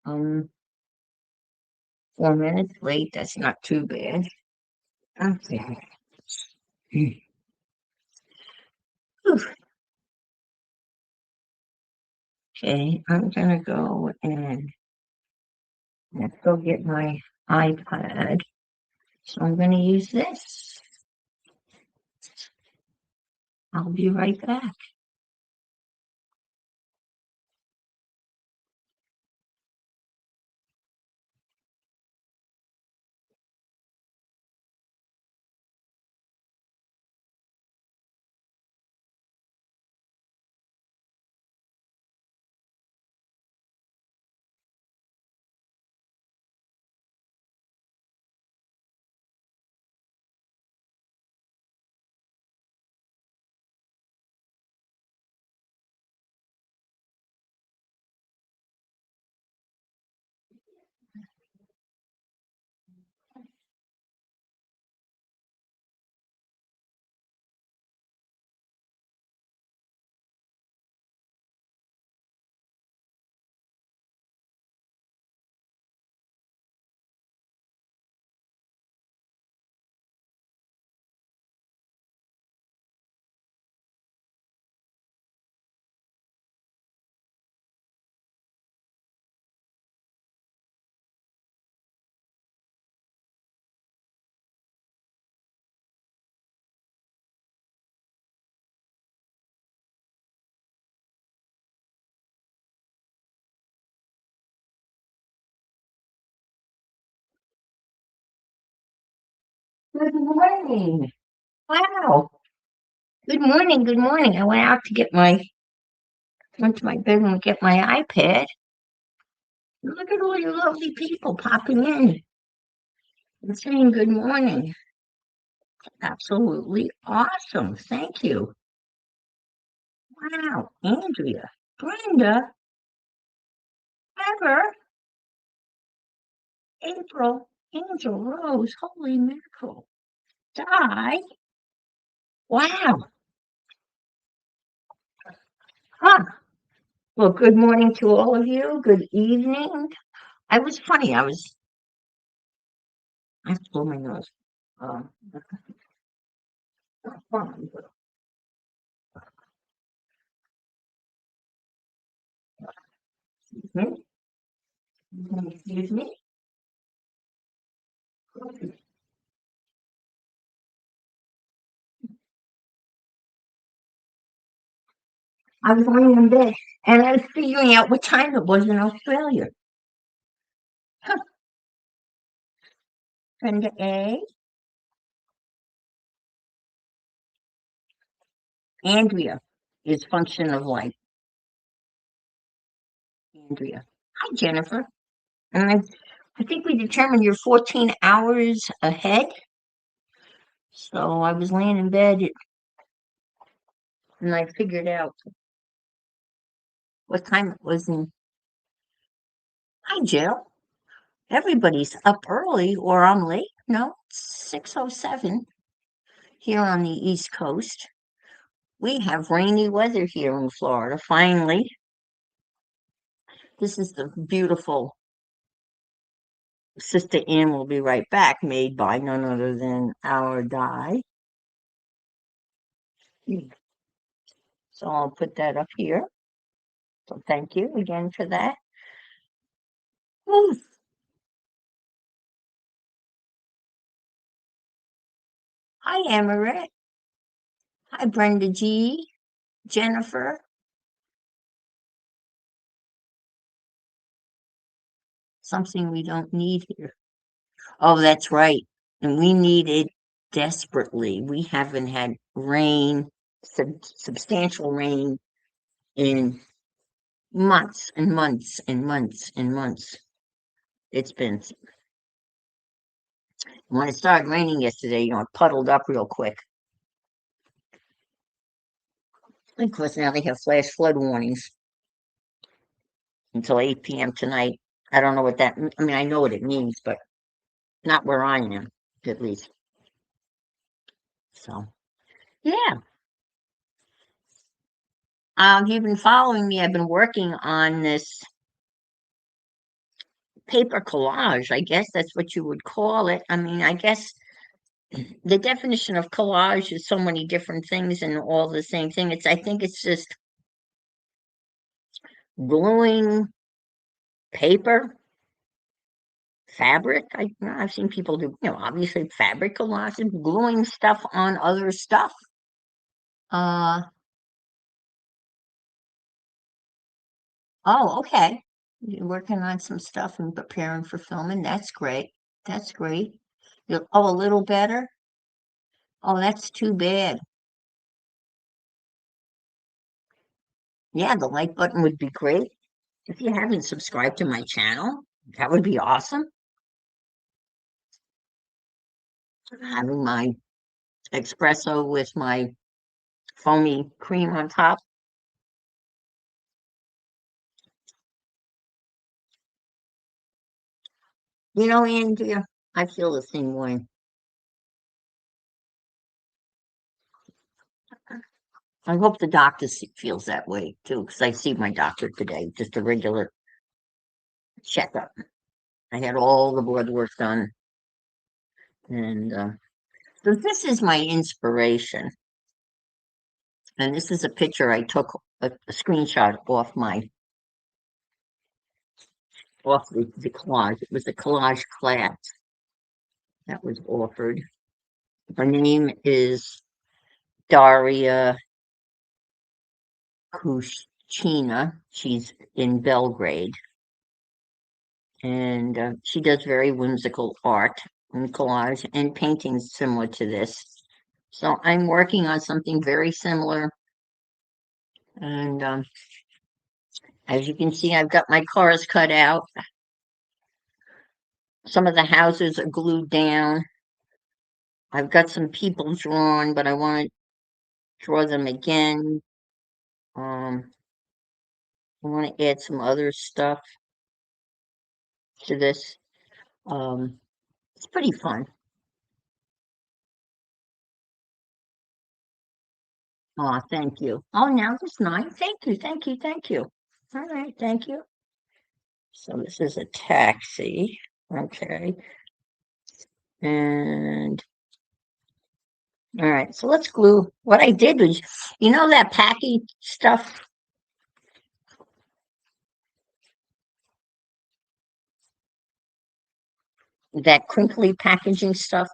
Um, 4 minutes late. That's not too bad. Okay. Whew. Okay, I'm gonna go and let's go get my iPad. So I'm gonna use this. I'll be right back. Good morning. Wow. Good morning. Good morning. I went to my bedroom to get my iPad. Look at all you lovely people popping in and saying good morning. Absolutely awesome. Thank you. Wow. Andrea, Brenda, Trevor, April, Angel, Rose, holy mackerel. Di. Wow. Huh. Well, good morning to all of you. Good evening. I was funny. I have to blow my nose. Um, not fun, but excuse me. Excuse me. I was laying in bed and I was figuring out what time it was in Australia. Huh. Brenda A. Andrea is function of life. Andrea. Hi, Jennifer. And I think we determined you're 14 hours ahead. So I was laying in bed and I figured out what time it was in. Hi, Jill. Everybody's up early or I'm late. No, it's 6:07 here on the East Coast. We have rainy weather here in Florida, finally. This is the beautiful Sister Ann will be right back, made by none other than our Di. So I'll put that up here. So thank you again for that. Ooh. Hi, Amaret. Hi, Brenda G. Jennifer. Something we don't need here. Oh, that's right. And we need it desperately. We haven't had rain, substantial rain in months and months and months and months. It's been, when it started raining yesterday, it puddled up real quick. Of course, now they have flash flood warnings until 8 p.m. tonight. I don't know what that, I mean, I know what it means, but not where I am, at least. So, yeah. If you've been following me, I've been working on this paper collage. I guess that's what you would call it. I mean, I guess the definition of collage is so many different things and all the same thing. I think it's just gluing paper, fabric. I've seen people do, obviously fabric collages, gluing stuff on other stuff. Uh, oh, okay. You're working on some stuff and preparing for filming. That's great. That's great. Oh, a little better? Oh, that's too bad. Yeah, the like button would be great. If you haven't subscribed to my channel, that would be awesome. Having my espresso with my foamy cream on top. Andrea, I feel the same way. I hope the doctor feels that way too, because I see my doctor today, just a regular checkup. I had all the blood work done, and so this is my inspiration, and this is a picture I took a screenshot off the collage. It was a collage class that was offered. Her name is Daria Kushchina. She's in Belgrade, and she does very whimsical art and collage and paintings similar to this. So I'm working on something very similar, and as you can see, I've got my cars cut out. Some of the houses are glued down. I've got some people drawn, but I want to draw them again. Um, I want to add some other stuff to this. It's pretty fun. Oh, thank you. Oh, now this night. Thank you, thank you, thank you. All right, thank you. So this is a taxi. Okay. And all right, so let's glue. What I did was, that packy stuff, that crinkly packaging stuff.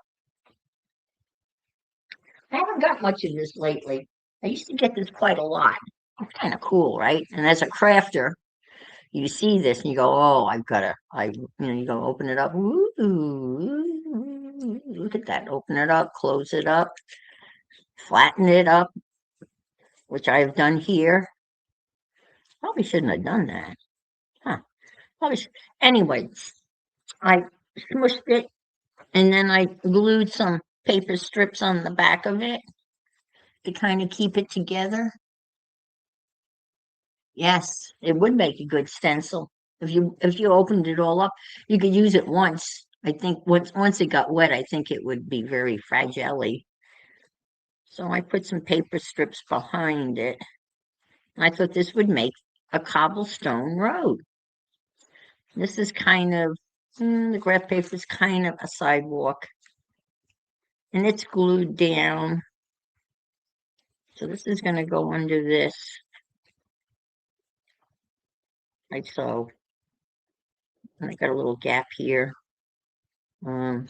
I haven't got much of this lately. I used to get this quite a lot. It's kind of cool, right? And as a crafter, you see this and you go, "Oh, you go open it up. Ooh, look at that. Open it up, close it up, flatten it up, which I've done here. Probably shouldn't have done that. Huh. Probably should. Anyway, I smushed it and then I glued some paper strips on the back of it to kind of keep it together. Yes, it would make a good stencil. If you opened it all up, you could use it once. I think once it got wet, I think it would be very fragile. So I put some paper strips behind it. I thought this would make a cobblestone road. This is kind of the graph paper is kind of a sidewalk, and it's glued down. So this is going to go under this, like so. And I got a little gap here. Um,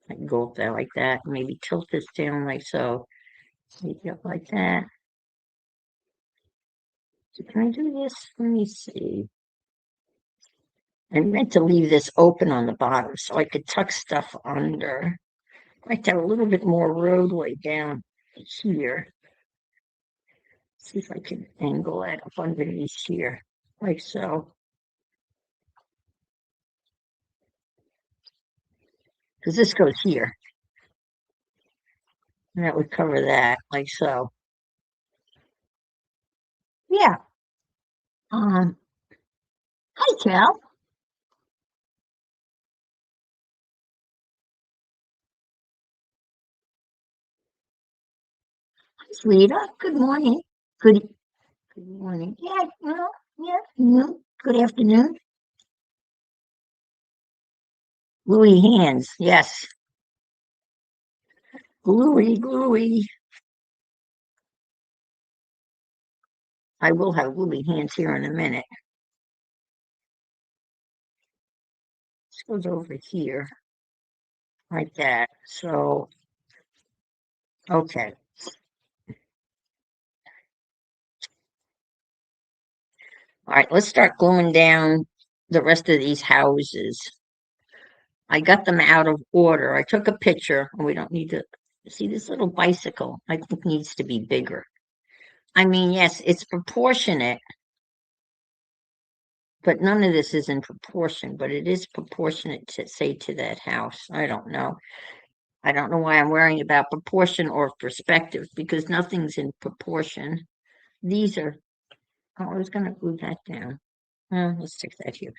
I can go up there like that. Maybe tilt this down like so. Maybe up like that. So can I do this? Let me see. I meant to leave this open on the bottom so I could tuck stuff under. I like to have a little bit more roadway down here. See if I can angle that up underneath here, like so. Because this goes here. And that would cover that, like so. Yeah. Um, Hi, Cal. Hi, Rita. Good morning. Good Good morning. Yeah, yeah. Good afternoon. Gluey hands. Yes. Gluey, gluey. I will have gluey hands here in a minute. This goes over here like that. So, okay. All right, let's start gluing down the rest of these houses. I got them out of order. I took a picture, and we don't need to see this little bicycle. I think needs to be bigger. I mean, yes, it's proportionate, but none of this is in proportion, but it is proportionate to say to that house. I don't know. I don't know why I'm worrying about proportion or perspective because nothing's in proportion. These are, oh, I was going to glue that down. Let's stick that here.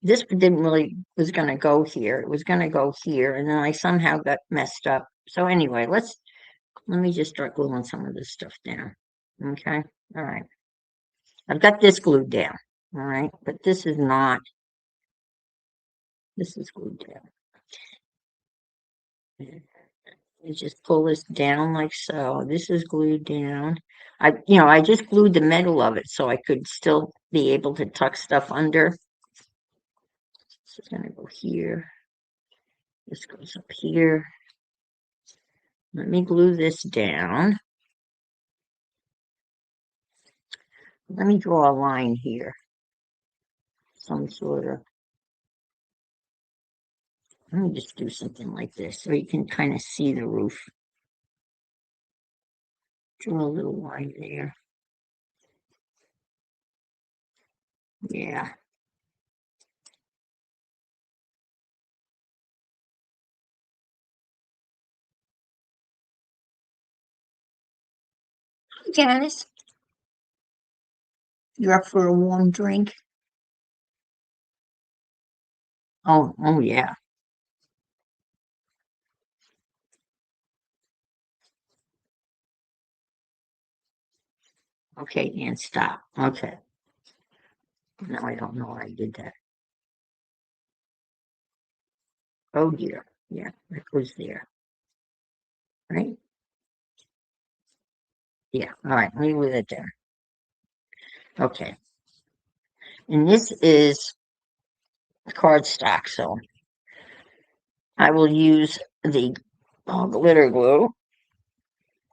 This didn't really was going to go here. It was going to go here, and then I somehow got messed up. So anyway, let me just start gluing some of this stuff down. Okay, all right. I've got this glued down. All right, but this is not. This is glued down. You just pull this down like so. This is glued down. I just glued the middle of it so I could still be able to tuck stuff under. This is gonna go here. This goes up here. Let me glue this down. Let me draw a line here. Some sort of, let me just do something like this so you can kind of see the roof. Draw a little line there. Yeah. Hi, Janice. You're up for a warm drink? Oh yeah. Okay, and stop. Okay. No, I don't know why I did that. Oh dear. Yeah, that goes there. Right? Yeah. All right. Leave it there. Okay. And this is cardstock, so I will use the glitter glue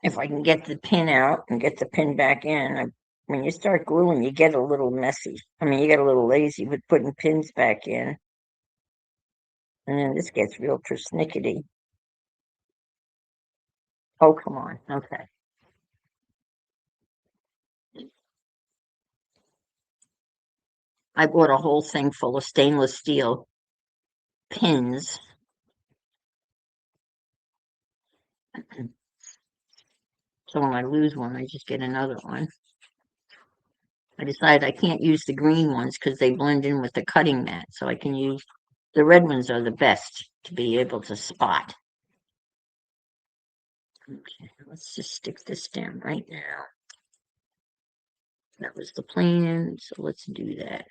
if I can get the pin out and get the pin back in. When you start gluing, you get a little messy. I mean, you get a little lazy with putting pins back in, and then this gets real persnickety. Oh, come on. Okay. I bought a whole thing full of stainless steel pins. So when I lose one, I just get another one. I decided I can't use the green ones because they blend in with the cutting mat. So I can use the red ones are the best to be able to spot. Okay, let's just stick this down right now. That was the plan, so let's do that.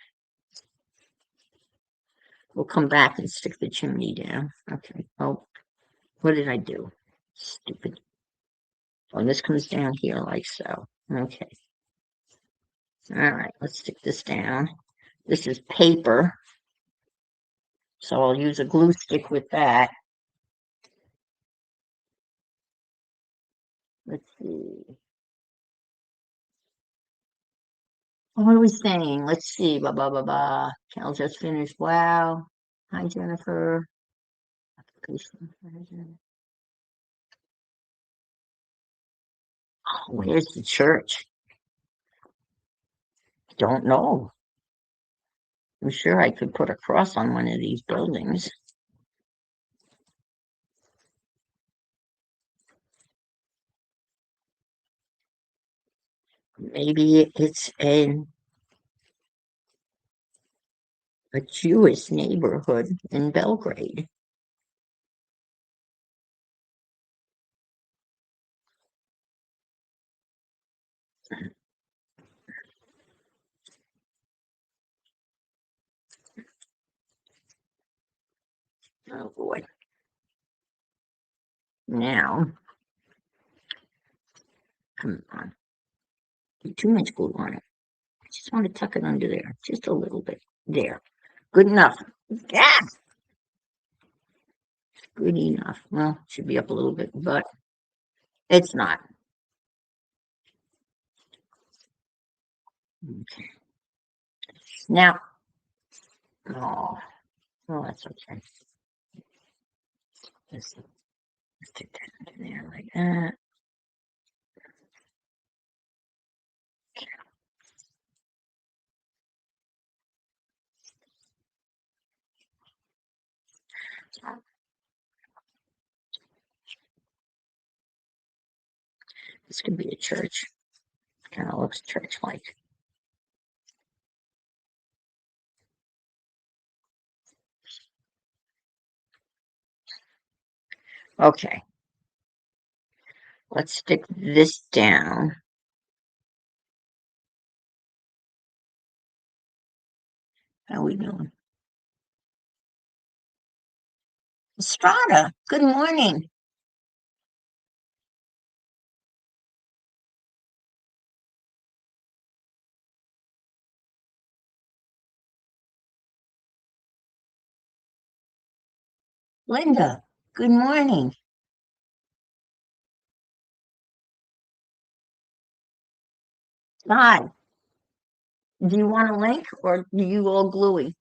We'll come back and stick the chimney down. Okay. Oh, what did I do? Stupid. Oh, this comes down here like so. Okay. All right, let's stick this down. This is paper, so I'll use a glue stick with that. Let's see. What are we saying? Let's see. Blah, blah, blah, blah. Cal just finished. Wow. Hi, Jennifer. Oh, where's the church? Don't know. I'm sure I could put a cross on one of these buildings. Maybe it's a Jewish neighborhood in Belgrade. Oh boy. Now, come on. Too much glue on it. I just want to tuck it under there, just a little bit. There. Good enough. Yeah, good enough. Well, should be up a little bit, but it's not. Okay. Now, oh, well, that's okay. Let's stick that in there like that. This could be a church. Kind of looks church-like. Okay, let's stick this down. How are we doing? Estrada, good morning. Linda, good morning. Hi, do you want a link or do you all gluey?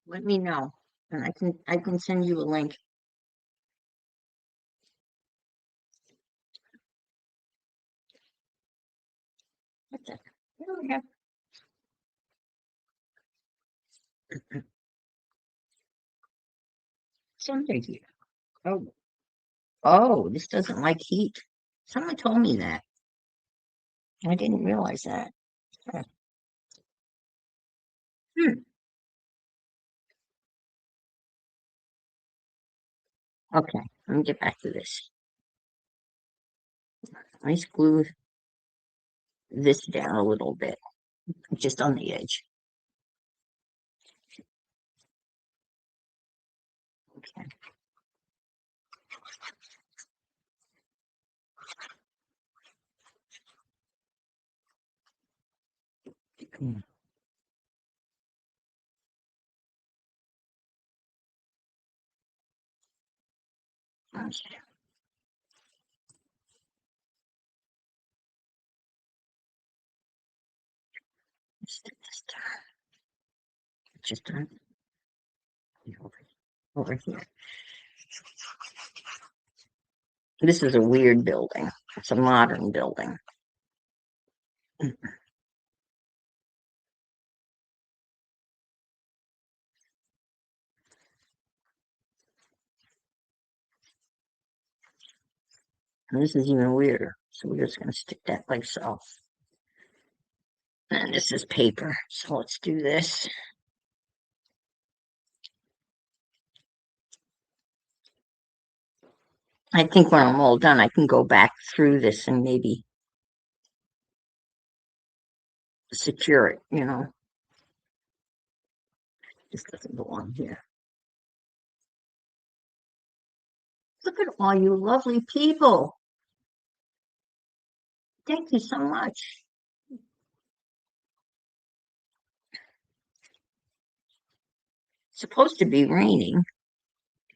Let me know, and I can send you a link. What's that? Here we have something here. Oh, oh, this doesn't like heat. Someone told me that. I didn't realize that. Huh. Hmm. Okay, let me get back to this. Let's glue this down a little bit, just on the edge. Okay. Hmm. Okay. Stick this down. Just over, over here. This is a weird building. It's a modern building. And this is even weirder. So we're just going to stick that like so. And this is paper. So let's do this. I think when I'm all done, I can go back through this and maybe secure it, you know. This doesn't belong here. Look at all you lovely people. Thank you so much. It's supposed to be raining,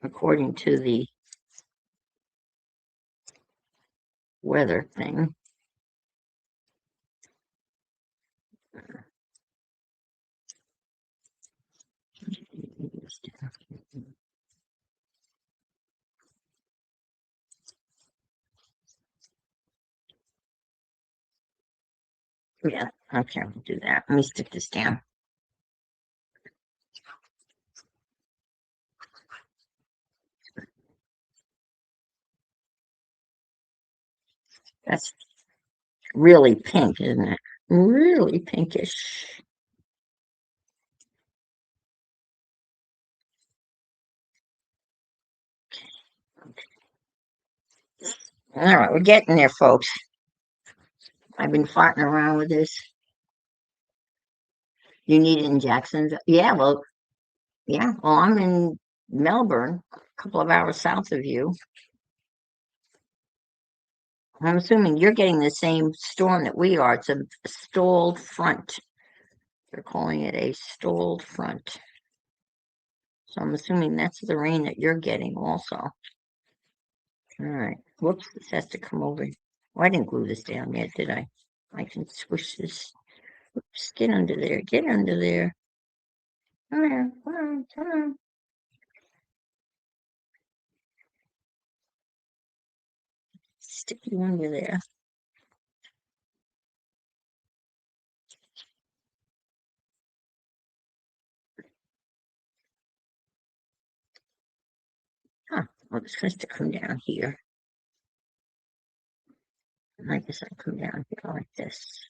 according to the weather thing. Yeah, okay, we'll do that. Let me stick this down. That's really pink, isn't it? Really pinkish. All right, we're getting there, folks. I've been farting around with this. You need it in Jacksonville? Yeah, well, yeah. Well, I'm in Melbourne, a couple of hours south of you. I'm assuming you're getting the same storm that we are. It's a stalled front. They're calling it a stalled front. So I'm assuming that's the rain that you're getting also. All right. Whoops, this has to come over. Well, I didn't glue this down yet, did I? I can squish this. Oops, get under there. Get under there. Come here. Come on. Come on. Stick you under there. Huh. Well, this has to come down here. I guess I come down here like this.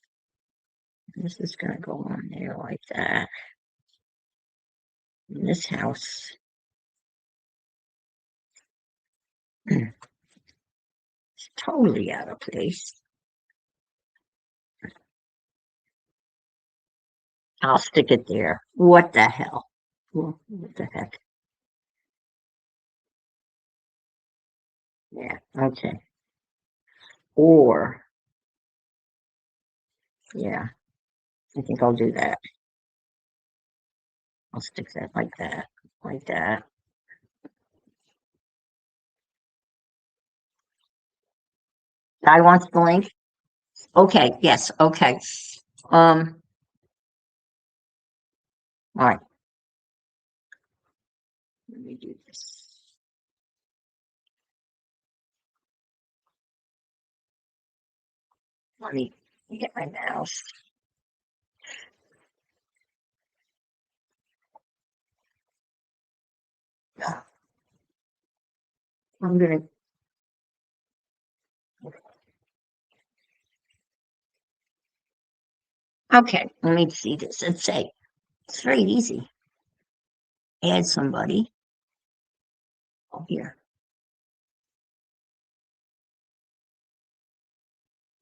This is going to go on there like that. In this house. It's totally out of place. I'll stick it there. What the hell? What the heck? Yeah, okay. Or, yeah, I think I'll do that. I'll stick that like that, like that. Guy wants the link? Okay, yes, okay. All right. Let me do this. Let me get my mouse. I'm gonna. Okay, let me see this. Let's say it's very easy. Add somebody. Oh, here.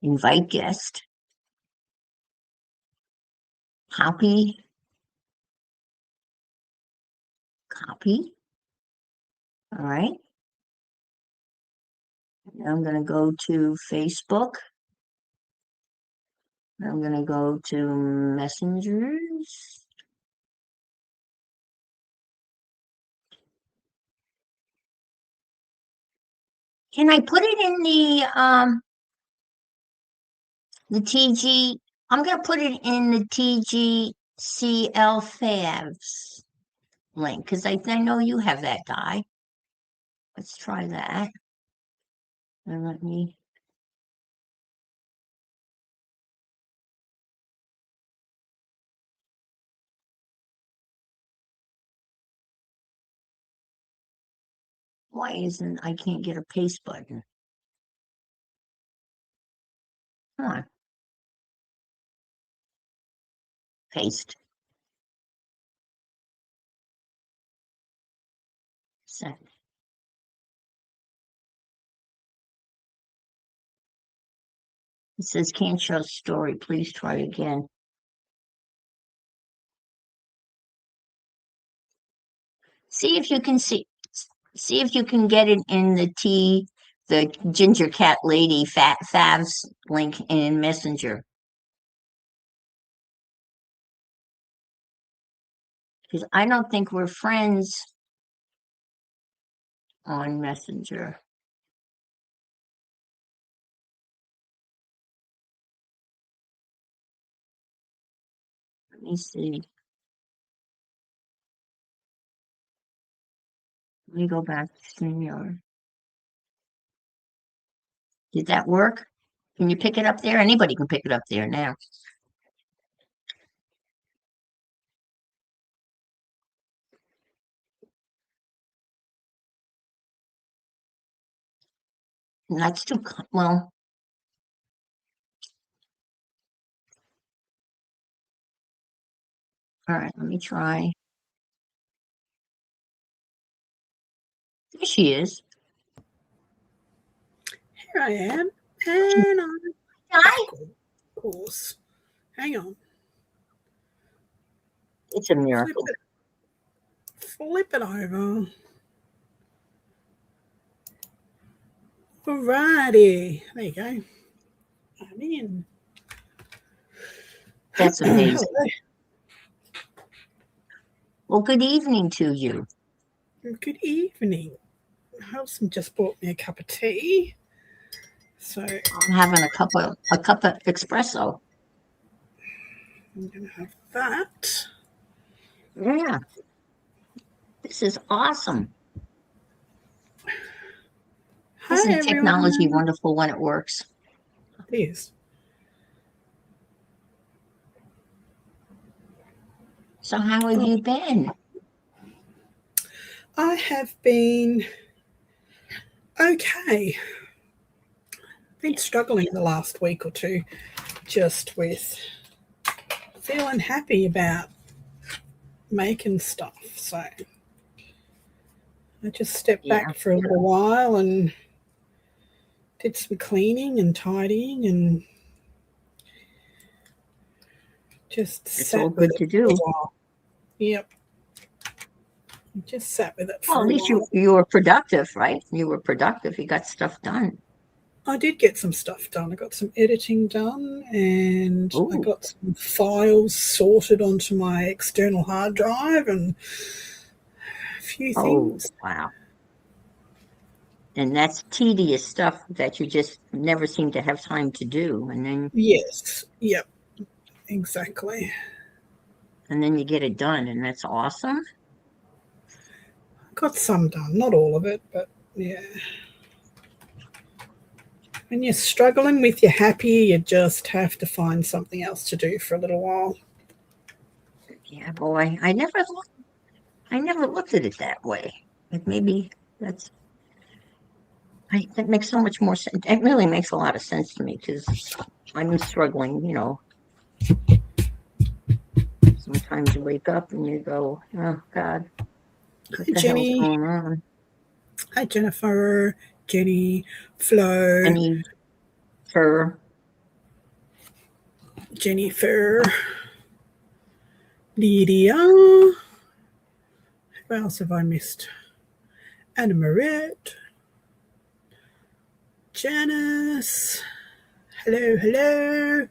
Invite guest. Copy. Copy. All right. Now I'm gonna go to Facebook. I'm gonna go to messengers. Can I put it in the TG? I'm gonna put it in the TGCL Favs link because I know you have that guy. Let's try that. And let me. Why isn't I can't get a paste button? Come on, paste. Send. It says can't show story. Please try again. See if you can see if you can get it in the Ginger Cat Lady Favs link in Messenger. Because I don't think we're friends on Messenger. Let me see. Let me go back to StreamYard. Did that work? Can you pick it up there? Anybody can pick it up there now. And that's too, well, all right, let me try. There she is. Here I am, and I'm Hi. back. course. Hang on. It's a Flip miracle. it. Flip it over. Alrighty. There you go. I'm in. That's Hello. amazing. Well, good evening to you. Good evening. Hudson just bought me a cup of tea. So I'm having a cup of espresso. I'm going to have that. Yeah, this is awesome. Hi, Isn't technology everyone. wonderful when it works? It is. So how have Oh, you been? I have been okay. Been struggling the last week or two just with feeling happy about making stuff. So I just stepped Yeah, back for a little while and did some cleaning and tidying and just it's all sat with good it to for a do. while. Yep, just sat with it Well, for at a least while. you were productive, right? You were productive. You got stuff done. I did get some stuff done. I got some editing done and I Oh, got some files sorted onto my external hard drive and a few oh, things. wow. And that's tedious stuff that you just never seem to have time to do. Yes, yep, exactly. And then you get it done, and that's awesome. Got some done, not all of it, but yeah. When you're struggling with your happy, you just have to find something else to do for a little while. Yeah, boy, I never looked at it that way. But maybe that's that makes so much more sense. It really makes a lot of sense to me because I'm struggling. Sometimes you wake up and you go, "Oh God, what Hi, the hell's Jenny. going on?" Hi, Jennifer. Jenny. Flo. Any fur? Jennifer. Lydia. Who else have I missed? Anna Marit. Janice. Hello, hello.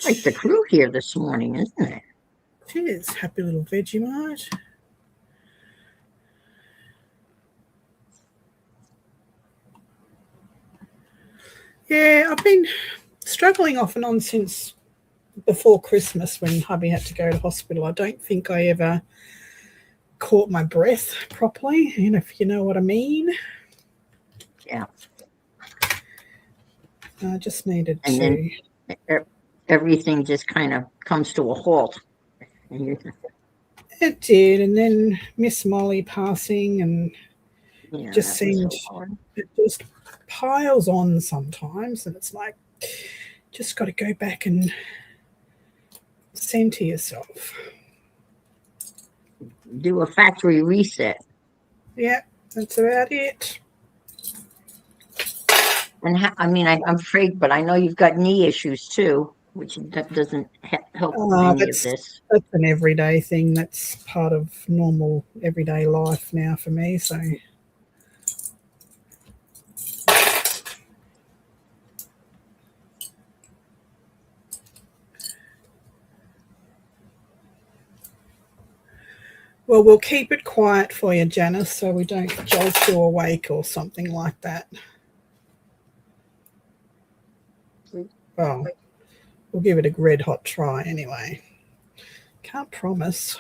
Quite the crew here this morning, isn't it? Cheers, happy little Vegemite. Yeah, I've been struggling off and on since before Christmas when hubby had to go to hospital. I don't think I ever caught my breath properly, if you know what I mean. Yeah. I just needed And then to. e- everything just kind of comes to a halt. And It did, and then Miss Molly passing, and it yeah, just that was seemed so hard. it just piles on sometimes, and it's like just got to go back and center yourself. Do a factory reset. Yeah, that's about it. And I'm afraid, but I know you've got knee issues too, which doesn't help any of That's this. an everyday thing. That's part of normal everyday life now for me. So well, we'll keep it quiet for you, Janice, so we don't jolt you awake or something like that. Well, we'll give it a red hot try anyway. Can't promise.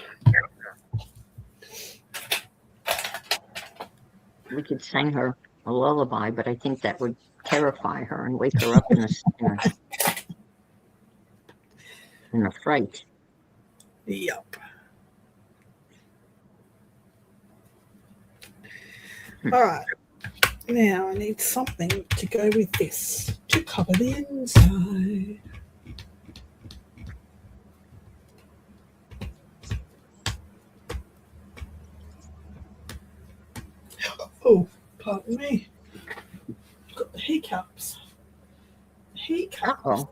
We could sing her a lullaby, but I think that would terrify her and wake her up in a fright. Yup. Hmm. All right. Now I need something to go with this to cover the inside. Oh, pardon me. hiccups. Hiccups. Uh-oh.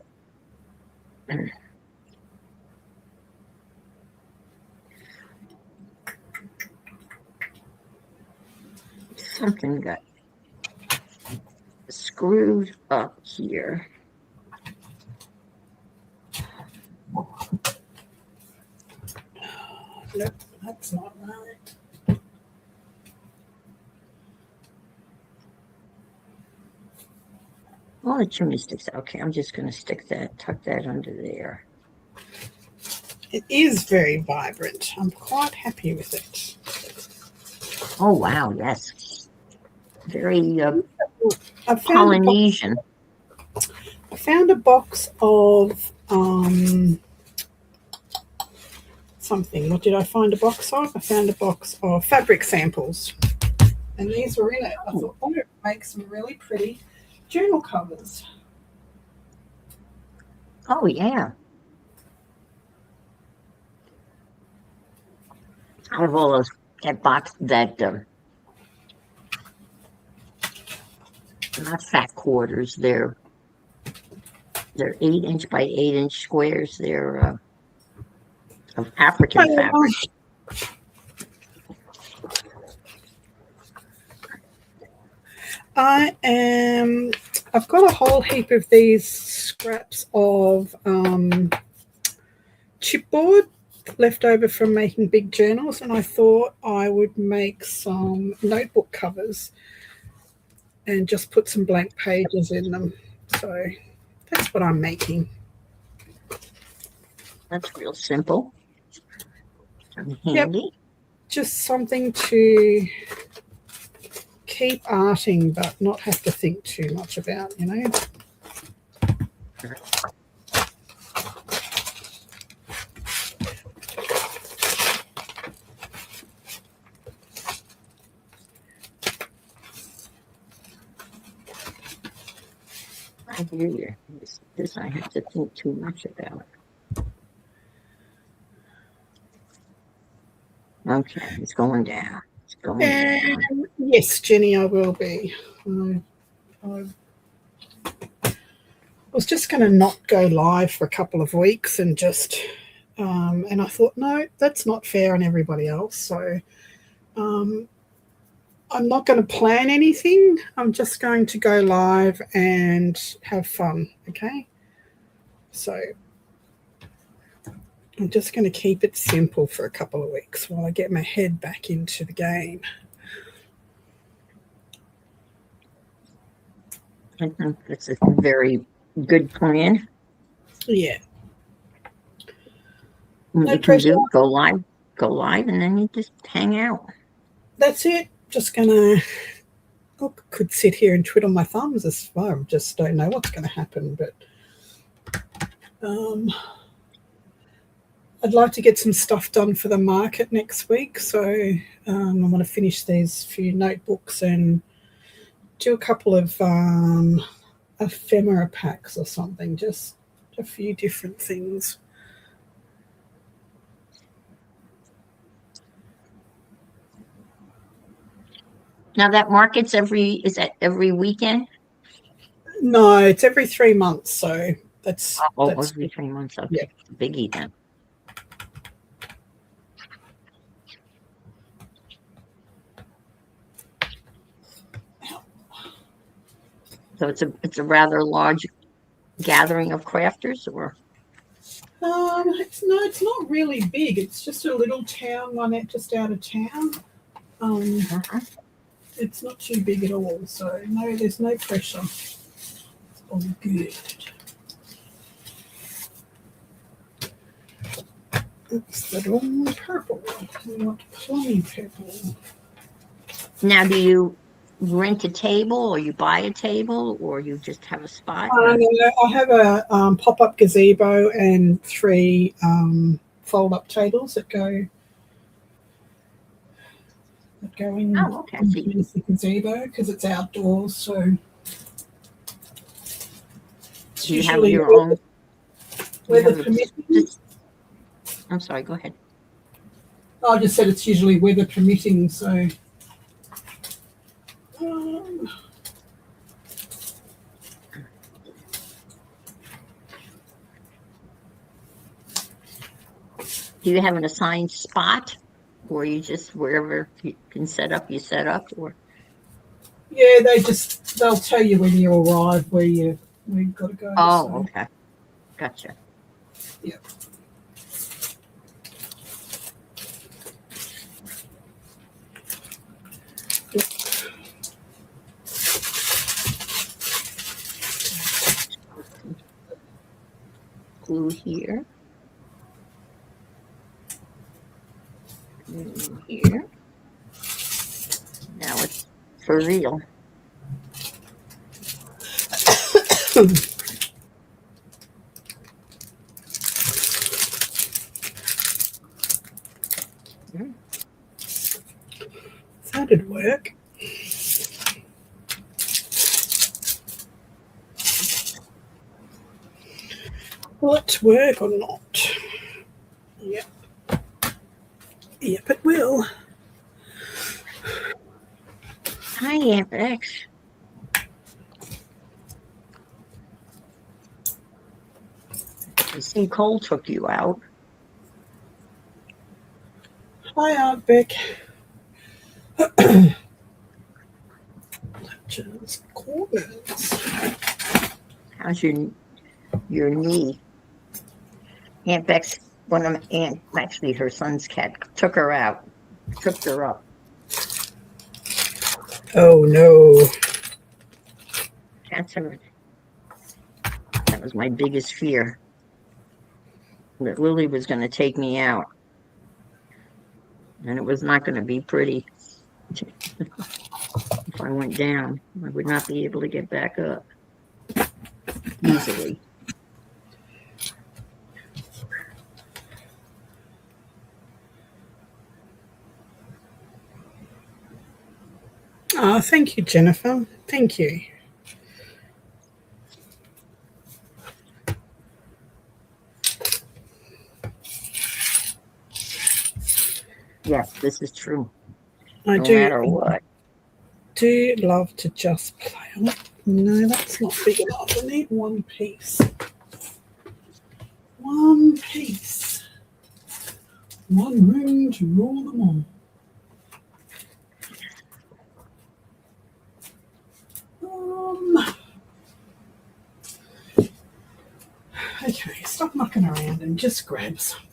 Something got screwed up here. Nope, that's not right. Oh, the chimney sticks. Okay, I'm just going to tuck that under there. It is very vibrant. I'm quite happy with it. Oh, wow, yes. Very I found Polynesian. I found a box of something. What did I find a box of? I found a box of fabric samples. And these were in it. I thought, oh, it makes some really pretty journal covers. Oh, yeah. Out of all those, that box, not fat quarters, they're 8-inch by 8-inch squares. They're of African fabric. I've got a whole heap of these scraps of chipboard left over from making big journals, and I thought I would make some notebook covers and just put some blank pages in them. So that's what I'm making. That's real simple and handy. Yep. Just something to keep arting but not have to think too much about, you know. I hear you. This I have to think too much about. Okay, it's going down. It's going down. Yes, Jenny, I will be. I was just going to not go live for a couple of weeks and just, and I thought, no, that's not fair on everybody else. So I'm not going to plan anything. I'm just going to go live and have fun. Okay. So I'm just going to keep it simple for a couple of weeks while I get my head back into the game. I think that's a very good plan. Yeah. What No you can pressure. do, go live, and then you just hang out. That's it. Just going to, could sit here and twiddle my thumbs as far. I just don't know what's going to happen, but I'd like to get some stuff done for the market next week. So I want to finish these few notebooks and do a couple of ephemera packs or something, just a few different things. Now that market's is that every weekend? No, it's every 3 months. So that's every 3 months. Okay, yeah. Biggie then. So it's a rather large gathering of crafters, or? It's not really big. It's just a little town, one just out of town. It's not too big at all. So no, there's no pressure. It's all good. It's the wrong purple, not plummy purple. Now, do you rent a table, or you buy a table, or you just have a spot? I have a pop-up gazebo and 3 fold-up tables that go in the gazebo because it's outdoors. So it's you have your own weather permitting. I'm sorry, go ahead. I just said it's usually weather permitting, so Do you have an assigned spot, or you just wherever you can set up, you set up? Or Yeah, they'll tell you when you arrive where you've got to go. oh, So okay, gotcha. yeah. Glue here, and here. Now it's for real. Mm. That'd work. Will it work or not? Yep. Yep, it will. Hi, Aunt Bex. I see Cole took you out. Hi, Aunt Beck. Just corners. How's your knee? Aunt Bex, one of actually her son's cat took her out, tripped her up. Oh no. Cats are, that was my biggest fear, that Lily was going to take me out, and it was not going to be pretty. If I went down, I would not be able to get back up easily. Oh, thank you, Jennifer. Thank you. Yes, this is true. I No matter do what. love to just play. No, that's not big enough. I need one piece. One piece. One ring to rule them all. Okay, stop mucking around and just grab something.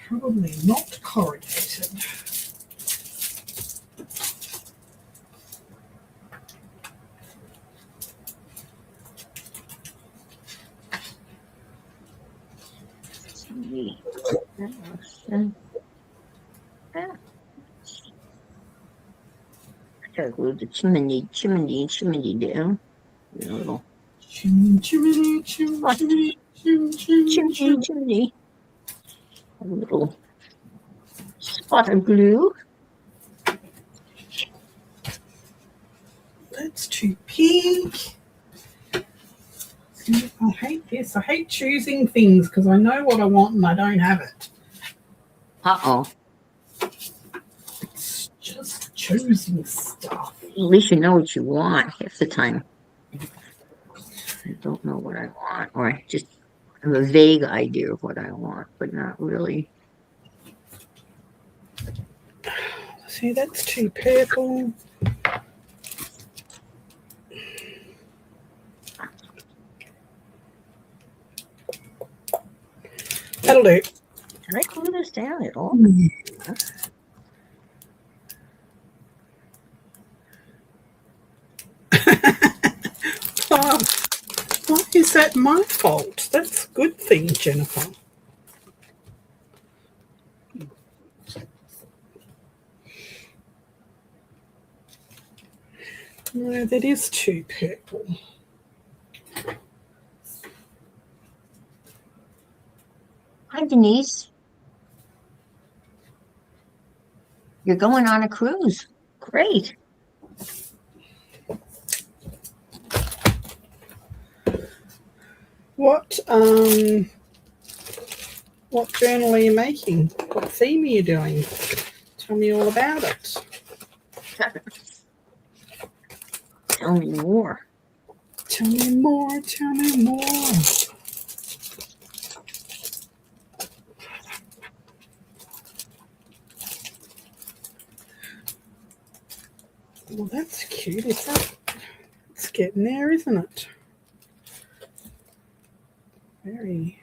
Probably not corrugated. I gotta glue the chimney down. A little Chim, chimney, chim, spot, chimney, chim, chim, chim. chimney. A little spot of glue. That's too pink. I hate this. I hate choosing things because I know what I want and I don't have it. Uh-oh. It's just choosing stuff. At least you know what you want half the time. I don't know what I want, or I just have a vague idea of what I want, but not really. See, that's too purple. That'll do. Did I glue this down at all? Oh, why is that my fault? That's a good thing, Jennifer. No, that is too purple. Hi, Denise. You're going on a cruise. Great. What What journal are you making? What theme are you doing? Tell me all about it. Tell me more. Tell me more. Tell me more. Well, that's cute. It's getting there, isn't it? Very,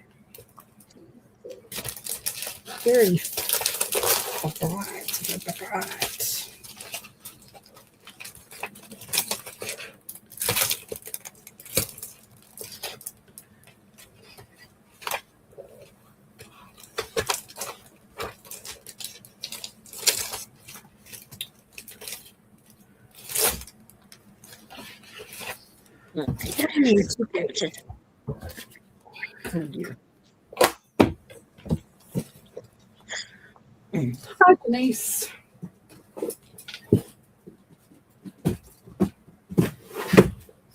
very bright. Okay, What do you need to do? Oh, dear. Hi, Denise.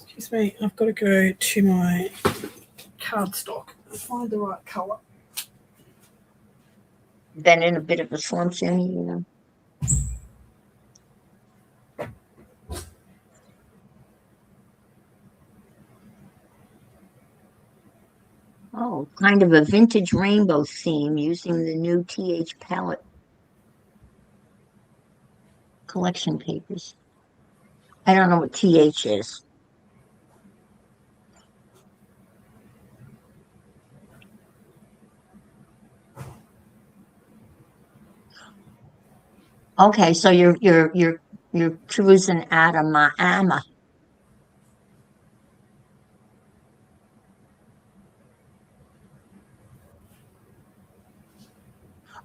Excuse me, I've got to go to my cardstock and find the right colour. Been in a bit of a slump, Sammy, you know. Oh, kind of a vintage rainbow theme using the new TH palette collection papers. I don't know what TH is. Okay, so you're cruising out of Miami.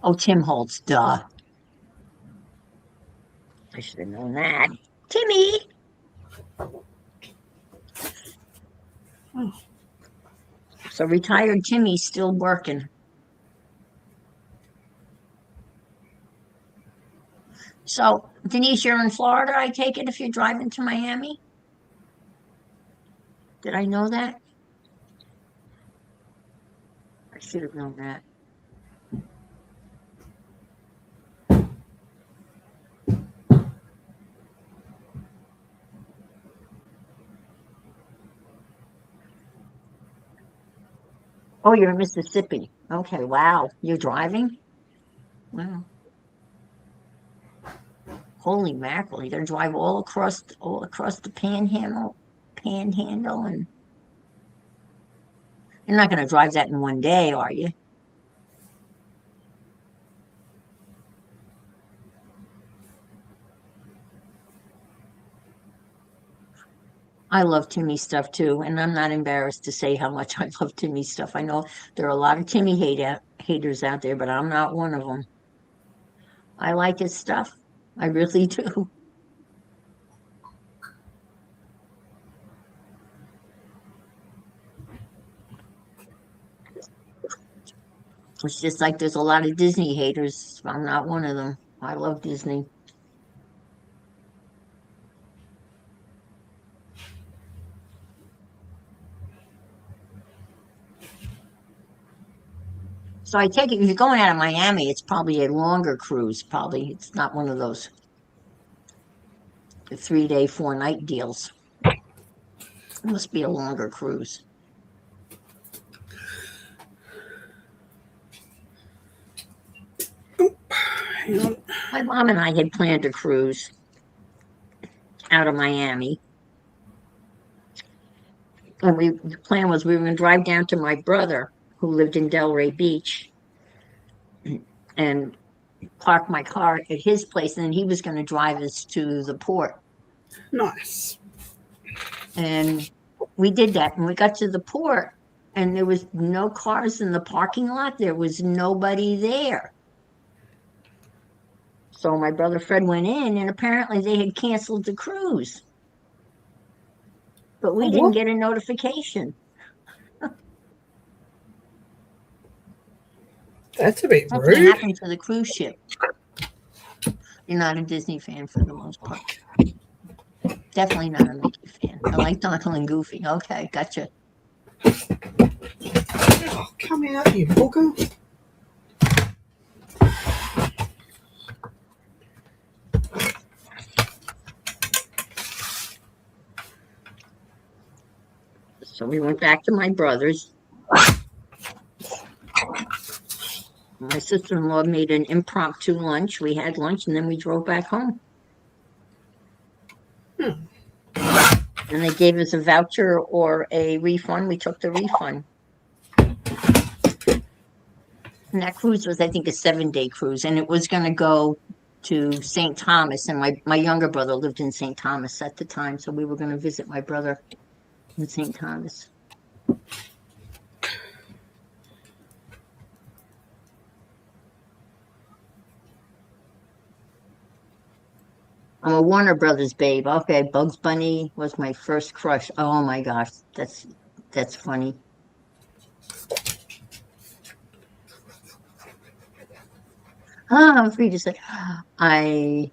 Oh, Tim Holtz, duh. I should have known that. Timmy. Oh, So retired Timmy's still working. So Denise, you're in Florida, I take it, if you're driving to Miami? Did I know that? I should have known that. Oh, you're in Mississippi. Okay, wow. You're driving? Wow. Holy mackerel. You're gonna drive all across the panhandle, and you're not gonna drive that in one day, are you? I love Timmy stuff too, and I'm not embarrassed to say how much I love Timmy stuff. I know there are a lot of Timmy haters out there, but I'm not one of them. I like his stuff. I really do. It's just like there's a lot of Disney haters. I'm not one of them. I love Disney. So I take it if you're going out of Miami, it's probably a longer cruise. Probably it's not one of those 3 day, 4 night deals. It must be a longer cruise. hang on. My mom and I had planned a cruise out of Miami. And the plan was we were going to drive down to my brother who lived in Delray Beach and park my car at his place, and then he was going to drive us to the port. Nice. And we did that, and we got to the port, and there was no cars in the parking lot. There was nobody there. So my brother Fred went in, and apparently they had canceled the cruise, but we Oh, didn't what? get a notification. That's a bit Something rude. happened to the cruise ship. You're not a Disney fan for the most part. Definitely not a Mickey fan. I like Donald and Goofy. Okay, gotcha. Oh, come out, you booger. So we went back to my brother's. My sister-in-law made an impromptu lunch. We had lunch and then we drove back home. Hmm. And they gave us a voucher or a refund. We took the refund. And that cruise was, I think, a 7-day cruise, and it was going to go to St. Thomas. And my younger brother lived in St. Thomas at the time, so we were going to visit my brother in St. Thomas. I'm a Warner Brothers babe. Okay, Bugs Bunny was my first crush. Oh my gosh, that's funny. I'm free to say, I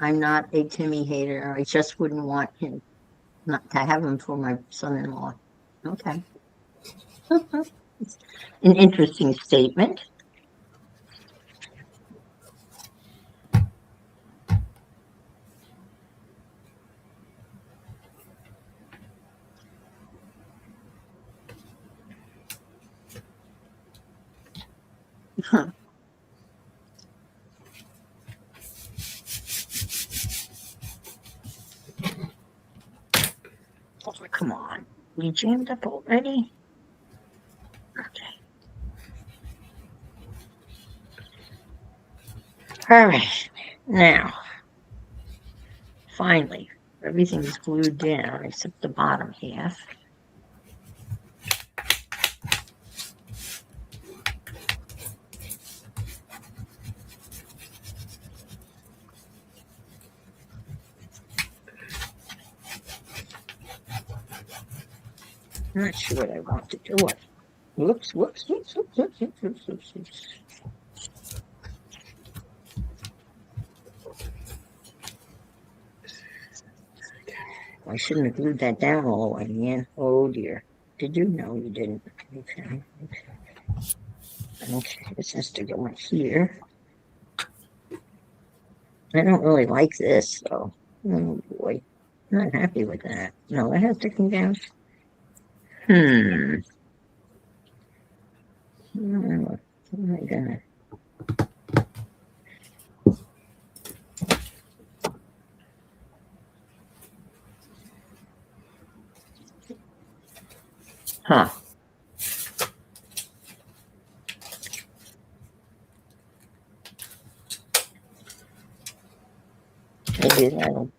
I'm not a Timmy hater. I just wouldn't want him not to have him for my son-in-law. Okay, an interesting statement. Huh. Oh, come on, you jammed up already. Okay. All right. Now, finally, everything's glued down except the bottom half. I'm not sure what I want to do. Whoops, whoops, whoops, whoops, whoops, whoops, whoops, whoops, whoops. I shouldn't have glued that down all the way, man. Oh dear. Did you? No, you didn't. Okay. Okay, this has to go in here. I don't really like this, though. Oh boy. Not happy with that. No, that has to come down. Hmm. What am I gonna? Huh. Maybe that'll.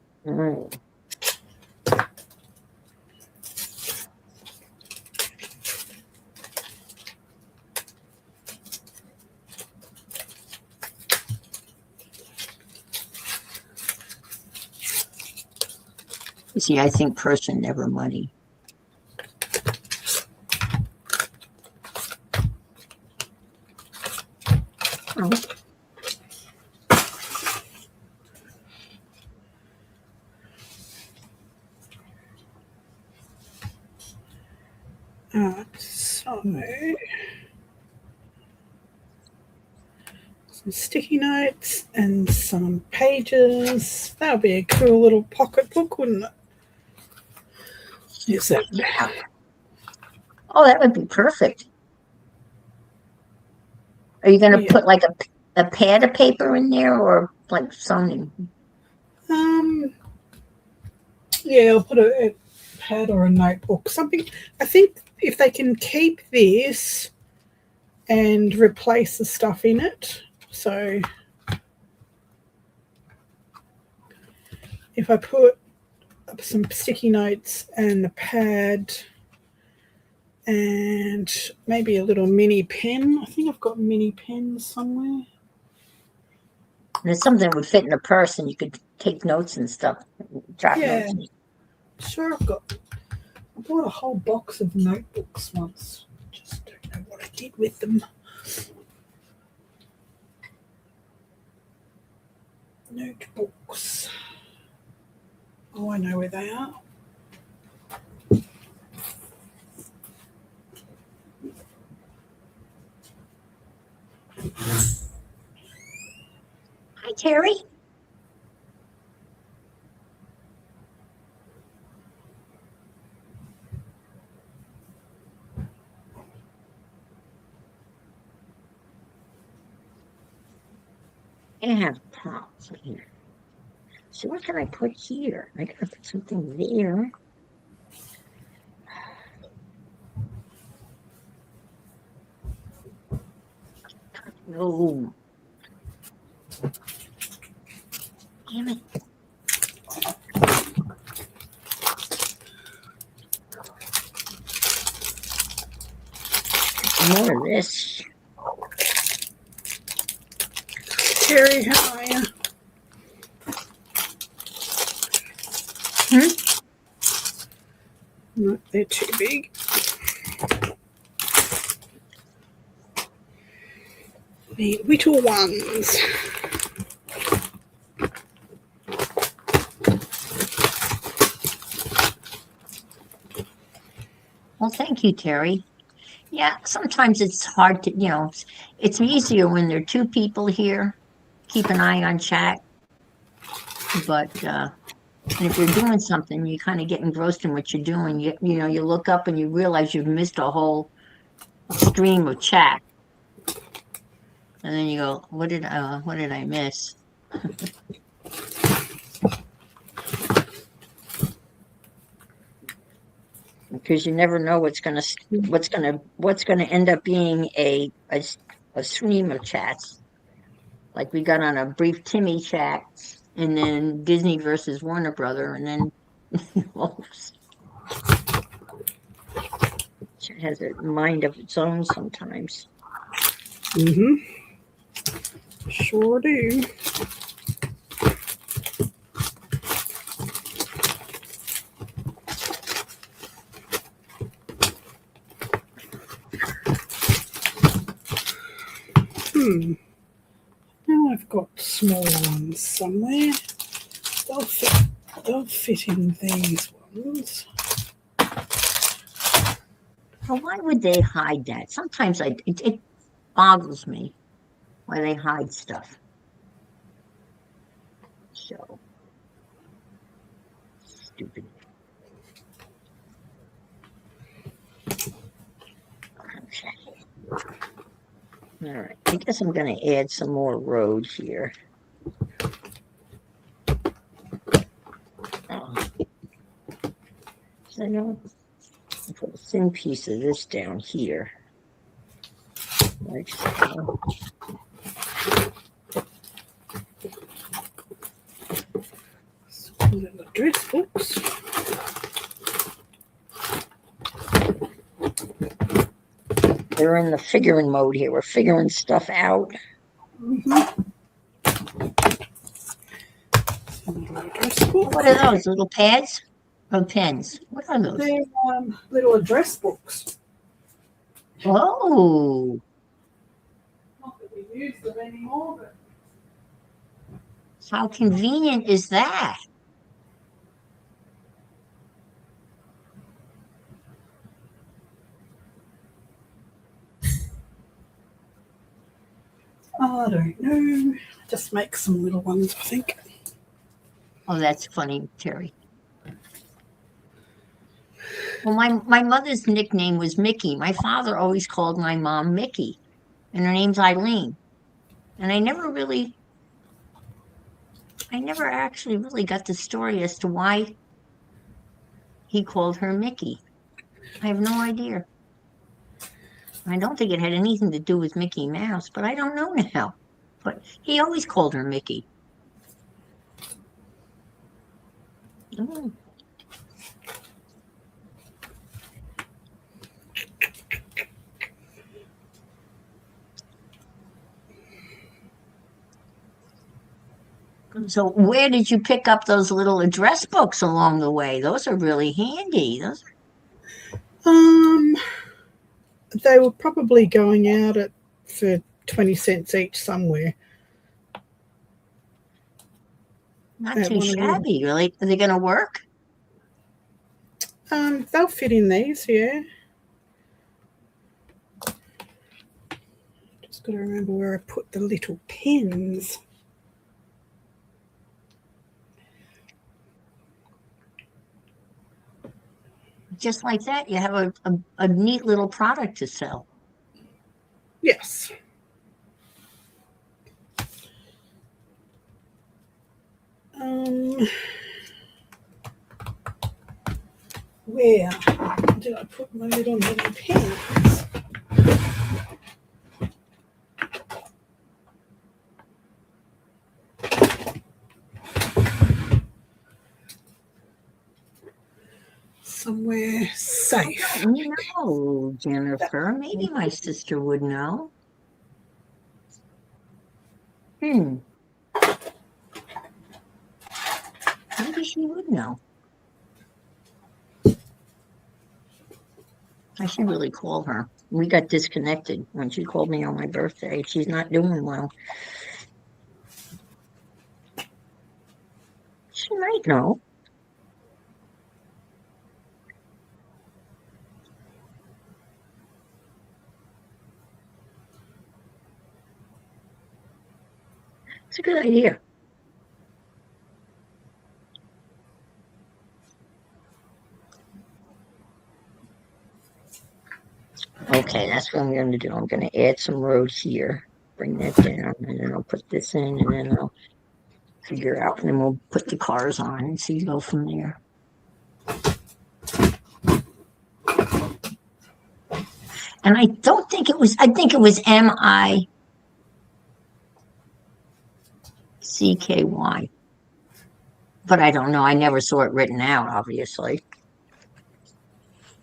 You see, I think person, never money. Oh, So some sticky notes and some pages. That would be a cool little pocketbook, wouldn't it? Is it? yeah. Oh, that would be perfect. Are you going to Yeah. put like a pad of paper in there or like something? Um. Yeah, I'll put a pad or a notebook. Something. I think if they can keep this and replace the stuff in it. So if I put some sticky notes and a pad and maybe a little mini pen. I think I've got mini pens somewhere. And it's something that would fit in a purse and you could take notes and stuff, jot Yeah, notes. sure. I bought a whole box of notebooks once. Just don't know what I did with them. Notebooks. Oh, I know where they are. Hi, Terry. I have pots here. So what can I put here? I gotta put something there. No, damn it. More of this. Terry, how are you? No, they're too big. The little ones. Well, thank you, Terry. Yeah, sometimes it's hard to, it's easier when there are two people here. Keep an eye on chat, but and if you're doing something, you kind of get engrossed in what you're doing. You look up and you realize you've missed a whole stream of chat, and then you go, what did I miss? Because you never know what's gonna end up being a stream of chats. Like we got on a brief Timmy chat, and then Disney versus Warner Brother, and then it has a mind of its own sometimes. Mm-hmm. Sure do. Now I've got smaller ones somewhere. They'll fit in these ones. Well, why would they hide that? Sometimes it boggles me why they hide stuff. So stupid. Okay. All right. I guess I'm going to add some more road here. So I know I'll put a thin piece of this down here. Like so. Little address books. We're in the figuring mode here. We're figuring stuff out. Mm-hmm. What are those little pads? Oh, pens. What are those? They're little address books. Oh. Not that we use them anymore, but How convenient is that? I don't know. Just make some little ones, I think. Oh, that's funny, Terry. Well, my mother's nickname was Mickey. My father always called my mom Mickey, and her name's Eileen. And I never actually really got the story as to why he called her Mickey. I have no idea. I don't think it had anything to do with Mickey Mouse, but I don't know now. But he always called her Mickey. Mm. So where did you pick up those little address books along the way? Those are really handy. They were probably going out for 20 cents each somewhere. Not too shabby, really. Are they going to work? They'll fit in these, yeah. Just got to remember where I put the little pens. Just like that, you have a neat little product to sell. Yes. Where did I put my little mini pens? Somewhere safe. I don't know, Jennifer. Maybe my sister would know. Maybe she would know. I should really call her. We got disconnected when she called me on my birthday. She's not doing well. She might know. It's a good idea. Okay, that's what I'm going to do. I'm going to add some road here, bring that down, and then I'll put this in, and then I'll figure out, and then we'll put the cars on and see go from there. And I don't think it was, I think it was Micky. But I don't know. I never saw it written out, obviously.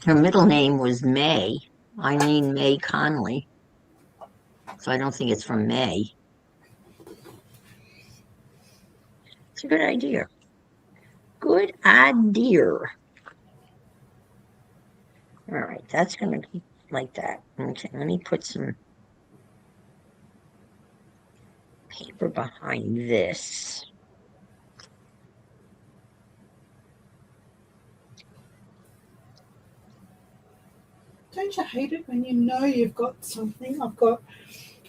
Her middle name was May, Eileen May Conley. So I don't think it's from May. It's a good idea. Good idea. All right, that's going to be like that. Okay, let me put some paper behind this. Don't you hate it when you know you've got something?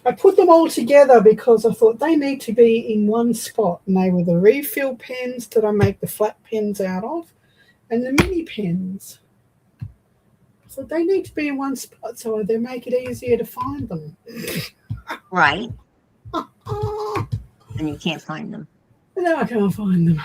I put them all together because I thought they need to be in one spot, and they were the refill pens that I make the flat pens out of and the mini pens. So they need to be in one spot so they make it easier to find them. Right. And you can't find them. No, I can't find them.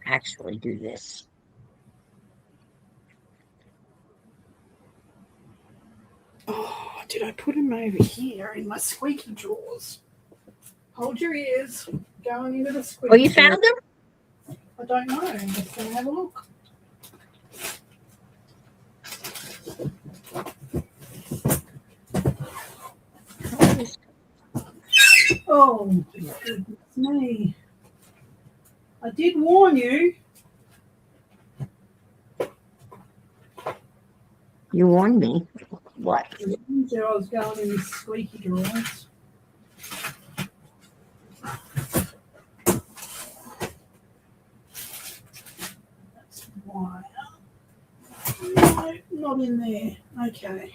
Actually do this. Oh, did I put them over here in my squeaky drawers? Hold your ears. Going into the squeaky. Oh, you found them? I don't know. I'm just going to have a look. Oh, goodness me. I did warn you. You warned me. What? I was going in the squeaky drawers. That's why. No, not in there. Okay.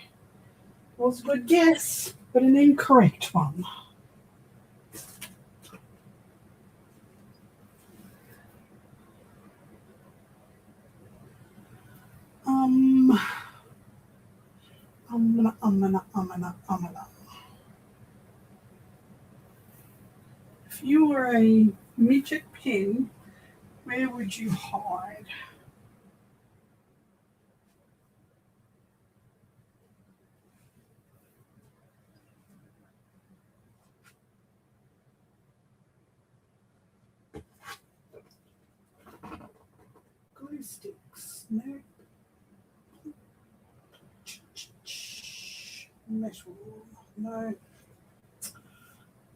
Was a good guess, but an incorrect one. If you were a midget pin, where would you hide? Glue sticks, no. Metal, no.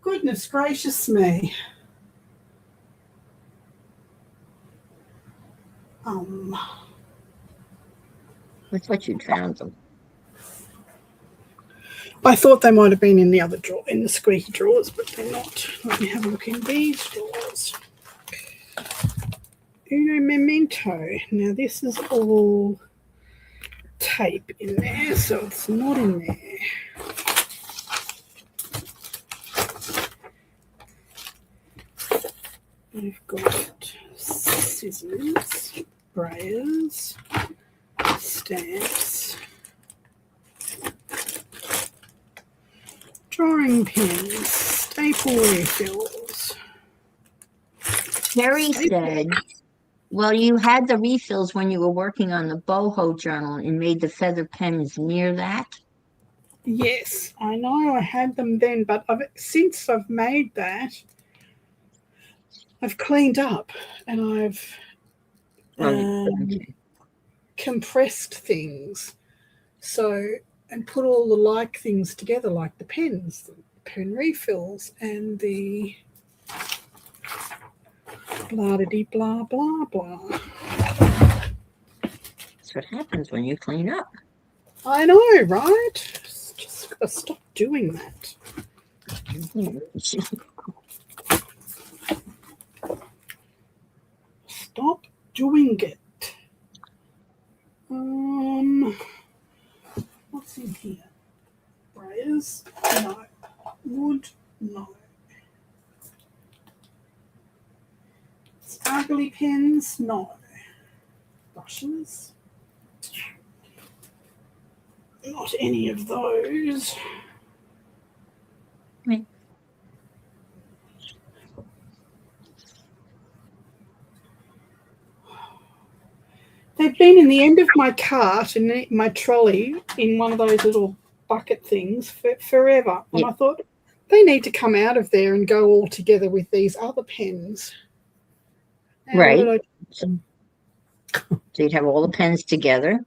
Goodness gracious me. I thought you'd found them. I thought they might have been in the other drawer, in the squeaky drawers, but they're not. Let me have a look in these drawers. Uno memento. Now this is all tape in there, so it's not in there. I've got scissors. sprayers, stamps, drawing pins, staple refills. Terry said, well, you had the refills when you were working on the boho journal and made the feather pens near that. Yes, I know I had them then, but since I've made that, I've cleaned up and I've Okay. compressed things. So, and put all the like things together, like the pens, the pen refills, and the blah de blah blah blah. That's what happens when you clean up. I know, right? Just gotta stop doing that. Stop doing it. What's in here? Sprayers? No. Wood? No. Sparkly pens? No. Brushes? Not any of those. They've been in the end of my cart and my trolley in one of those little bucket things for forever. And I thought, they need to come out of there and go all together with these other pens. Right. So you'd have all the pens together.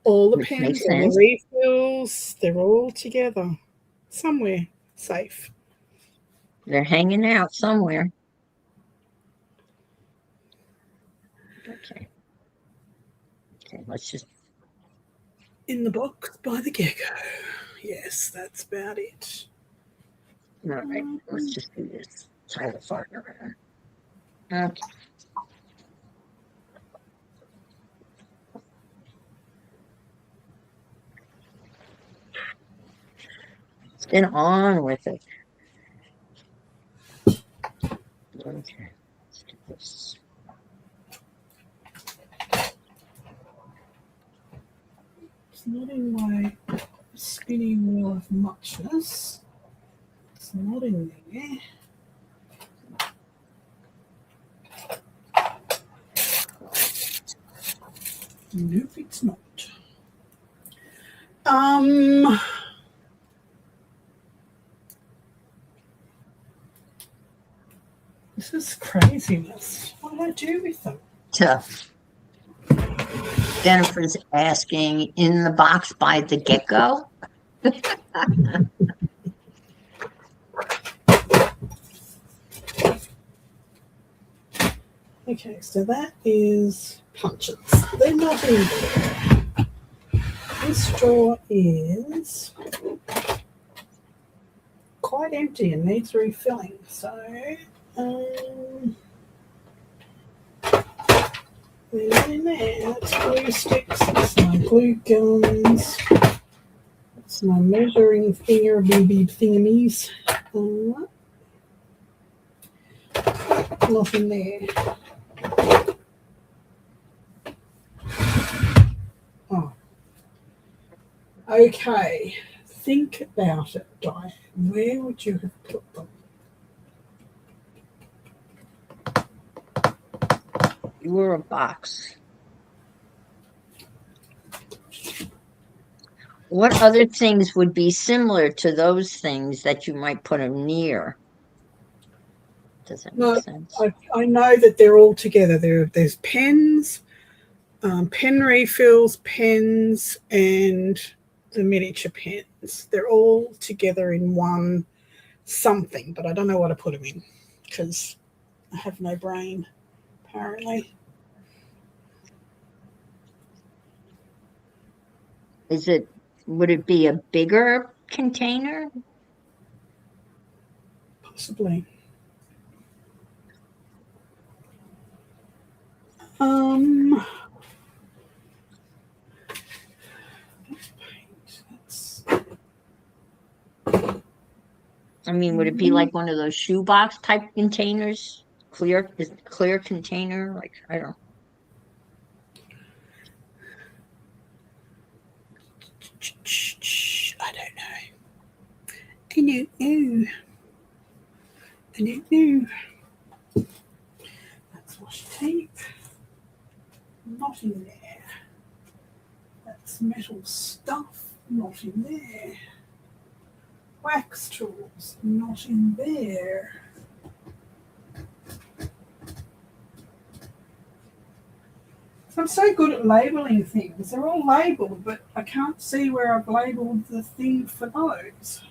All the pens, all the refills, they're all together. Somewhere safe. They're hanging out somewhere. Okay. Okay, let's just. In the box by the gecko. Yes, that's about it. All right, let's just do this. Try to fart around. Okay. Let's get on with it. Okay, let's do this. It's not in my spinning wheel of muchness. It's not in there. Nope, it's not. This is craziness. What do I do with them? Tough. Jennifer's asking, in the box by the gecko? Okay, so that is punches. They're not in there. This drawer is quite empty and needs refilling. So, they're in there. That's glue sticks. That's my glue guns. That's my measuring finger BB thingamies. Nothing there. Oh. Okay. Think about it, Diane. Where would you have put them? You were a box. What other things would be similar to those things that you might put them near? Does that make sense? I know that they're all together. There's pens, pen refills, pens, and the miniature pens. They're all together in one something, but I don't know what to put them in because I have no brain, apparently. Would it be a bigger container? Possibly. I mean, would it be like one of those shoebox type containers? Clear container? Like, I don't know. do. Do. That's washi tape. Not in there. That's metal stuff. Not in there. Wax tools. Not in there. I'm so good at labelling things. They're all labelled, but I can't see where I've labelled the thing for those.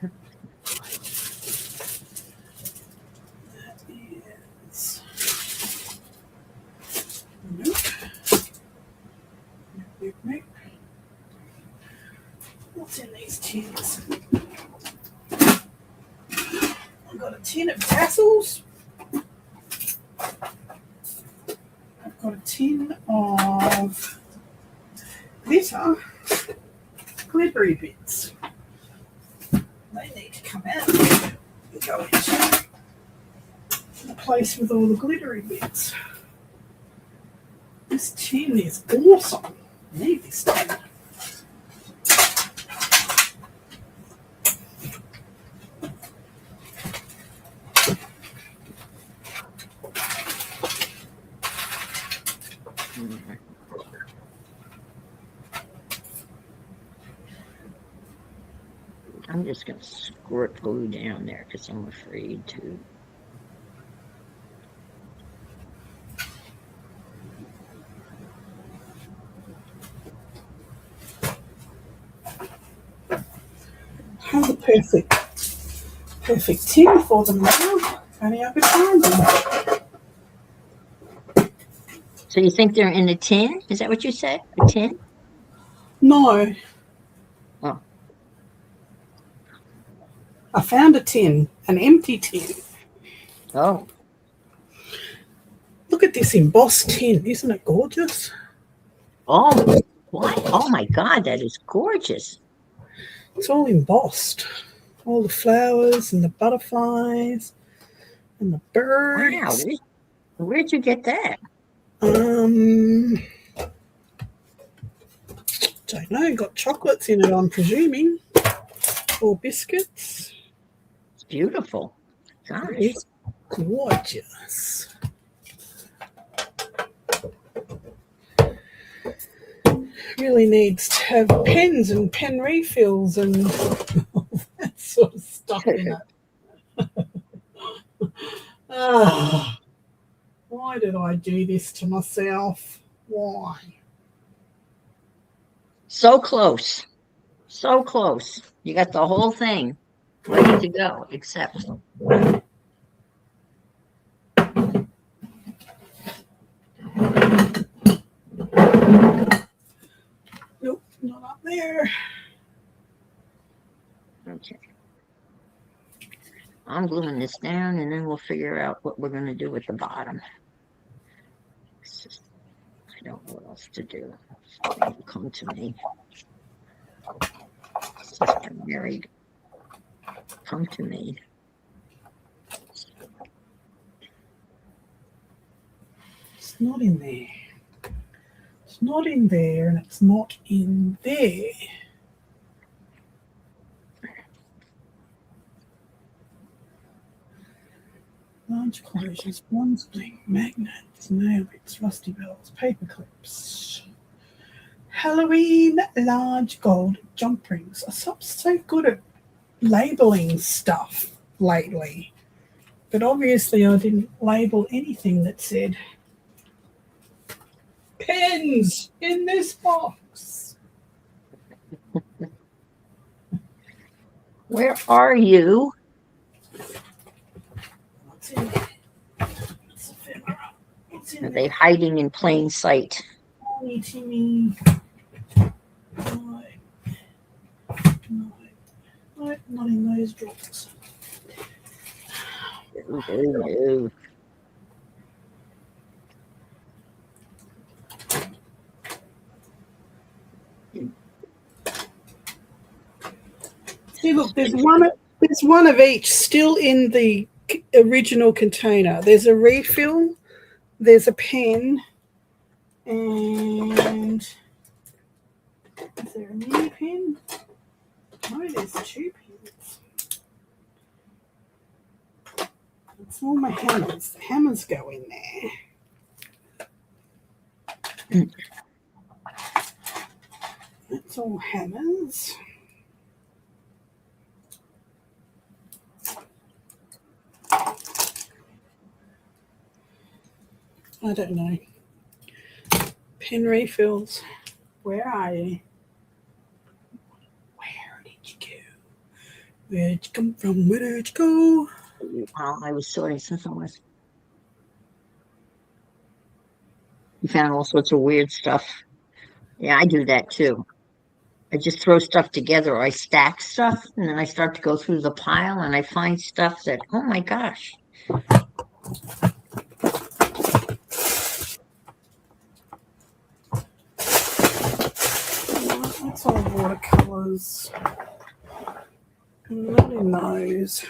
That is... Nope. Nope. What's in these tins? I've got a tin of tassels. I've got a tin of glittery bits. They need to come out and go into the place with all the glittery bits. This tin is awesome. I need this tin. I'm just going to squirt glue down there because I'm afraid to. Have the perfect tin for them now. Only I could find them. So you think they're in a tin? Is that what you said? A tin? No. Oh. I found a tin, an empty tin. Oh. Look at this embossed tin. Isn't it gorgeous? Oh, what? Oh my God, that is gorgeous. It's all embossed. All the flowers and the butterflies and the birds. Wow. Where'd you get that? Don't know. Got chocolates in it, I'm presuming. Or biscuits. It's beautiful. Gosh. It's gorgeous. Really needs to have pens and pen refills and all that sort of stuff in it. Why did I do this to myself? Why? So close. So close. You got the whole thing ready to go, except. Nope, not up there. Okay. I'm gluing this down and then we'll figure out what we're going to do at the bottom. I don't know what else to do. It'll come to me. Sister married. Come to me. It's not in there. It's not in there, and it's not in there. Large closures, bronze bling, magnets, nail bits, rusty bells, paper clips. Halloween large gold jump rings. I'm so good at labeling stuff lately. But obviously I didn't label anything that said pens in this box. Where are you? What's in there? It's ephemera. What's in Are there? they hiding in plain sight? Tiny Timmy. No. No, not in those drawers. No. See, look, there's one of each still in the original container. There's a refill, there's a pen, and is there a mini pen? No, No, there's 2 pins. That's all my hammers. The hammers go in there. That's all hammers. I don't know. Pen refills. Where are you? Where did you go? Where did you come from? Where did you go? While I was sorting some things. You found all sorts of weird stuff. Yeah, I do that too. I just throw stuff together, or I stack stuff, and then I start to go through the pile, and I find stuff that, oh my gosh. That's all watercolors. None in those.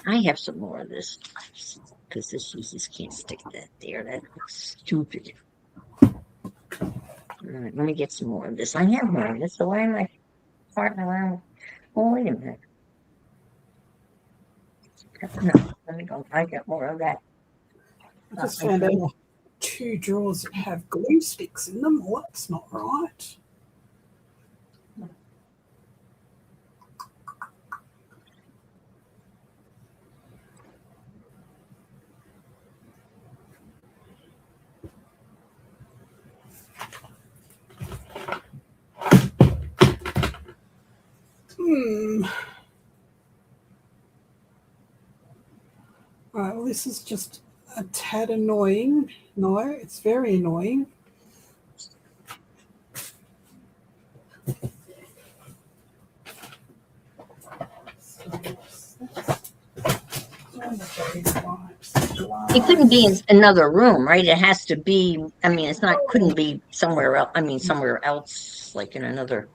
I have some more of this because this you just can't stick that there. That looks stupid. All right, let me get some more of this. I have more of this, so why am I farting around? Oh, wait a minute. No, let me go. I got more of that. I just found out 2 drawers that have glue sticks in them. Well, that's not right. Right, well, this is just a tad annoying. No, it's very annoying. It couldn't be in another room, right? It has to be, I mean, it's not, couldn't be somewhere else. I mean, somewhere else, like in another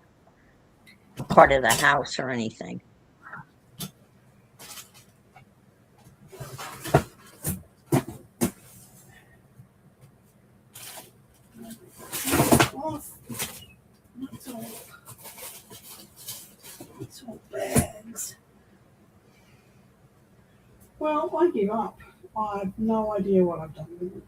part of the house or anything. It's all bags. Well, I give up. I have no idea what I've done with it.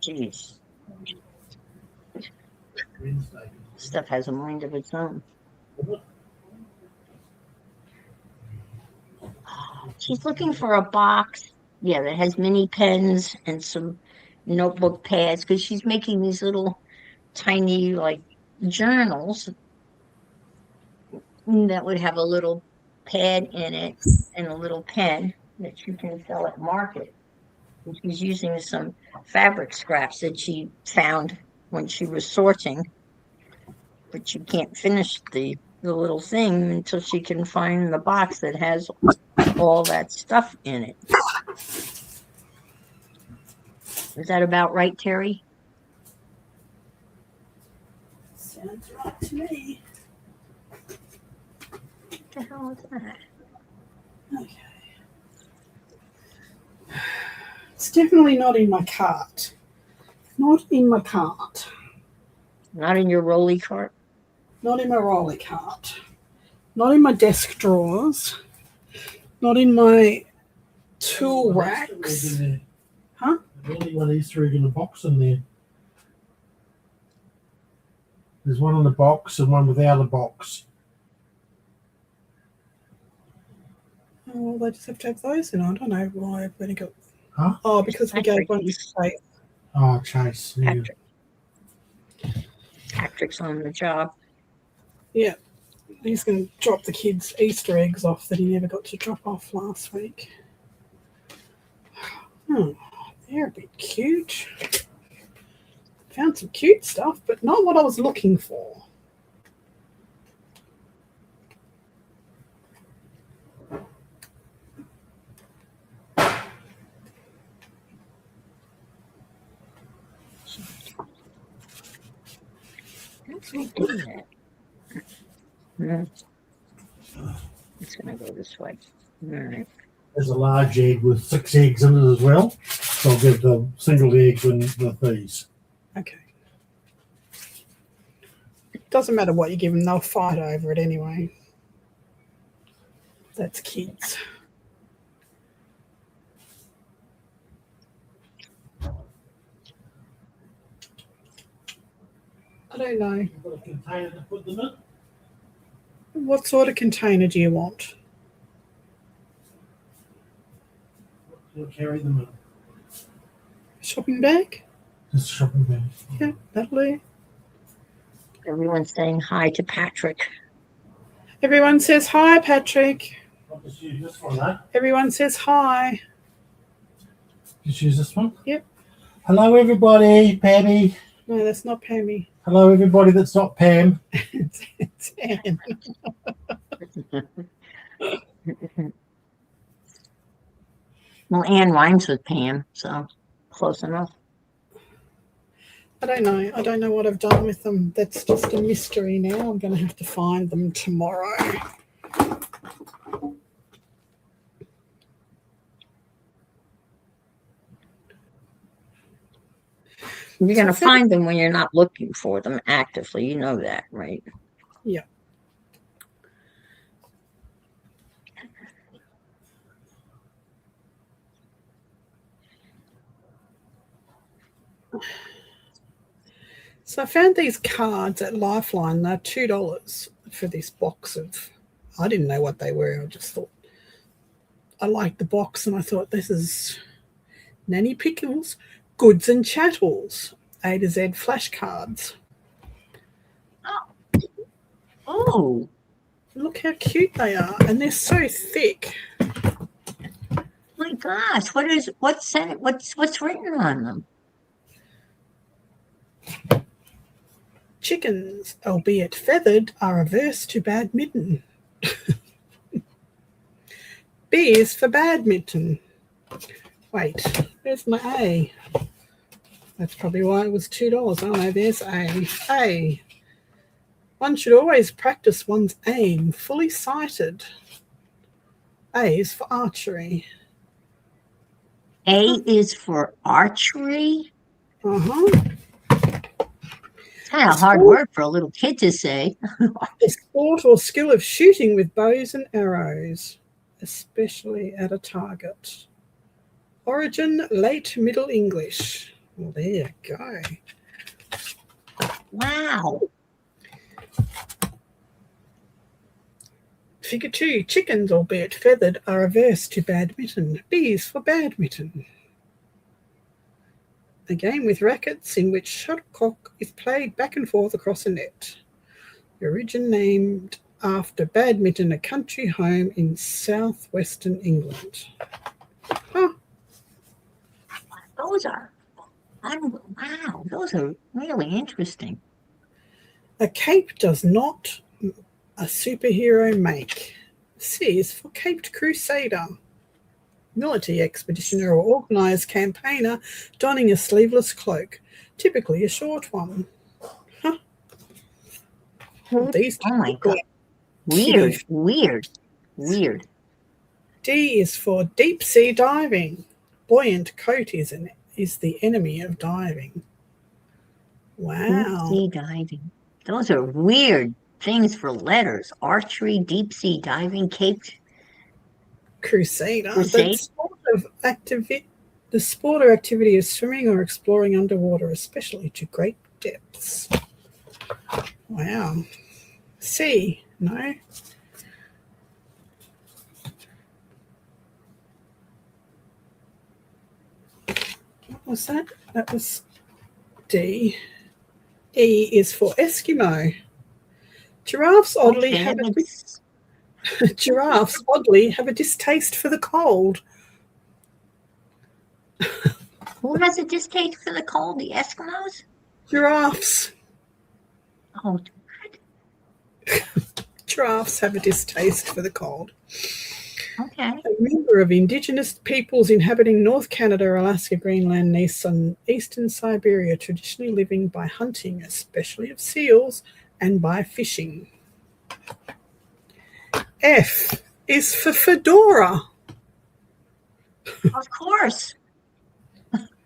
Jeez. Stuff has a mind of its own. She's looking for a box, yeah, that has mini pens and some notebook pads because she's making these little tiny, like, journals that would have a little pad in it and a little pen that you can sell at market. And she's using some fabric scraps that she found when she was sorting, but she can't finish the little thing until she can find the box that has all that stuff in it. Is that about right, Terry? Sounds right to me. What the hell is that? Okay. It's definitely not in my cart. Not in my cart. Not in your rolly cart? Not in my rolly cart. Not in my desk drawers. Not in my tool racks. Huh? There's only one Easter egg in a box in there. There's one in the box and one without a box. Oh, they just have to have those in. I don't know why I've only got. Huh? Oh, because we gave one to Chase. Oh, Chase. Yeah. Patrick's on the job. Yeah. He's going to drop the kids' Easter eggs off that he never got to drop off last week. They're a bit cute. Found some cute stuff, but not what I was looking for. That's not doing that. No. It's going to go this way. All right. There's a large egg with 6 eggs in it as well. So I'll give the single egg with these. Okay. Doesn't matter what you give them, they'll fight over it anyway. That's kids. I don't know. You've got a container to put them in. What sort of container do you want? You'll carry them in. Shopping bag? Just a shopping bag. Yeah, that'll do. Everyone's saying hi to Patrick. Everyone says hi, Patrick. I'll just use this one, eh? Everyone says hi. Just use this one? Yep. Hello, everybody. Pammy. No, that's not Pammy. Hello, everybody that's not Pam. It's Anne. Well, Anne rhymes with Pam, so close enough. I don't know. I don't know what I've done with them. That's just a mystery now. I'm going to have to find them tomorrow. You're going to find them when you're not looking for them actively. You know that, right? Yeah. So I found these cards at Lifeline. They're $2 for this box of, I didn't know what they were. I just thought, I liked the box and I thought this is Nanny Pickles, Goods and Chattels, A to Z flashcards. Oh, Look how cute they are. And they're so thick. my gosh. What's written on them? Chickens, albeit feathered, are averse to badminton. B is for badminton. Wait, there's my A. That's probably why it was $2. Oh no, there's A. A. One should always practice one's aim, fully sighted. A is for archery. A is for archery. It's kind of a hard word for a little kid to say. The sport or skill of shooting with bows and arrows, especially at a target. Origin, late Middle English. Well, there you go. Wow. Figure 2, chickens, albeit feathered, are averse to badminton. B is for badminton. A game with rackets in which shuttlecock is played back and forth across a net. The origin named after Badminton, a country home in southwestern England. Huh. Those are really interesting. A cape does not a superhero make. C is for Caped Crusader. Military expeditioner or organised campaigner donning a sleeveless cloak, typically a short one. Huh. These Oh my God. Weird. D is for deep sea diving. Buoyant coat is the enemy of diving. Wow. Deep sea diving. Those are weird things for letters. Archery, deep sea diving, caped Crusader. Crusade. The sport or activity is swimming or exploring underwater, especially to great depths. Wow. C, no. What was that? That was D. E is for Eskimo. Giraffes oddly have a distaste for the cold. Who has a distaste for the cold? The Eskimos? Giraffes. Oh, Giraffes have a distaste for the cold. Okay. A member of indigenous peoples inhabiting North Canada, Alaska, Greenland, and eastern Siberia, traditionally living by hunting, especially of seals, and by fishing. F is for fedora. Of course.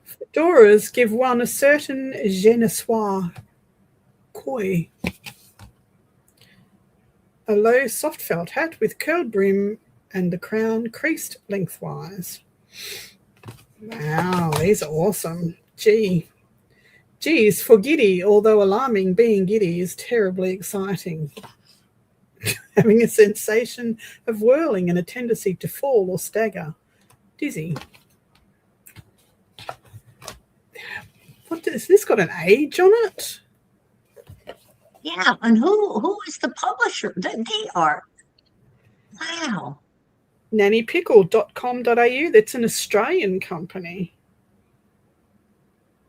Fedoras give one a certain je ne sais quoi. A low soft felt hat with curled brim and the crown creased lengthwise. Wow, these are awesome. G is for giddy, although alarming, being giddy is terribly exciting. Having a sensation of whirling and a tendency to fall or stagger. Dizzy. What has this got an age on it? Yeah, and who is the publisher? They are. Wow. nannypickle.com.au. That's an Australian company.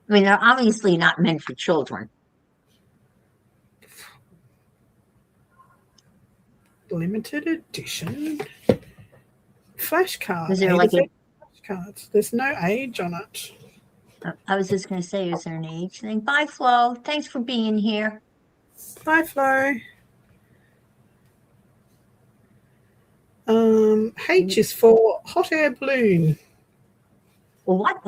I mean, they're obviously not meant for children. Limited edition. Flashcard. Is there like flashcards. There's no age on it. I was just going to say, is there an age thing? Bye, Flo. Thanks for being here. Bye, Flo. H is for hot air balloon. What?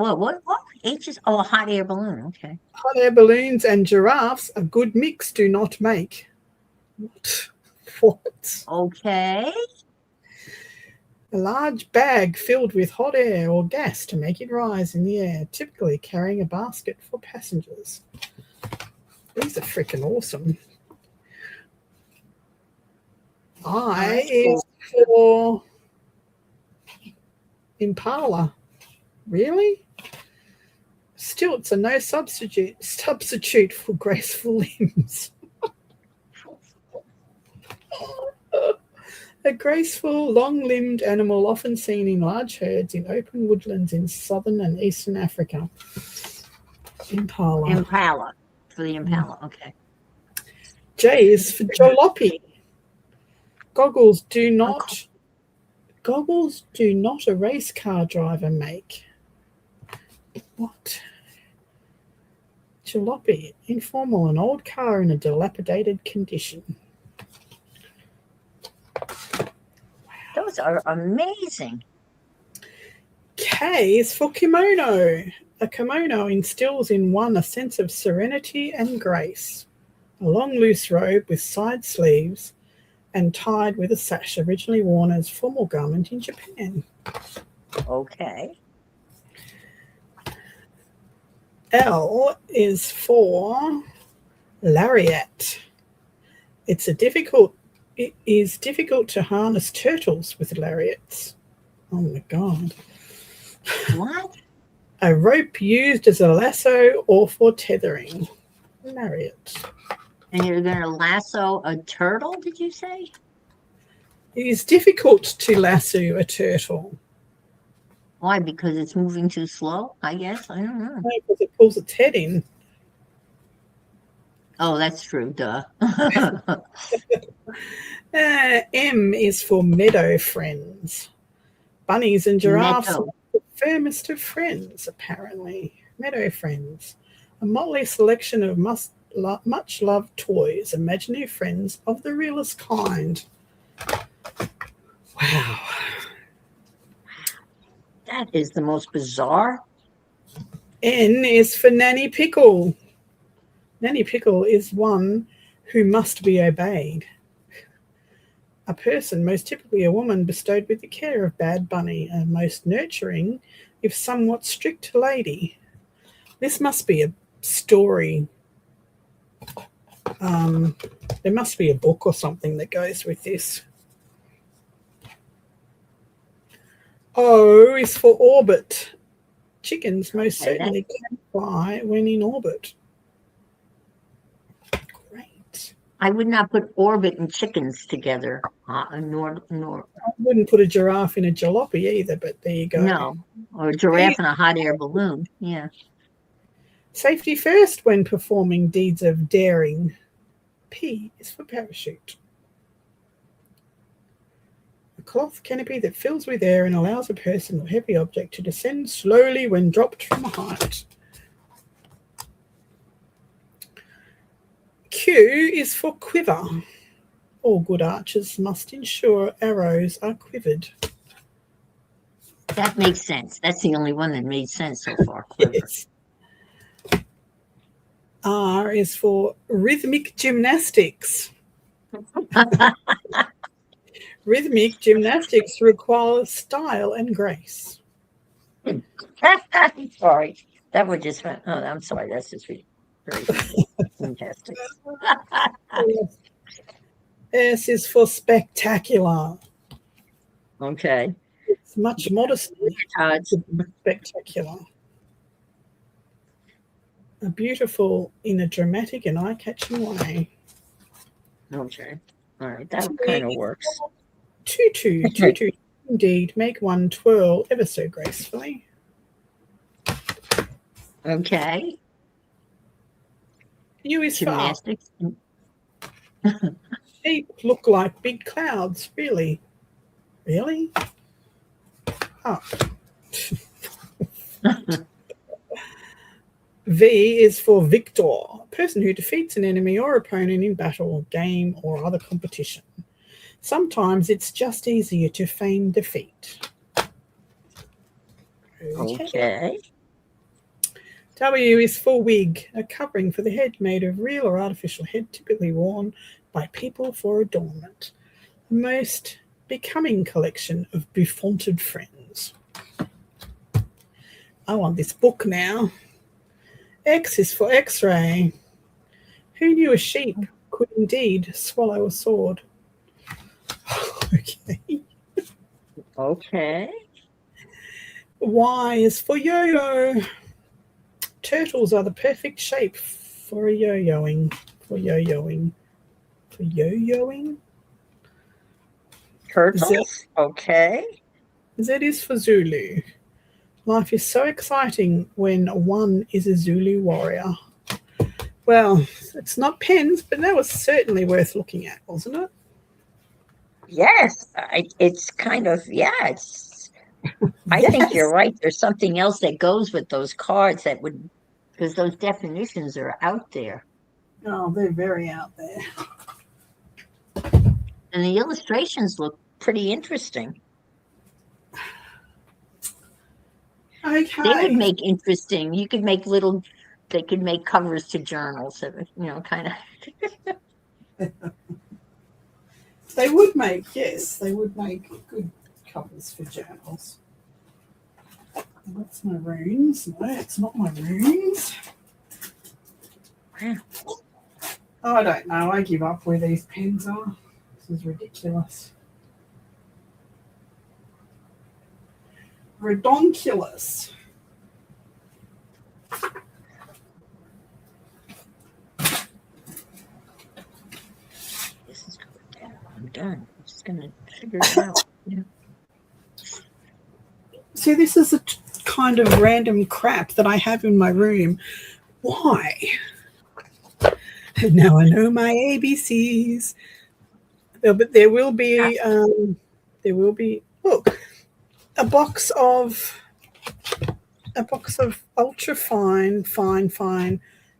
H is, a hot air balloon. Okay. Hot air balloons and giraffes a good mix do not make. What? Okay. A large bag filled with hot air or gas to make it rise in the air, typically carrying a basket for passengers. These are freaking awesome. I is for Impala. Really? Stilts are no substitute for graceful limbs. A graceful, long-limbed animal often seen in large herds in open woodlands in southern and eastern Africa. Impala. Impala. For the Impala, okay. J is for jalopy. Goggles do not a race car driver make. What? Jalopy, informal, an old car in a dilapidated condition. Those are amazing. K is for kimono. A kimono instills in one a sense of serenity and grace. A long loose robe with side sleeves and tied with a sash, originally worn as formal garment in Japan. Okay. L is for lariat. It is difficult to harness turtles with lariats. Oh my God. What? A rope used as a lasso or for tethering. Lariat. And you're going to lasso a turtle, did you say? It is difficult to lasso a turtle. Why? Because it's moving too slow, I guess? I don't know. Because it pulls its head in. Oh, that's true. Duh. M is for meadow friends. Bunnies and giraffes are the firmest of friends, apparently. Meadow friends. A motley selection of much-loved toys, imaginary friends of the realest kind. Wow. That is the most bizarre. N is for Nanny Pickle. Nanny Pickle is one who must be obeyed. A person, most typically a woman, bestowed with the care of Bad Bunny, a most nurturing, if somewhat strict lady. This must be a story. There must be a book or something that goes with this. O is for orbit. Chickens most certainly can fly when in orbit. Great. I would not put orbit and chickens together. Nor. I wouldn't put a giraffe in a jalopy either, but there you go. No, or a giraffe in a hot air balloon. Yeah. Safety first when performing deeds of daring. P is for parachute. cloth canopy that fills with air and allows a person or heavy object to descend slowly when dropped from a height. Q is for quiver. All good archers must ensure arrows are quivered. That makes sense. That's the only one that made sense so far. Quiver. Yes. R is for rhythmic gymnastics. Rhythmic gymnastics requires style and grace. Sorry, that would just went. Oh, I'm sorry. That's just very fantastic. S is for spectacular. Okay. It's much modesty Odds. to be spectacular. A beautiful in a dramatic and eye-catching way. Okay. All right. That kind of works. Tutu. Indeed, make one twirl ever so gracefully. Okay. U is for up. Gymnastics. Sheep look like big clouds, really. Really? Up. V is for victor, a person who defeats an enemy or opponent in battle, game, or other competition. Sometimes it's easier to feign defeat. Okay. W is for wig, a covering for the head made of real or artificial head, typically worn by people for adornment. Most becoming collection of befronted friends. I want this book now. X is for X-ray. Who knew a sheep could indeed swallow a sword? Okay. Okay. Y is for yo-yo. Turtles are the perfect shape for a yo-yoing. For yo-yoing. For yo-yoing? Turtles. Okay. Z is for Zulu. Life is so exciting when one is a Zulu warrior. Well, it's not pens, but that was certainly worth looking at, wasn't it? Yes. It's kind of, yeah. It's. I think you're right. There's something else that goes with those cards that would, because those definitions are out there. Oh, they're very out there. And the illustrations look pretty interesting. Okay. They would make interesting. You could make little, they could make covers to journals, kind of. They would make good covers for journals. That's my runes. No, it's not my runes. Wow. Oh, I don't know. I give up where these pens are. This is ridiculous. Redonkulous. This is going down. I'm done. I'm just going to figure it out. Yeah. See, this is a kind of random crap that I have in my room. Why? Now I know my ABCs. But there will be look, a box of ultra fine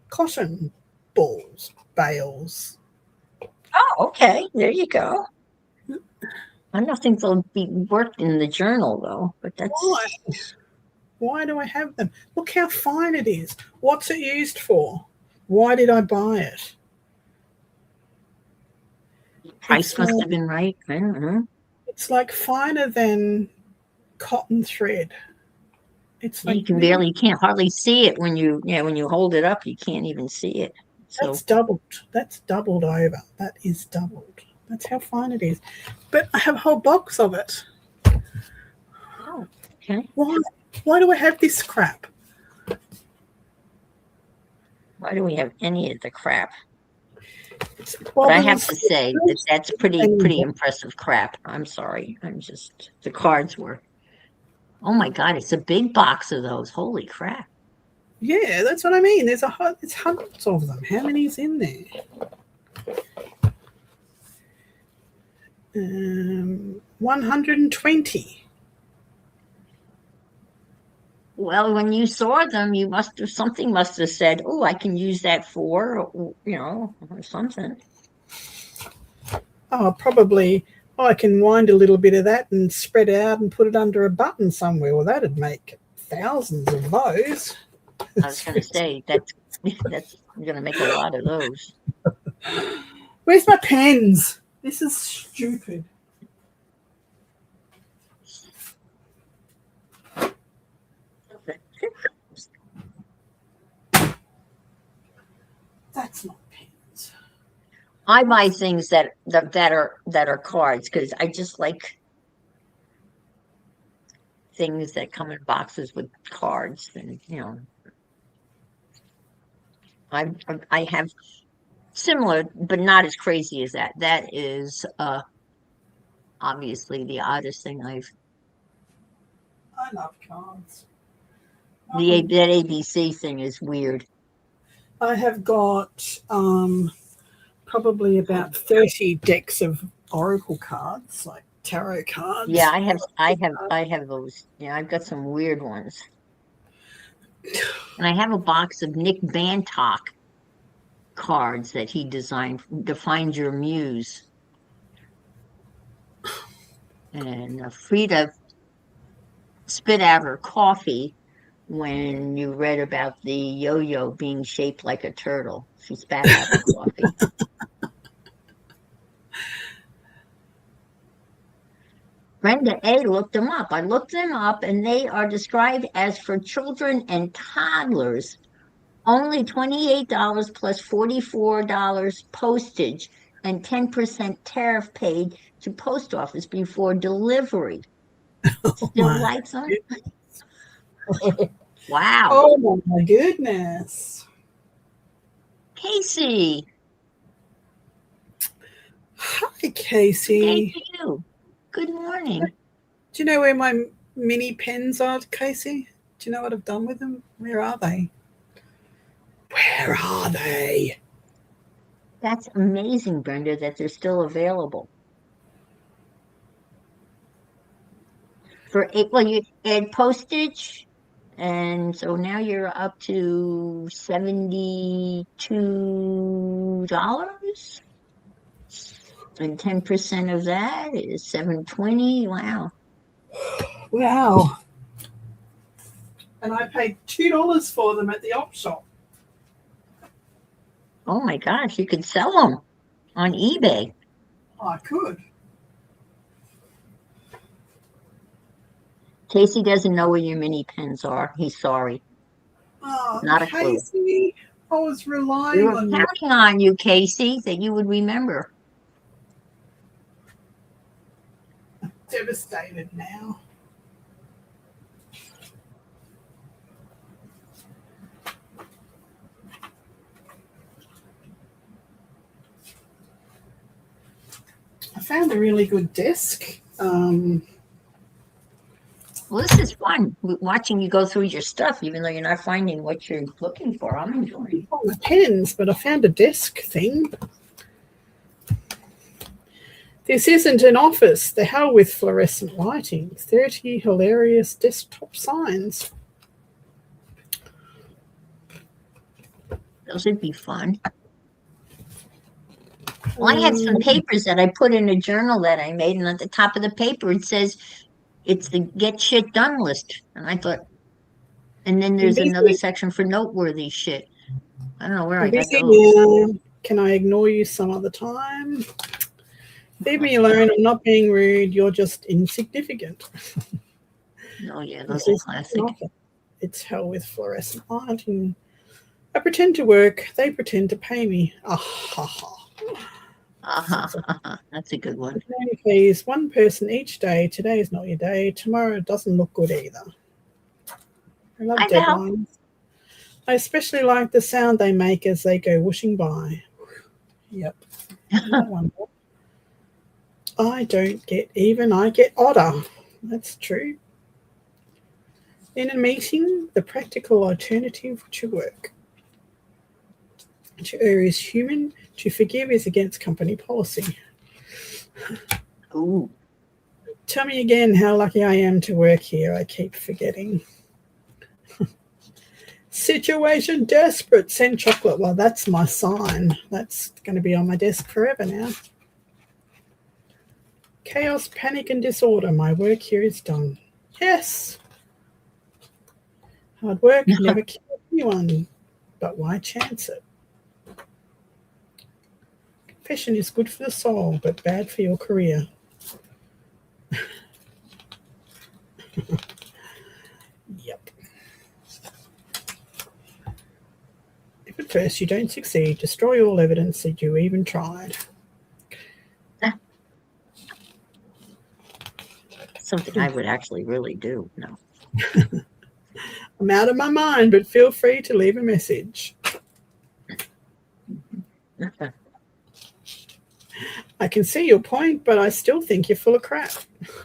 cotton bales. Oh, okay. There you go. I don't think they'll be worked in the journal, though. But that's Why do I have them? Look how fine it is. What's it used for? Why did I buy it? Price must have been right. I don't know. It's like finer than cotton thread. It's like you can't hardly see it when you hold it up. You can't even see it. So that's doubled. That's doubled over. That is doubled. That's how fine it is. But I have a whole box of it. Oh, okay. Why do I have this crap? Why do we have any of the crap? Well, but I have to say that's pretty impressive crap. I'm sorry. The cards were. Oh my God! It's a big box of those. Holy crap! Yeah, that's what I mean. It's hundreds of them. How many is in there? 120. Well, when you saw them, something must have said, "Oh, I can use that for," or something. Oh, probably. Oh, I can wind a little bit of that and spread it out and put it under a button somewhere. Well, that'd make thousands of those. I was going to say that's going to make a lot of those. Where's my pens? This is stupid. That's not pens. I buy things that are cards because I just like things that come in boxes with cards, and I have similar, but not as crazy as that. That is obviously the oddest thing I love cards. that ABC thing is weird. I have got probably about 30 decks of oracle cards, like tarot cards. Yeah, I have those. Yeah, I've got some weird ones. And I have a box of Nick Bantock cards that he designed to find your muse. And Frida spit out her coffee when you read about the yo-yo being shaped like a turtle. She spat out her coffee. Brenda A. looked them up. I looked them up, and they are described as for children and toddlers. Only $28 plus $44 postage and 10% tariff paid to post office before delivery. Still like them? Wow. Oh my goodness. Casey. Hi, Casey. Thank you. Good morning. Do you know where my mini pens are, Casey? Do you know what I've done with them? Where are they? Where are they? That's amazing, Brenda, that they're still available. You add postage, and so now you're up to $72, and 10% of that is $720. Wow. Wow. And I paid $2 for them at the op shop. Oh my gosh, you could sell them on eBay. Oh, I could. Casey doesn't know where your mini pens are. He's sorry. Oh, Not a Casey, I was We relying were on you. counting on you, Casey, that you would remember. Devastated now. I found a really good desk. Well, this is fun, watching you go through your stuff, even though you're not finding what you're looking for. I'm enjoying. Oh, my pens, but I found a desk thing. This isn't an office. The hell with fluorescent lighting. 30 hilarious desktop signs. Those would be fun. Well, I had some papers that I put in a journal that I made, and at the top of the paper it says it's the get shit done list. And I thought, and then there's another section for noteworthy shit. I don't know where I got those. Can I ignore you some other time? Leave me alone. I'm not being rude. You're just insignificant. Oh yeah, those are classic. It's hell with fluorescent lighting. I pretend to work. They pretend to pay me. That's a good one. Please, one person each day. Today is not your day. Tomorrow doesn't look good either. I love deadlines. I especially like the sound they make as they go whooshing by. Yep. I don't get even. I get odder. That's true. In a meeting, the practical alternative to work. To err is human. To forgive is against company policy. Ooh. Tell me again how lucky I am to work here. I keep forgetting. Situation desperate. Send chocolate. Well, that's my sign. That's going to be on my desk forever now. Chaos, panic, and disorder. My work here is done. Yes. Hard work never kills anyone. But why chance it? Confession is good for the soul, but bad for your career. Yep. If at first you don't succeed, destroy all evidence that you even tried. Something I would actually really do. No. I'm out of my mind, but feel free to leave a message. I can see your point, but I still think you're full of crap.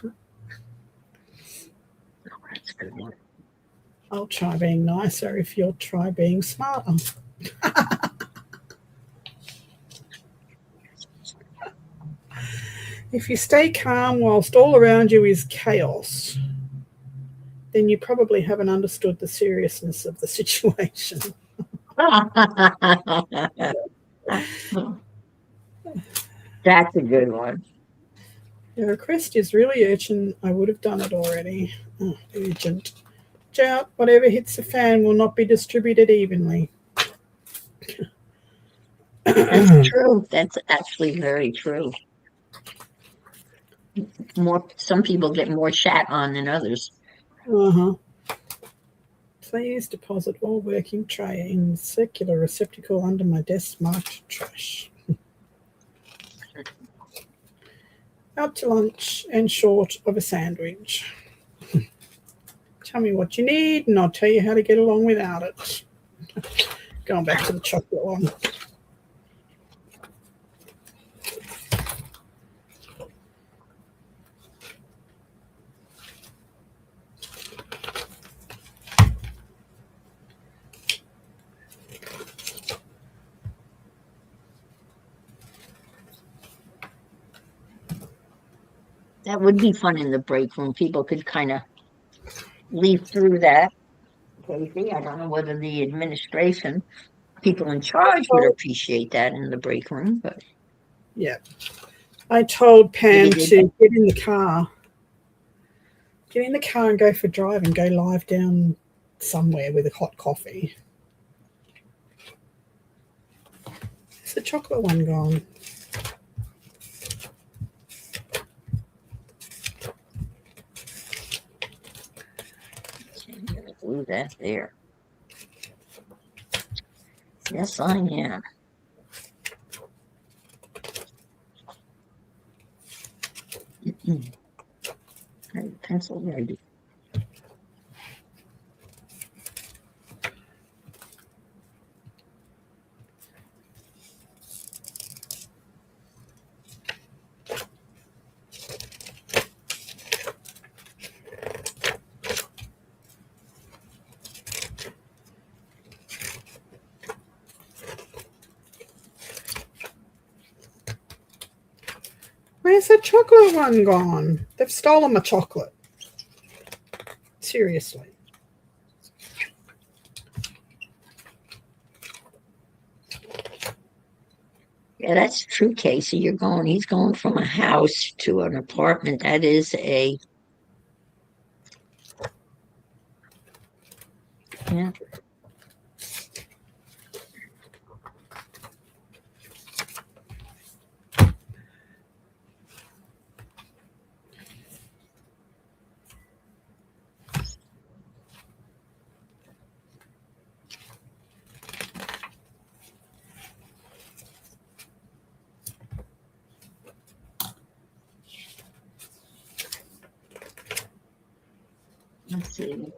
Oh, that's a good one. I'll try being nicer if you'll try being smarter. If you stay calm whilst all around you is chaos, then you probably haven't understood the seriousness of the situation. That's a good one. The request is really urgent. I would have done it already. Oh, urgent. Watch out. Whatever hits the fan will not be distributed evenly. That's true. That's actually very true. Some people get more shat on than others. Uh-huh. Please deposit all working tray in circular receptacle under my desk marked trash. Out to lunch and short of a sandwich. Tell me what you need and I'll tell you how to get along without it. Going back to the chocolate one. That would be fun in the break room. People could kind of leaf through that. Casey, I don't know whether the administration, people in charge would appreciate that in the break room, but Yeah. I told Pam Maybe to get in the car. Get in the car and go for a drive and go live down somewhere with a hot coffee. Is the chocolate one gone? I'm gonna glue that there. Yes, I am. Pencil ready. Where's the chocolate one gone? They've stolen my chocolate. Seriously. Yeah, that's true, Casey. He's going from a house to an apartment. That is yeah. Let's see.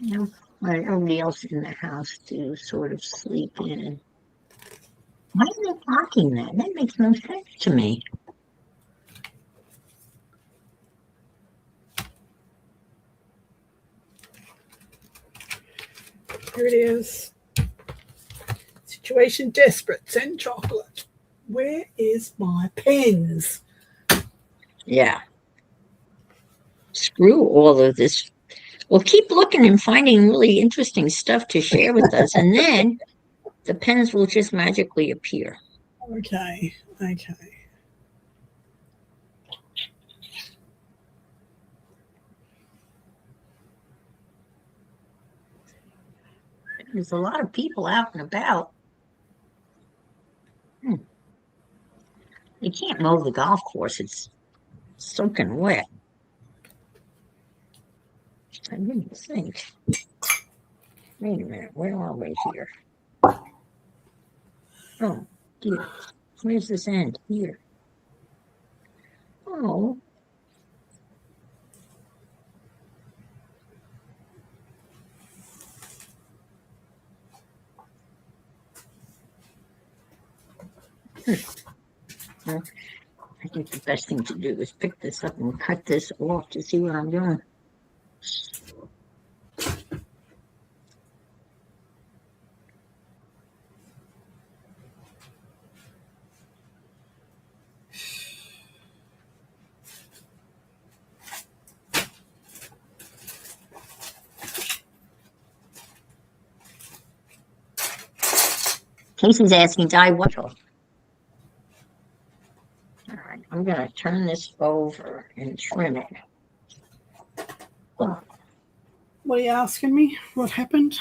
Nobody else in the house to sort of sleep in. Why are they blocking that? That makes no sense to me. Here it is. Situation desperate. Send chocolate. Where is my pens? Yeah. screw all of this. We'll keep looking and finding really interesting stuff to share with us, and then the pens will just magically appear. Okay. There's a lot of people out and about. You can't mow the golf course. It's soaking wet. I didn't think. Wait a minute. Where are we here? Oh, dear. Where's this end? Here. Oh. Well, I think the best thing to do is pick this up and cut this off to see what I'm doing. Casey's asking, Di, what? All right, I'm going to turn this over and trim it. What are you asking me? What happened?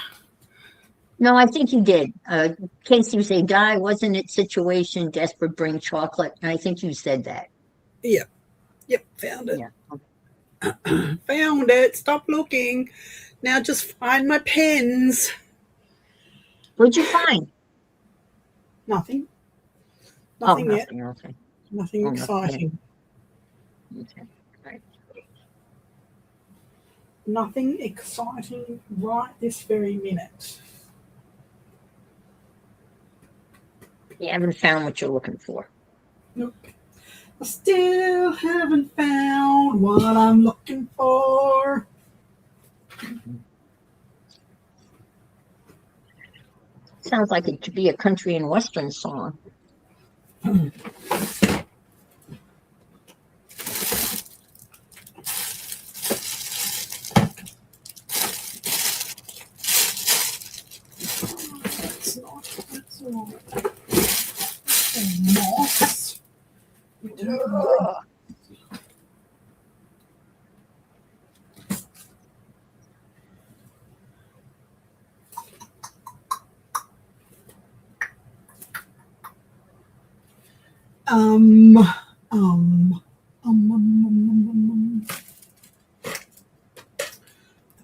No, I think you did. Casey was saying, Di, wasn't it situation, desperate, bring chocolate? And I think you said that. Yep, found it. Yeah. Found it. Stop looking. Now just find my pens. What'd you find? Nothing. Nothing Yet. Okay. Nothing exciting. Okay. Right. Nothing exciting right this very minute. You haven't found what you're looking for. Nope. I still haven't found what I'm looking for. Sounds like it could be a country and western song. That's all. Moss.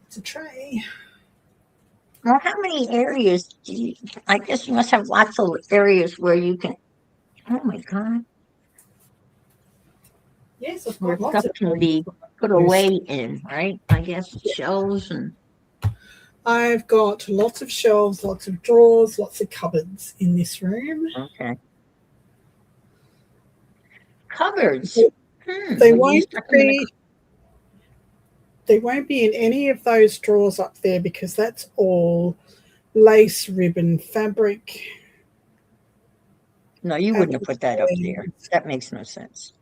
It's a tray. Well, how many areas do you, I guess you must have lots of areas where you can, oh my God, Yes, I've where got lots stuff of can be put away in, right? I guess shelves and. I've got lots of shelves, lots of drawers, lots of cupboards in this room. Okay. Cupboards. They won't be. They won't be in any of those drawers up there because that's all lace, ribbon, fabric. No, you wouldn't have put that up there. That makes no sense.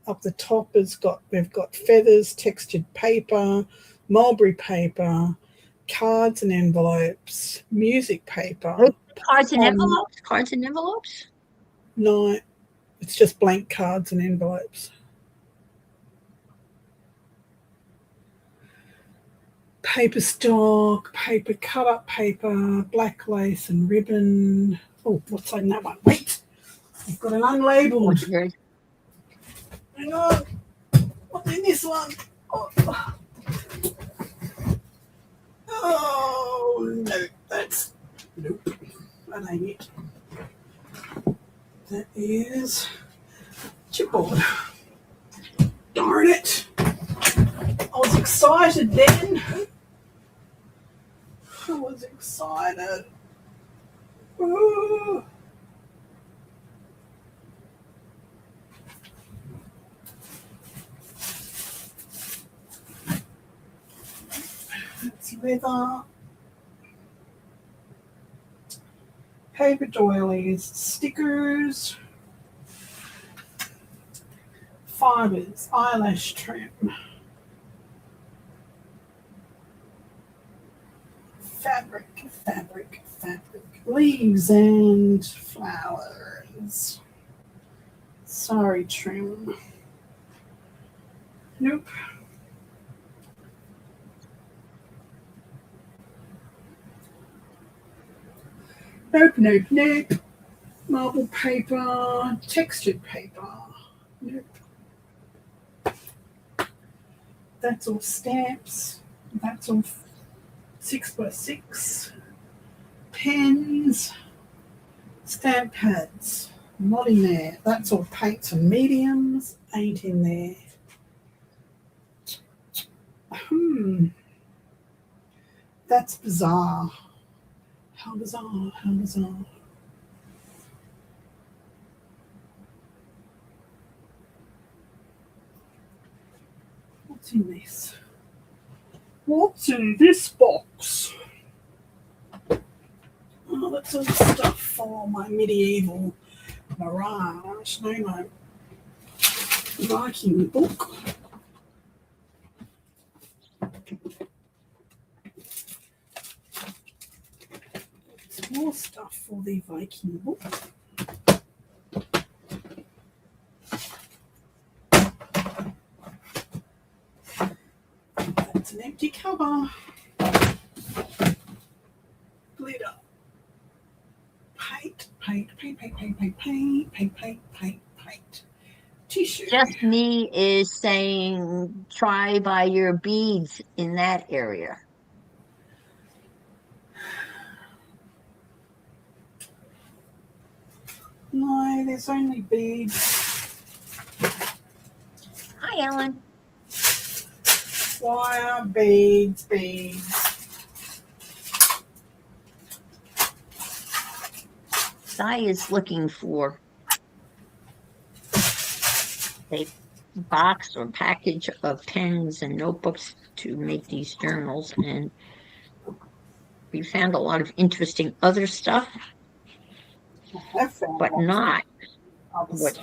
Up the top we've got feathers, textured paper, mulberry paper, cards and envelopes, music paper. Cards and envelopes? Cards and envelopes? No, it's just blank cards and envelopes. Paper stock, paper cut-up paper, black lace and ribbon. Oh, what's in that one? Wait, I've got an unlabeled. Hang on. What's in this one? Oh no, nope. That ain't it. That is chipboard. Darn it. I was excited then. I was excited. Ooh. It's leather. Paper doilies, stickers, fibers, eyelash trim, fabric, leaves and flowers, sari trim. Nope. Nope. Marble paper, textured paper. Nope. That's all stamps. That's all 6x6. Pens, stamp pads. Not in there. That's all paints and mediums. Ain't in there. That's bizarre. How bizarre. What's in this? What's in this box? Oh, that's all stuff for my medieval mirage. No, my Viking book. It's more stuff for the Viking book. That's an empty cover. Glitter. Paint. Tissue. Just Me is saying try by your beads in that area. No, there's only beads. Hi, Ellen. Wire, beads. Sai is looking for a box or package of pens and notebooks to make these journals, and we found a lot of interesting other stuff, but not what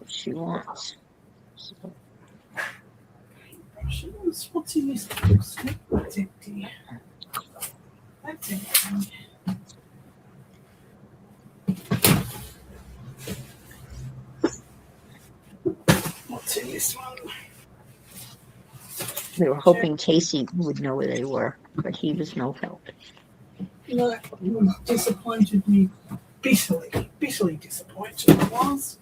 she wants. So, what's in this box? That's empty. What's in this one? we were hoping Casey would know where they were, but he was no help. No, it disappointed me bitterly disappointed it was.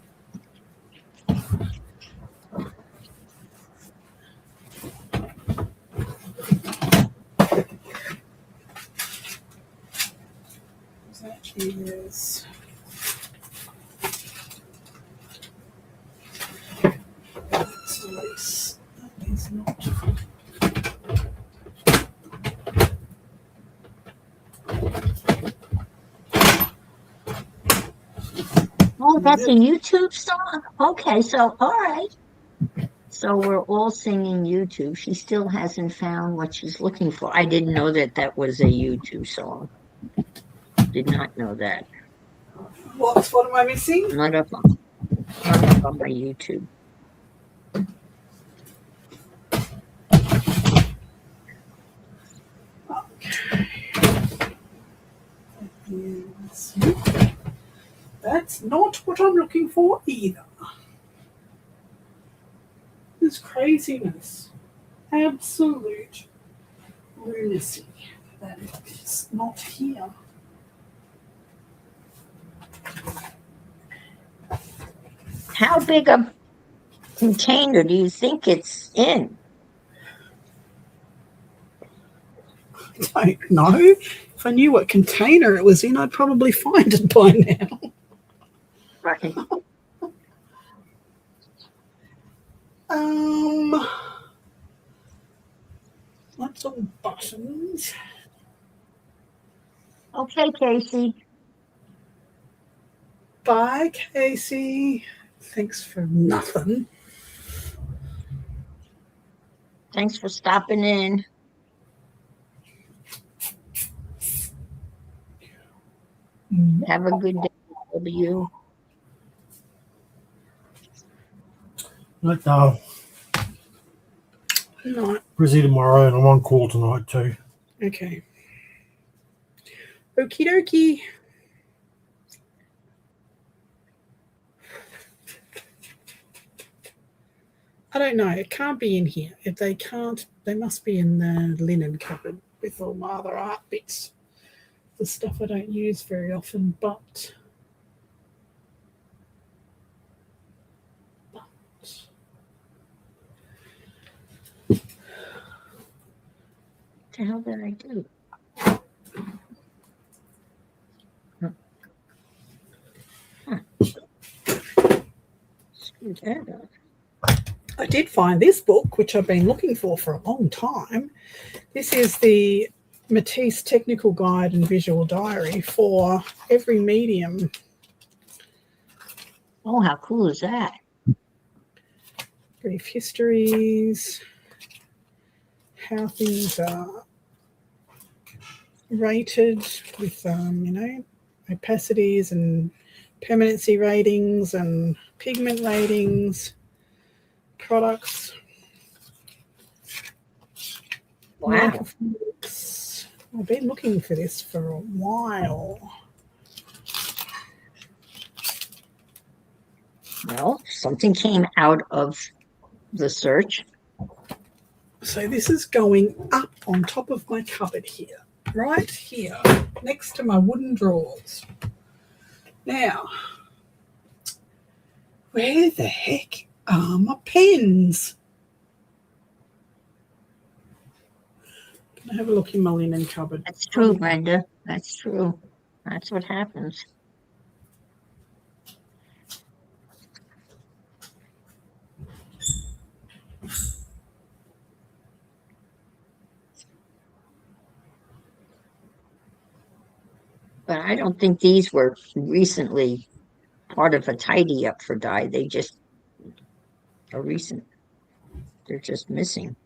That is this. That is not. Oh, that's a YouTube song? Okay, so all right. So we're all singing YouTube. She still hasn't found what she's looking for. I didn't know that that was a YouTube song. Did not know that. What am I missing? None of them on my YouTube. Yes. That's not what I'm looking for either. This craziness. Absolute lunacy. That is not here. How big a container do you think it's in? I don't know. If I knew what container it was in, I'd probably find it by now. Right. That's all buttons. Okay, Casey. Bye, Casey. Thanks for nothing. Thanks for stopping in. Have a good day, W. But No. busy tomorrow, and I'm on call tonight too. Okay. Okie dokie. I don't know. It can't be in here. If they can't, they must be in the linen cupboard with all my other art bits. The stuff I don't use very often, but What the hell did I do? Screw that up. I did find this book, which I've been looking for a long time. This is the Matisse Technical Guide and Visual Diary for every medium. Oh, how cool is that? Brief histories, how things are rated with, opacities and permanency ratings and pigment ratings, products. Wow. Microphones. I've been looking for this for a while. Well, something came out of the search. So this is going up on top of my cupboard here, right here, next to my wooden drawers. Now, where the heck are my pens? Can I have a look in my linen cupboard? That's true, Brenda. That's true. That's what happens. But I don't think these were recently part of a tidy up for dye. They just are recent. They're just missing.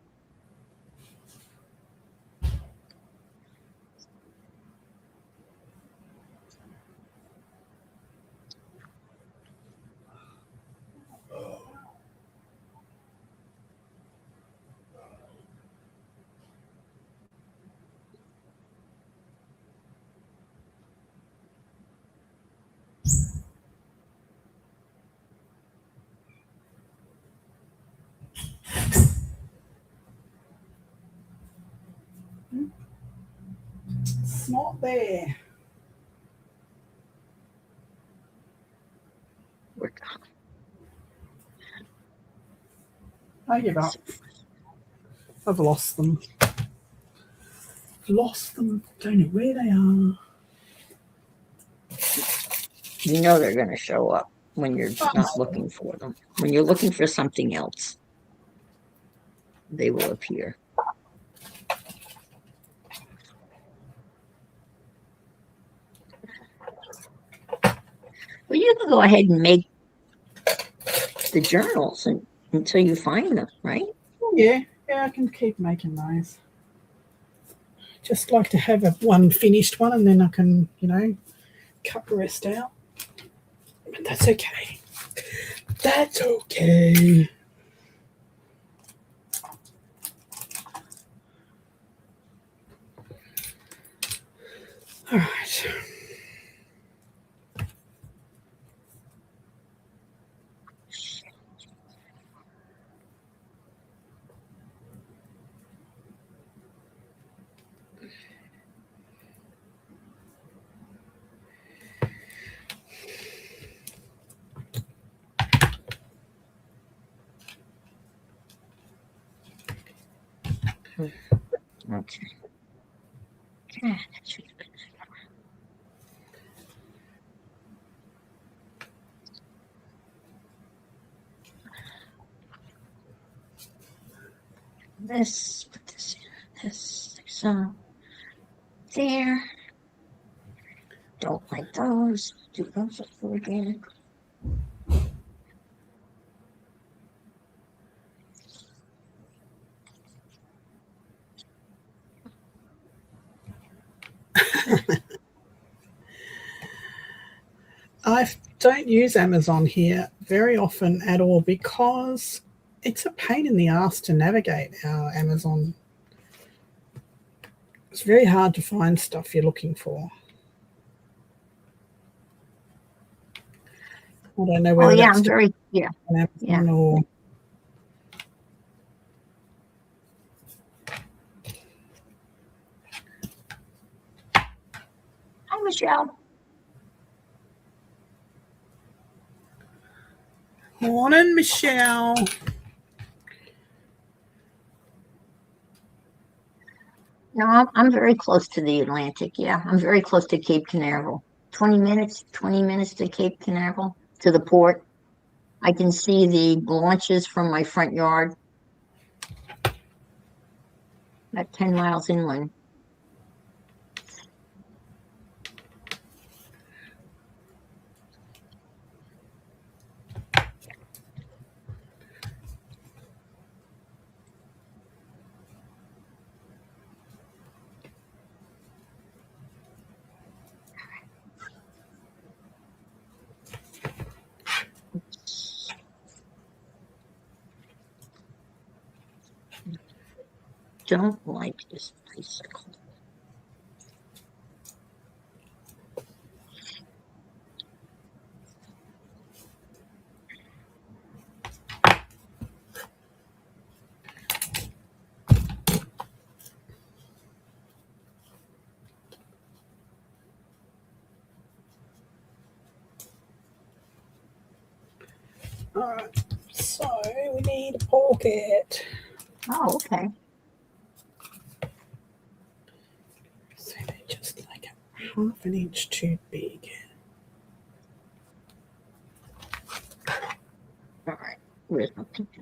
It's not there. I give up. I've lost them. Lost them. Don't know where they are. You know they're going to show up when you're not looking for them. When you're looking for something else, they will appear. Well, you can go ahead and make the journals until you find them, right? Yeah, I can keep making those. Just like to have one finished one, and then I can, cut the rest out. But that's okay. That's okay. All right. Okay. Yeah, that should be this, put this in, this, so there. Don't like those. Do those for again. I don't use Amazon here very often at all because it's a pain in the ass to navigate our Amazon. It's very hard to find stuff you're looking for. I don't know Oh whether yeah, that's I'm very on Amazon or Hi, Michelle. Morning, Michelle. No, I'm very close to the Atlantic. Yeah, I'm very close to Cape Canaveral. 20 minutes to Cape Canaveral, to the port. I can see the launches from my front yard. About 10 miles inland. Don't like this bicycle. All right. So we need a pocket. Oh, okay. So they're just like a half an inch too big. All right. Where's my picture?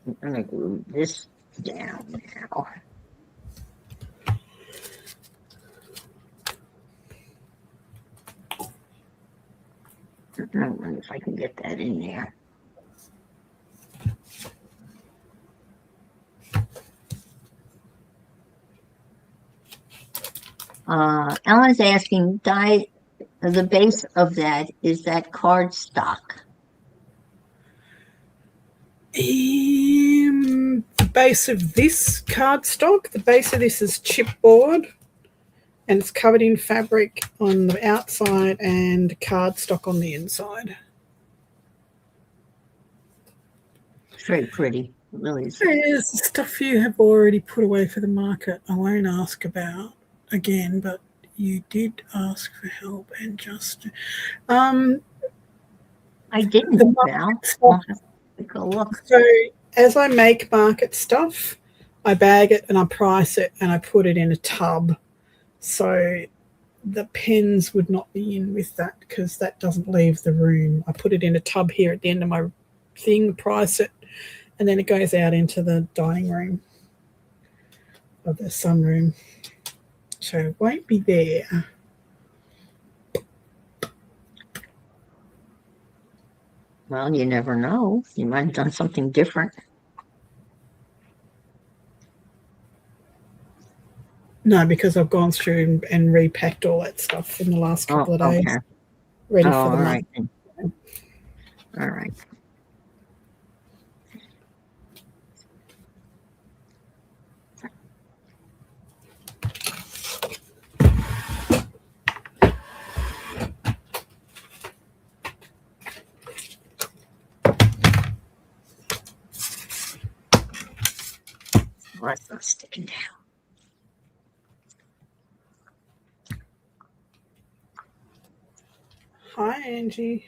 I'm gonna glue this down now. I wonder if I can get that in there. Ellen's asking, the base of that, is that cardstock? The base of this cardstock, the base of this is chipboard, and it's covered in fabric on the outside and cardstock on the inside. It's very pretty. It really is. There's stuff you have already put away for the market. I won't ask about again, but you did ask for help and just I didn't, the Val. market I'll stuff. have to go look. So as I make market stuff, I bag it and I price it and I put it in a tub. So the pens would not be in with that because that doesn't leave the room. I put it in a tub here at the end of my thing, price it, and then it goes out into the dining room or the sunroom. So it won't be there. Well, you never know. You might have done something different. No, because I've gone through and repacked all that stuff in the last couple of days, Okay. ready Oh, for all the right. month. Then. All right. Well, that's not sticking down. Hi, Angie.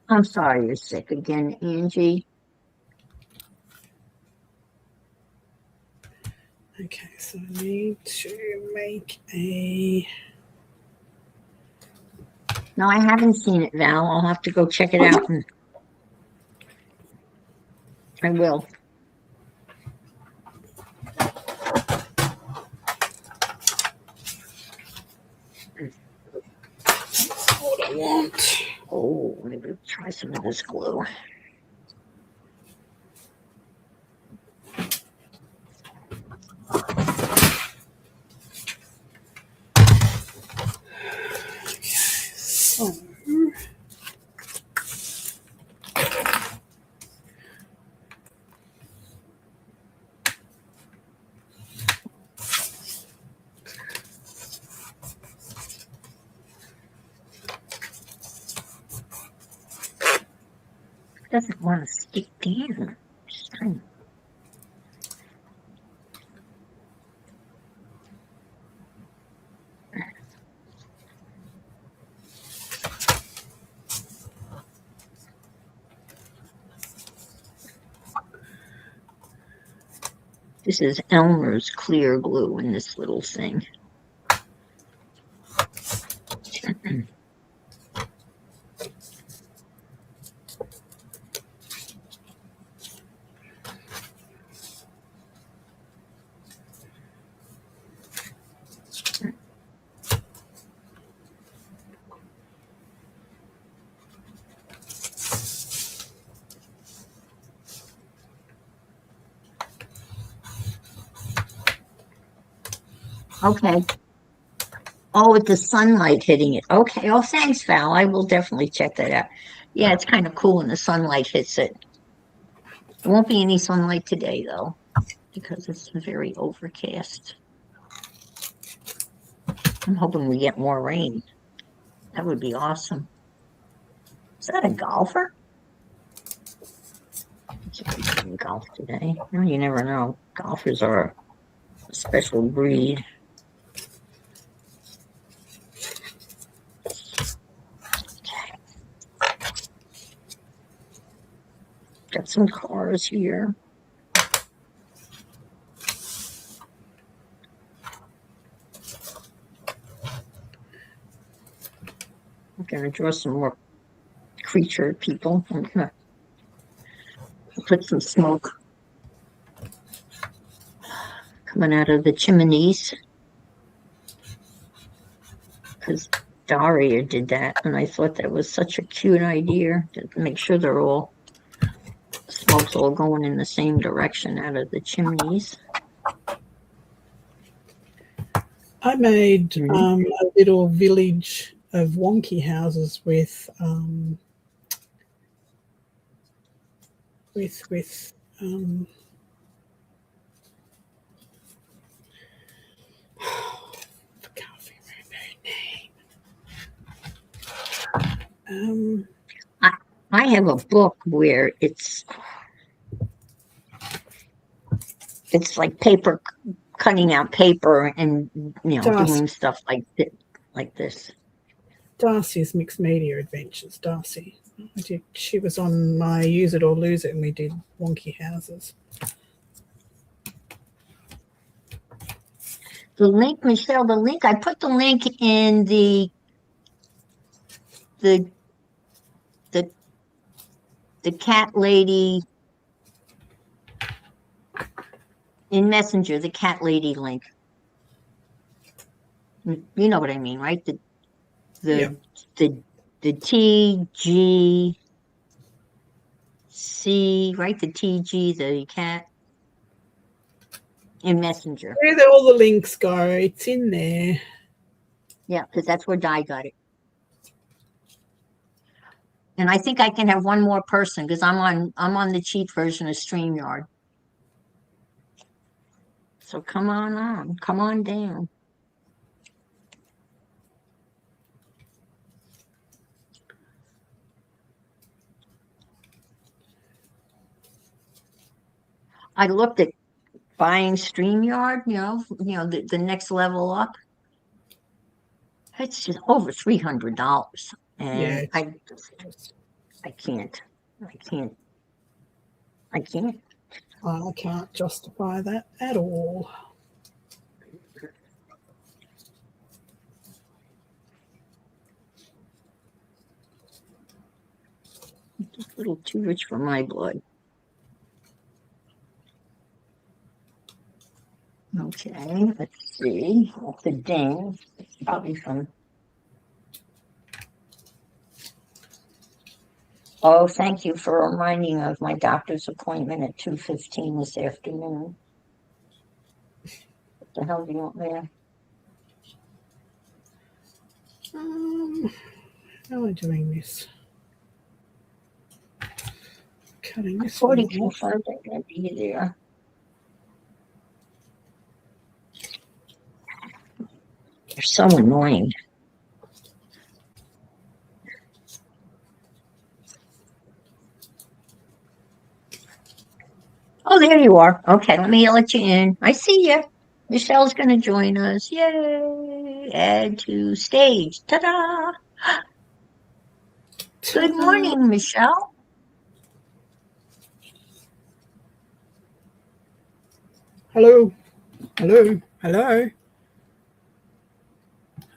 I'm sorry you're sick again, Angie. Okay, so I need to make a... No, I haven't seen it, Val. I'll have to go check it out. I will. That's what I want. Oh, maybe try some of this glue. Doesn't want to stick down. Just trying. This is Elmer's clear glue in this little thing. Okay. Oh, with the sunlight hitting it. Okay. Oh, thanks, Val. I will definitely check that out. Yeah, it's kind of cool when the sunlight hits it. There won't be any sunlight today, though, because it's very overcast. I'm hoping we get more rain. That would be awesome. Is that a golfer? It's playing golf today. Well, you never know. Golfers are a special breed. Got some cars here. I'm gonna draw some more creature people. I'm gonna put some smoke coming out of the chimneys because Daria did that, and I thought that was such a cute idea to make sure they're all smoke's all going in the same direction out of the chimneys. I made Mhm. a little village of wonky houses with I can't remember her name. I have a book where it's like paper, cutting out paper and Darcy, doing stuff like this. Darcy's Mixed Media Adventures. Darcy, she was on my Use It or Lose It, and we did wonky houses. The link, Michelle, the link, I put the link in the the cat lady in Messenger, the cat lady link. You know what I mean, right? Yeah. The TGC, right? The TG, the cat in Messenger. Where all the links go, it's in there. Yeah, because that's where Di got it. And I think I can have one more person because I'm on the cheap version of StreamYard. So come on down. I looked at buying StreamYard, the next level up. It's just over $300, Yeah. and I can't. I can't. I can't justify that at all. It's a little too rich for my blood. Okay, let's see. That's a ding. It's probably from. Oh, thank you for reminding me of my doctor's appointment at 2:15 this afternoon. What the hell do you want there? How am I doing this? Cutting I this thought one he off. confirmed it would be there. They're so annoying. there you are. Okay, let you in. I see you. Michelle's going to join us. Yay! Add to stage. Ta-da! Good Ta-da. morning, Michelle. Hello. Hello. Hello.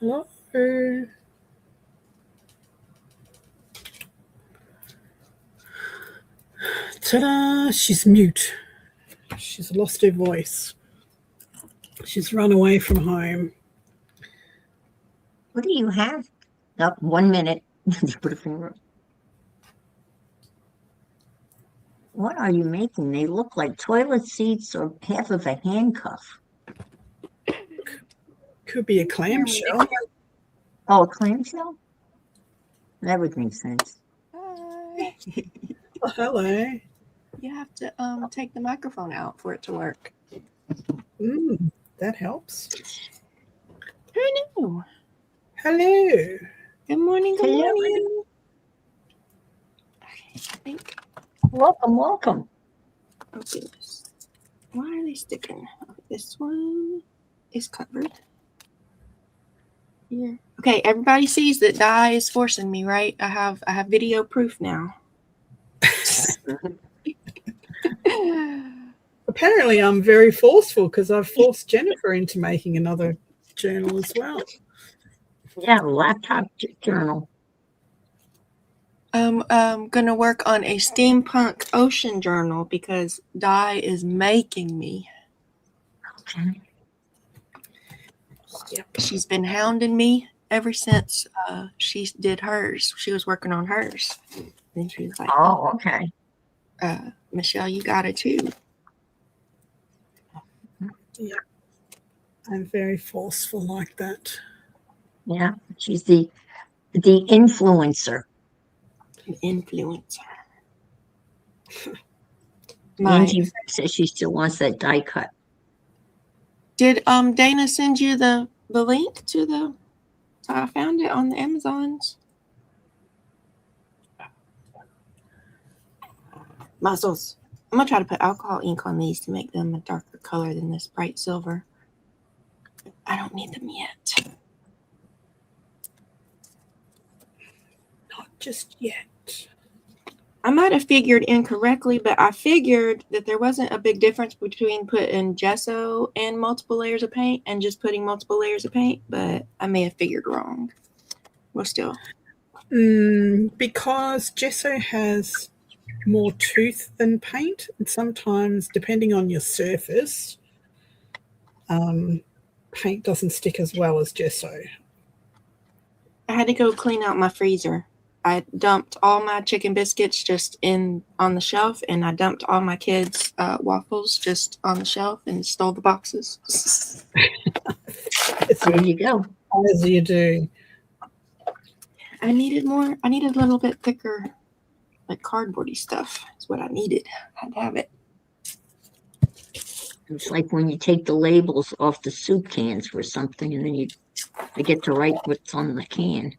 Hello. Ta-da! She's mute. She's lost her voice. She's run away from home. What do you have? Oh, 1 minute. Put a finger. What are you making? They look like toilet seats or half of a handcuff. Could be a clamshell. Oh, a clamshell? That would make sense. Hi. Oh, hello. You have to take the microphone out for it to work. That helps. Who knew? Hello. Good morning. Good Hello. morning. Okay, I think. Welcome. Oh goodness. Why are they sticking? This one is covered. Here. Okay, everybody sees that Di is forcing me, right? I have video proof now. Apparently, I'm very forceful because I've forced Jennifer into making another journal as well. Yeah, laptop journal. I'm gonna work on a steampunk ocean journal because Di is making me. Okay. Yep. She's been hounding me ever since she did hers. She was working on hers. Then she was like, Oh, okay. Michelle, you got it too. I'm very forceful like that. Yeah, she's the influencer. An influencer. Angie says she still wants that die cut. Did Dana send you the link to the? I found it on the Amazons. Muscles. I'm gonna try to put alcohol ink on these to make them a darker color than this bright silver. I don't need them yet. Not just yet. I might have figured incorrectly, but I figured that there wasn't a big difference between putting gesso and multiple layers of paint and just putting multiple layers of paint, but I may have figured wrong. Well, still. Because gesso has more tooth than paint, and sometimes, depending on your surface, paint doesn't stick as well as gesso. I had to go clean out my freezer. I dumped all my chicken biscuits just on the shelf, and I dumped all my kids' waffles just on the shelf and stole the boxes. There you go. As you do. I needed a little bit thicker, like cardboardy stuff. That's what I needed. I had to have it. It's like when you take the labels off the soup cans for something and then you get to write what's on the can.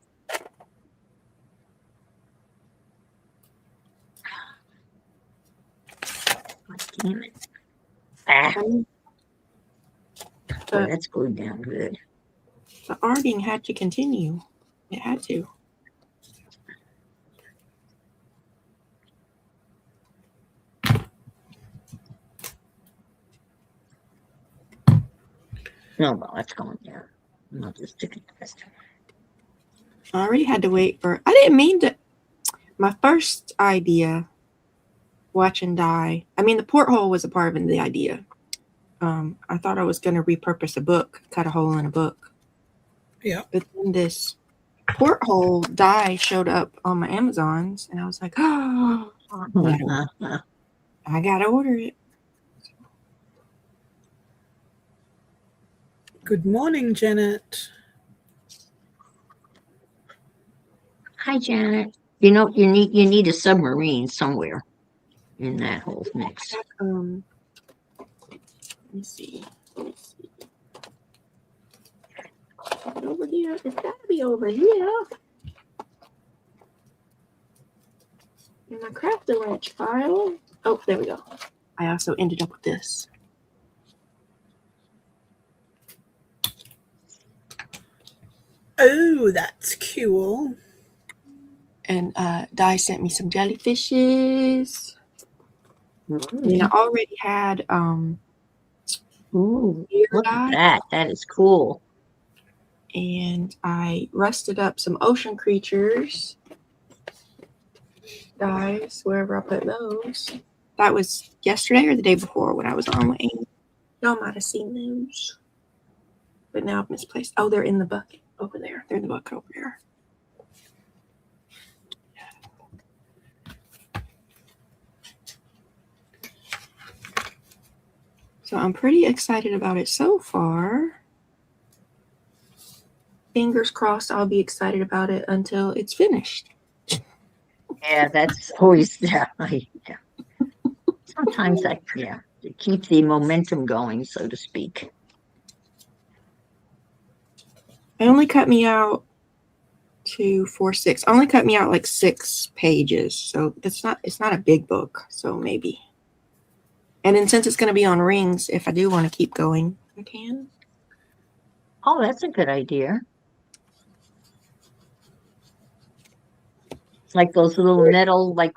God damn it. Boy, that's glued down good. The arting had to continue. It had to. No, well, that's going down. I'll just stick it this time. I already had to wait for. I didn't mean to. My first idea, watching Di. I mean, the porthole was a part of the idea. I thought I was going to repurpose a book, cut a hole in a book. Yeah. But then this porthole die showed up on my Amazons, and I was like, oh, I gotta order it. Good morning, Janet. Hi, Janet. You know, you need a submarine somewhere in that whole mix. Let me see. Over here. It's gotta be over here. In my crafting wrench file. Oh, there we go. I also ended up with this. Oh, that's cool. And Di sent me some jellyfishes. And I already had Ooh, deer look at dye. that. That is cool. And I rusted up some ocean creatures dyes wherever I put those. That was yesterday or the day before when I was on with Amy. Y'all might have seen those. But now I've misplaced. Oh, they're in the bucket over there. They're in the bucket over there. So I'm pretty excited about it so far. Fingers crossed I'll be excited about it until it's finished. Yeah, that's always, yeah. Sometimes that, to keep the momentum going, so to speak. It only cut me out 2, 4, 6. Only cut me out like 6 pages. So it's not a big book. So maybe. And then since it's going to be on rings, if I do want to keep going, I can. Oh, that's a good idea. Like those little metal, like,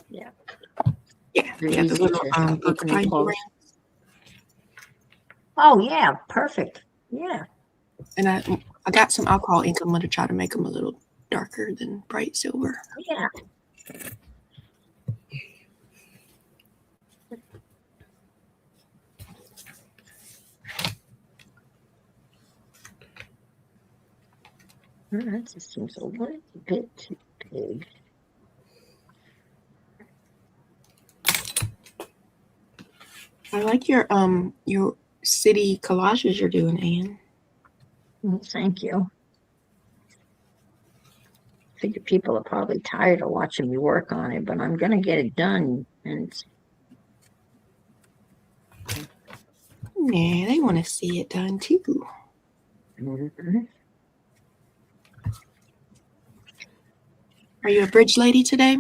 yeah. Yeah, They're the easy little to book open and binding close. rings. Oh, yeah, perfect. Yeah. And I got some alcohol ink. I'm going to try to make them a little darker than bright silver. Yeah. That just seems a little bit too big. I like your city collages you're doing, Anne. Thank you. I figure people are probably tired of watching me work on it, but I'm going to get it done. And Yeah, they want to see it done too. Are you a bridge lady today?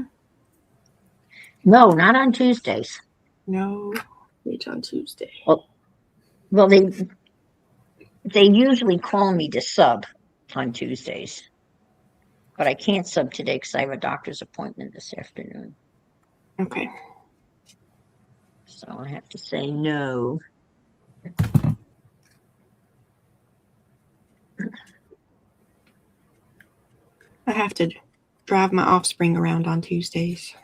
No, not on Tuesdays. No, bridge on Tuesday. Well, they usually call me to sub on Tuesdays, but I can't sub today because I have a doctor's appointment this afternoon. Okay. So I have to say no. I have to drive my offspring around on Tuesdays.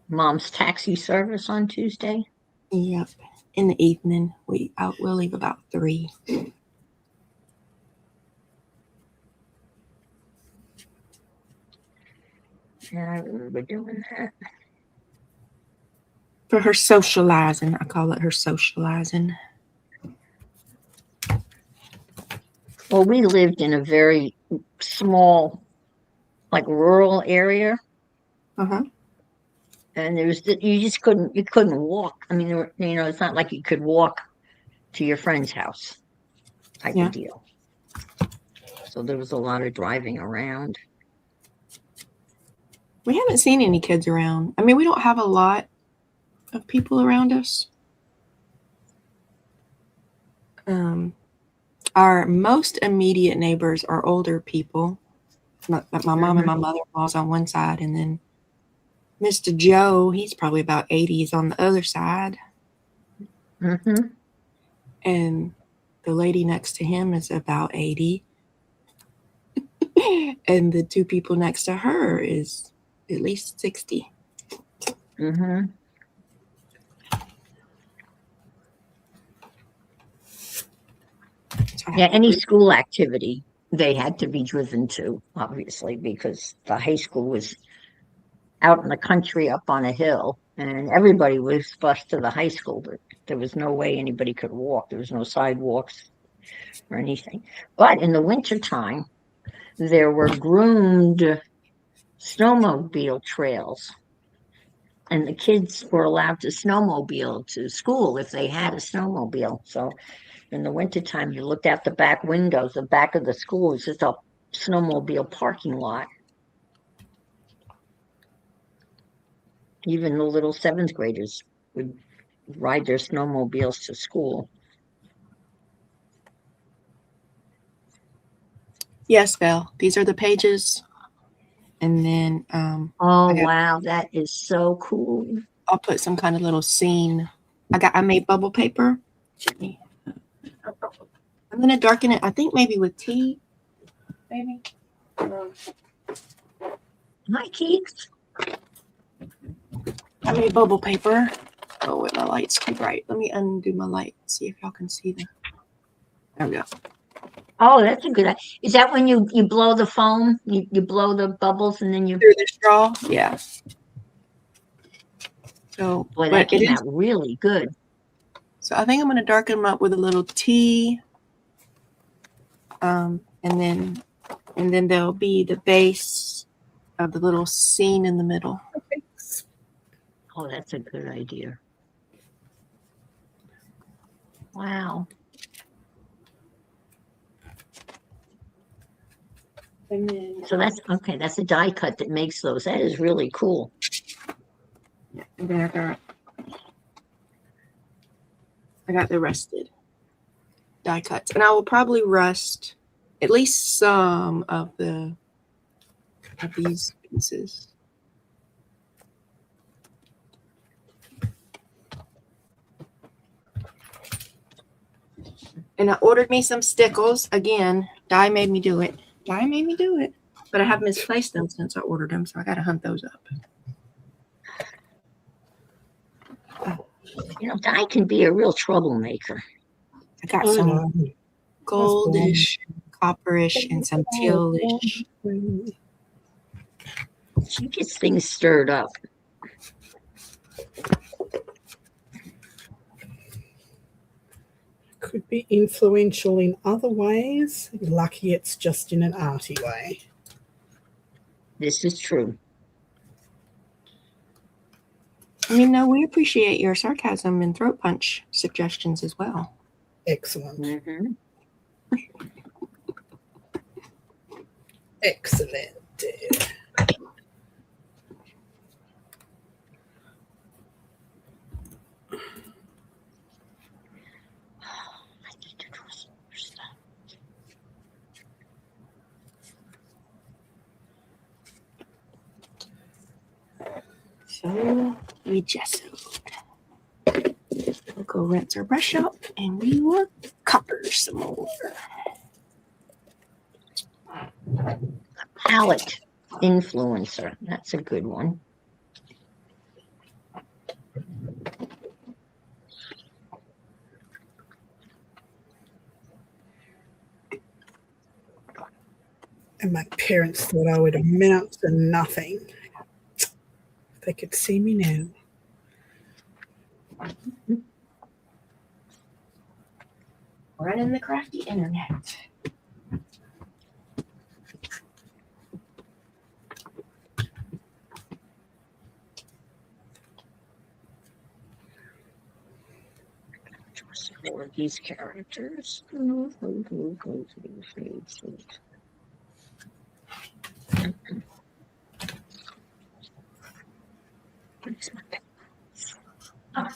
Mom's taxi service on Tuesday? Yep. In the evening. We'll leave about 3. Yeah, I remember doing that. For her socializing. I call it her socializing. Well, we lived in a very small, like rural area. Uh-huh. And you couldn't walk. I mean, it's not like you could walk to your friend's house type of deal. So there was a lot of driving around. We haven't seen any kids around. I mean, we don't have a lot of people around us. Our most immediate neighbors are older people. My mom and my mother-in-law's on one side, and then Mr. Joe, he's probably about 80, is on the other side. Mm-hmm. And the lady next to him is about 80. And the 2 people next to her is at least 60. Mm-hmm. Yeah, any school activity, they had to be driven to, obviously, because the high school was out in the country up on a hill, and everybody was bused to the high school, but there was no way anybody could walk. There was no sidewalks or anything. But in the wintertime, there were groomed snowmobile trails, and the kids were allowed to snowmobile to school if they had a snowmobile. So in the wintertime, you looked out the back windows. The back of the school was just a snowmobile parking lot. Even the little seventh graders would ride their snowmobiles to school. Yes, Val. These are the pages, and then Oh, got- wow, that is so cool. I'll put some kind of little scene. I made bubble paper. I'm gonna darken it. I think maybe with tea. Maybe. Hi, Keith. I made bubble paper. Oh, wait, my light's too bright. Let me undo my light. See if y'all can see that. There we go. Oh, that's a good idea. Is that when you blow the foam? You blow the bubbles and then you. Through the straw. Yeah. So, Boy, that but it came is. out really good. So I think I'm gonna darken them up with a little tea. And then there'll be the base of the little scene in the middle. Oh, that's a good idea. Wow. And then, So that's okay. That's a die cut that makes those. That is really cool. and then I got the rusted die cuts, and I will probably rust at least some of these pieces. And I ordered me some stickles. Again, Di made me do it. But I have misplaced them since I ordered them, so I got to hunt those up. You know, die can be a real troublemaker. I got I some know. goldish, copperish, and some tealish. She gets things stirred up. Could be influential in other ways. Lucky it's just in an arty way. This is true. I mean, no, we appreciate your sarcasm and throat punch suggestions as well. Excellent. Mm-hmm. Excellent. I need to draw some more stuff. So we gessoed. We'll go rinse our brush out and we will copper some more. Palette influencer. That's a good one. And my parents thought I would amount to nothing. If they could see me now. Running the crafty internet. Draw some more of these characters. Where's my pen? Ah.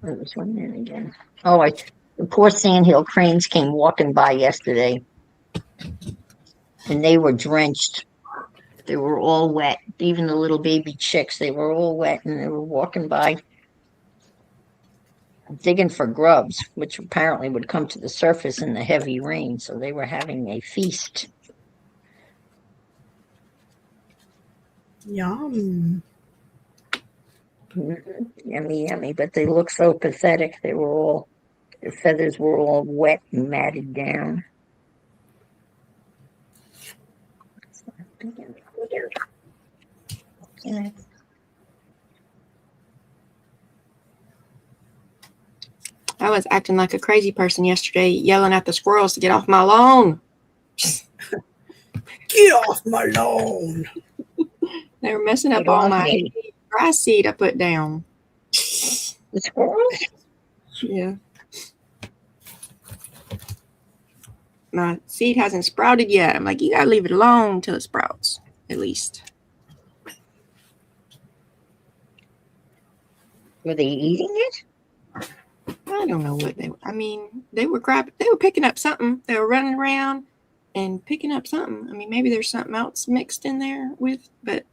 This one in again. Oh, the poor sandhill cranes came walking by yesterday, and they were drenched. They were all wet. Even the little baby chicks, they were all wet, and they were walking by, digging for grubs, which apparently would come to the surface in the heavy rain. So they were having a feast. Yum. Yummy, yummy. But they looked so pathetic. Their feathers were all wet and matted down. I was acting like a crazy person yesterday, yelling at the squirrels to get off my lawn. Get off my lawn. They were messing up Get all off my me. grass seed I put down. The squirrels? Yeah. My seed hasn't sprouted yet. I'm like, you gotta leave it alone until it sprouts, at least. Were they eating it? I don't know what they were. I mean, they were picking up something. They were running around and picking up something. I mean, maybe there's something else mixed in there with, but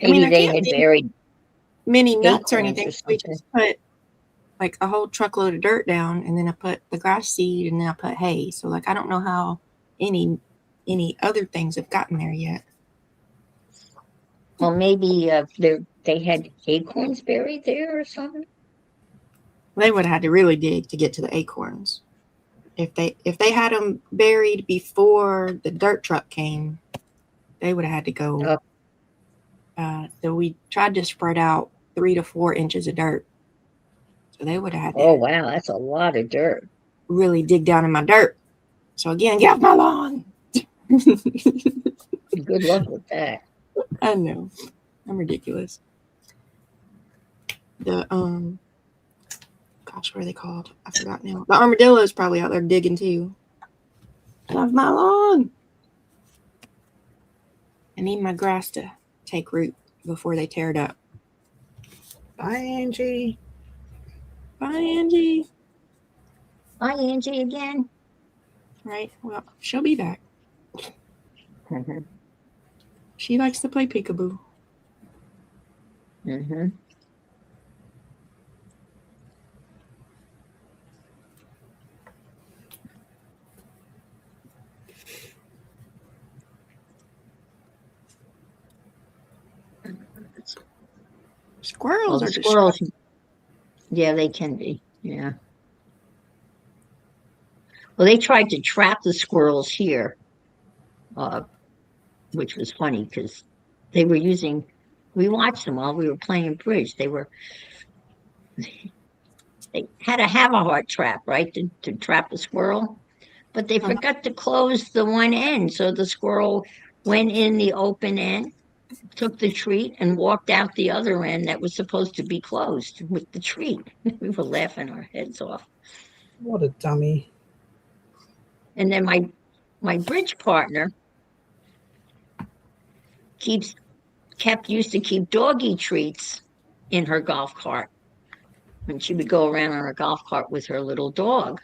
I mean, Maybe there they can't had be buried many nuts or acorns anything. or We something. just put like a whole truckload of dirt down, and then I put the grass seed, and then I put hay. So like, I don't know how any other things have gotten there yet. Well, maybe they had acorns buried there or something. They would have had to really dig to get to the acorns. If they had them buried before the dirt truck came, they would have had to go. So we tried to spread out 3 to 4 inches of dirt. So they would have had to Oh, wow, that's a lot of dirt. really dig down in my dirt. So again, get off my lawn. Good luck with that. I know. I'm ridiculous. The gosh, what are they called? I forgot now. The armadillo is probably out there digging too. Get off my lawn. I need my grass to take root before they tear it up. Bye, Angie. Bye, Angie. Hi, Angie, again. Right. Well, she'll be back. Mm-hmm. She likes to play peekaboo. Mm-hmm. Squirrels Well, are the squirrels, destructive. yeah, they can be. Yeah. Well, they tried to trap the squirrels here, which was funny because they were using. We watched them while we were playing bridge. They had to have a heart trap, right, to trap the squirrel, but they forgot to close the one end, so the squirrel went in the open end, took the treat, and walked out the other end that was supposed to be closed with the treat. We were laughing our heads off. What a dummy. And then my bridge partner used to keep doggy treats in her golf cart when she would go around on her golf cart with her little dog.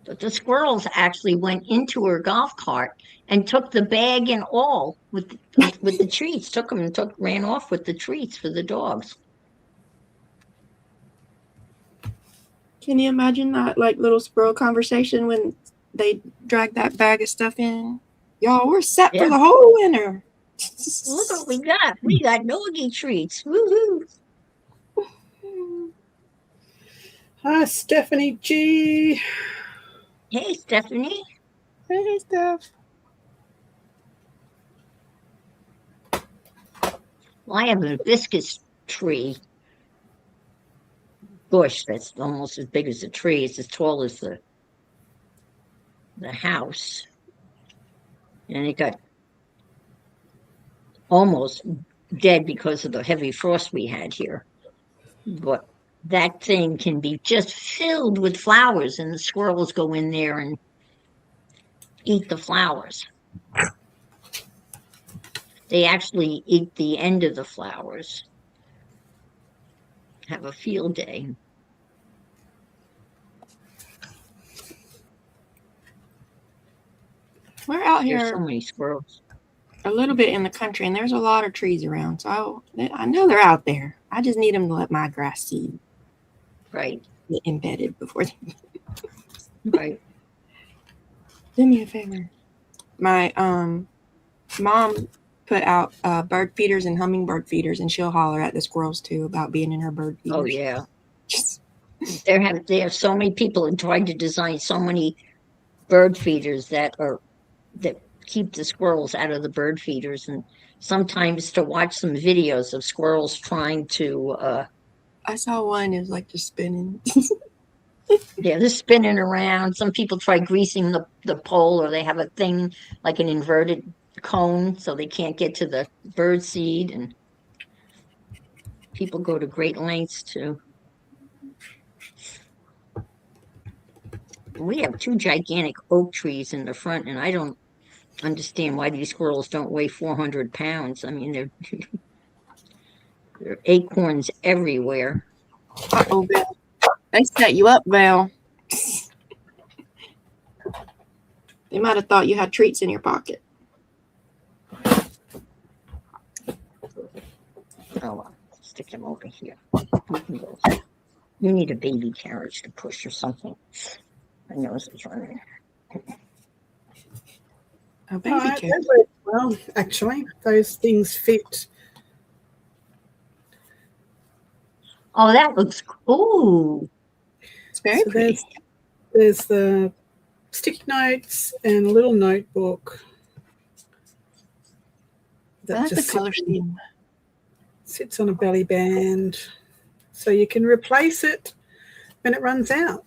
But the squirrels actually went into her golf cart and took the bag and all with the treats. Took them and ran off with the treats for the dogs. Can you imagine that like little squirrel conversation when they drag that bag of stuff in? Y'all, we're set for the whole winter. Look what we got. We got doggy treats. Woohoo! Hi, Stephanie G. Hey, Stephanie. Hey, Steph. Well, I have a hibiscus tree bush that's almost as big as a tree. It's as tall as the house. And it got almost dead because of the heavy frost we had here. But that thing can be just filled with flowers, and the squirrels go in there and eat the flowers. They actually eat the end of the flowers. Have a field day. We're out There's here so many squirrels. a little bit in the country, and there's a lot of trees around. So I know they're out there. I just need them to let my grass seed Right. get embedded before they Right. do me a favor. My mom put out bird feeders and hummingbird feeders, and she'll holler at the squirrels too about being in her bird feeders. Oh yeah. They have so many people and tried to design so many bird feeders that keep the squirrels out of the bird feeders, and sometimes to watch some videos of squirrels trying to I saw one. It was like just spinning. Yeah, they're spinning around. Some people try greasing the pole, or they have a thing like an inverted cone so they can't get to the bird seed. And people go to great lengths to. We have two gigantic oak trees in the front, and I don't understand why these squirrels don't weigh 400 pounds. I mean, there are acorns everywhere. Uh-oh, Val. They set you up, Val. They might have thought you had treats in your pocket. Oh, well, stick them over here. You can go. You need a baby carriage to push or something. My nose is running. Oh, baby Right, carrot. that works well, actually. Those things fit. Oh, that looks cool. It's very So pretty. there's the sticky notes and a little notebook. I like the just color scheme. sits on a belly band. So you can replace it when it runs out.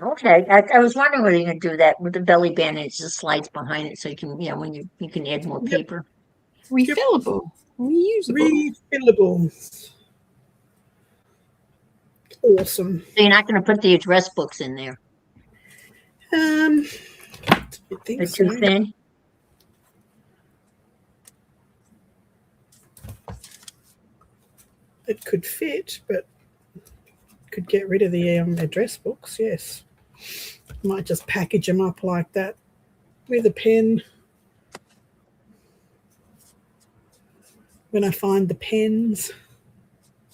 Okay, I was wondering whether you could do that with the belly band, and it just slides behind it, so you can, when you can add more Yep. paper. Refillable. Reusable. Refillable. Awesome. So you're not going to put the address books in there. I think They're so. too thin. It could fit, but could get rid of the address books, yes. Might just package them up like that with a pen. When I find the pens.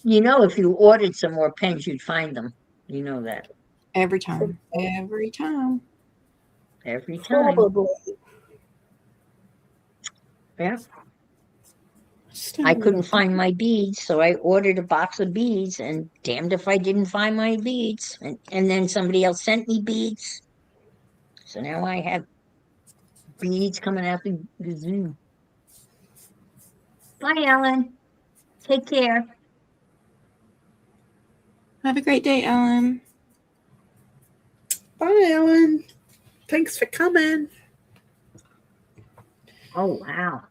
If you ordered some more pens, you'd find them. You know that. Every time. Every time. Every time. Probably. Yeah. I couldn't find my beads, so I ordered a box of beads, and damned if I didn't find my beads. And then somebody else sent me beads. So now I have beads coming out the zoo. Bye, Ellen. Take care. Have a great day, Ellen. Bye, Ellen. Thanks for coming. Oh, wow.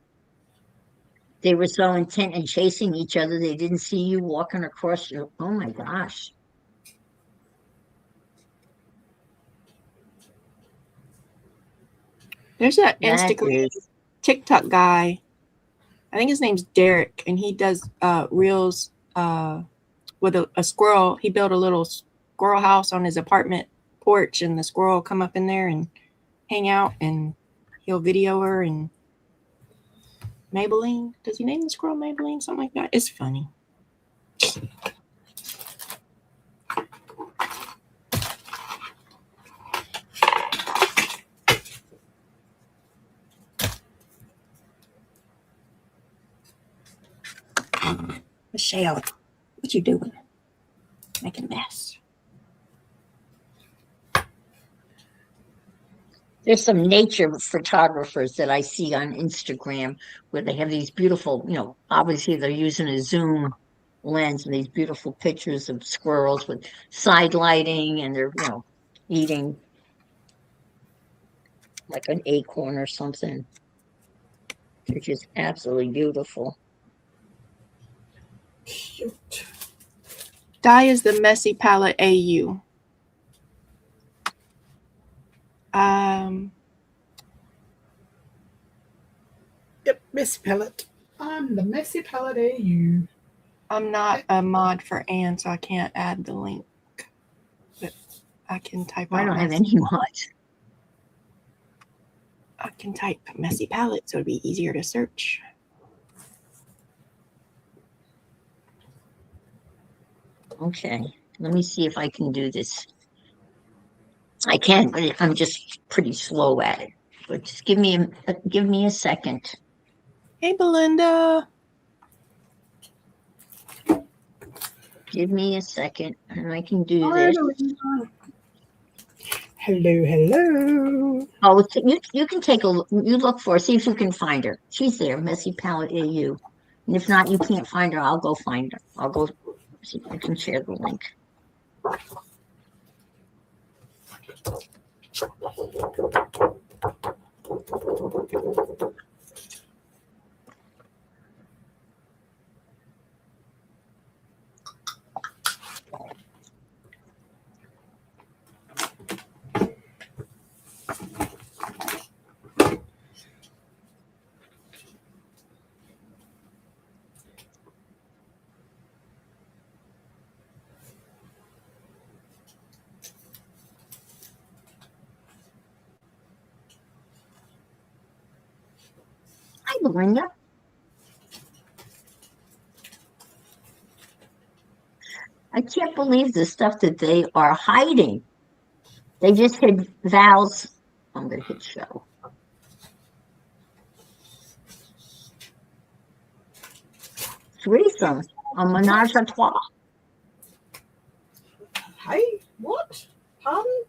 They were so intent in chasing each other, they didn't see you walking across your. Oh, my gosh. There's that That Instagram is. TikTok guy. I think his name's Derek, and he does reels with a squirrel. He built a little squirrel house on his apartment porch, and the squirrel will come up in there and hang out, and he'll video her. And Maybelline, does he name the squirrel Maybelline? Something like that. It's funny. Michelle, what you doing? Making a mess. There's some nature photographers that I see on Instagram where they have these beautiful, obviously they're using a zoom lens and these beautiful pictures of squirrels with side lighting, and they're, eating like an acorn or something. They're just absolutely beautiful. Cute. Dye is the Messy Palette AU. Yep, Messy Palette. I'm the Messy Palette AU. I'm not a mod for Anne, so I can't add the link. But I can type I out don't have messy- any mods. I can type Messy Palette, so it'd be easier to search. Okay, let me see if I can do this. I can, but I'm just pretty slow at it. But just give me a second. Hey, Belinda. Give me a second, and I can do Hi, this. Belinda. Hello, hello. Oh, you can take a look. You look for her, see if you can find her. She's there, Messy Palette AU. And if not, you can't find her. I'll go find her. I'll go see if I can share the link. Hi, Belinda. I can't believe the stuff that they are hiding. They just hid Val's. I'm going to hit show. Threesome, a menage a trois. Hey, what? Pardon?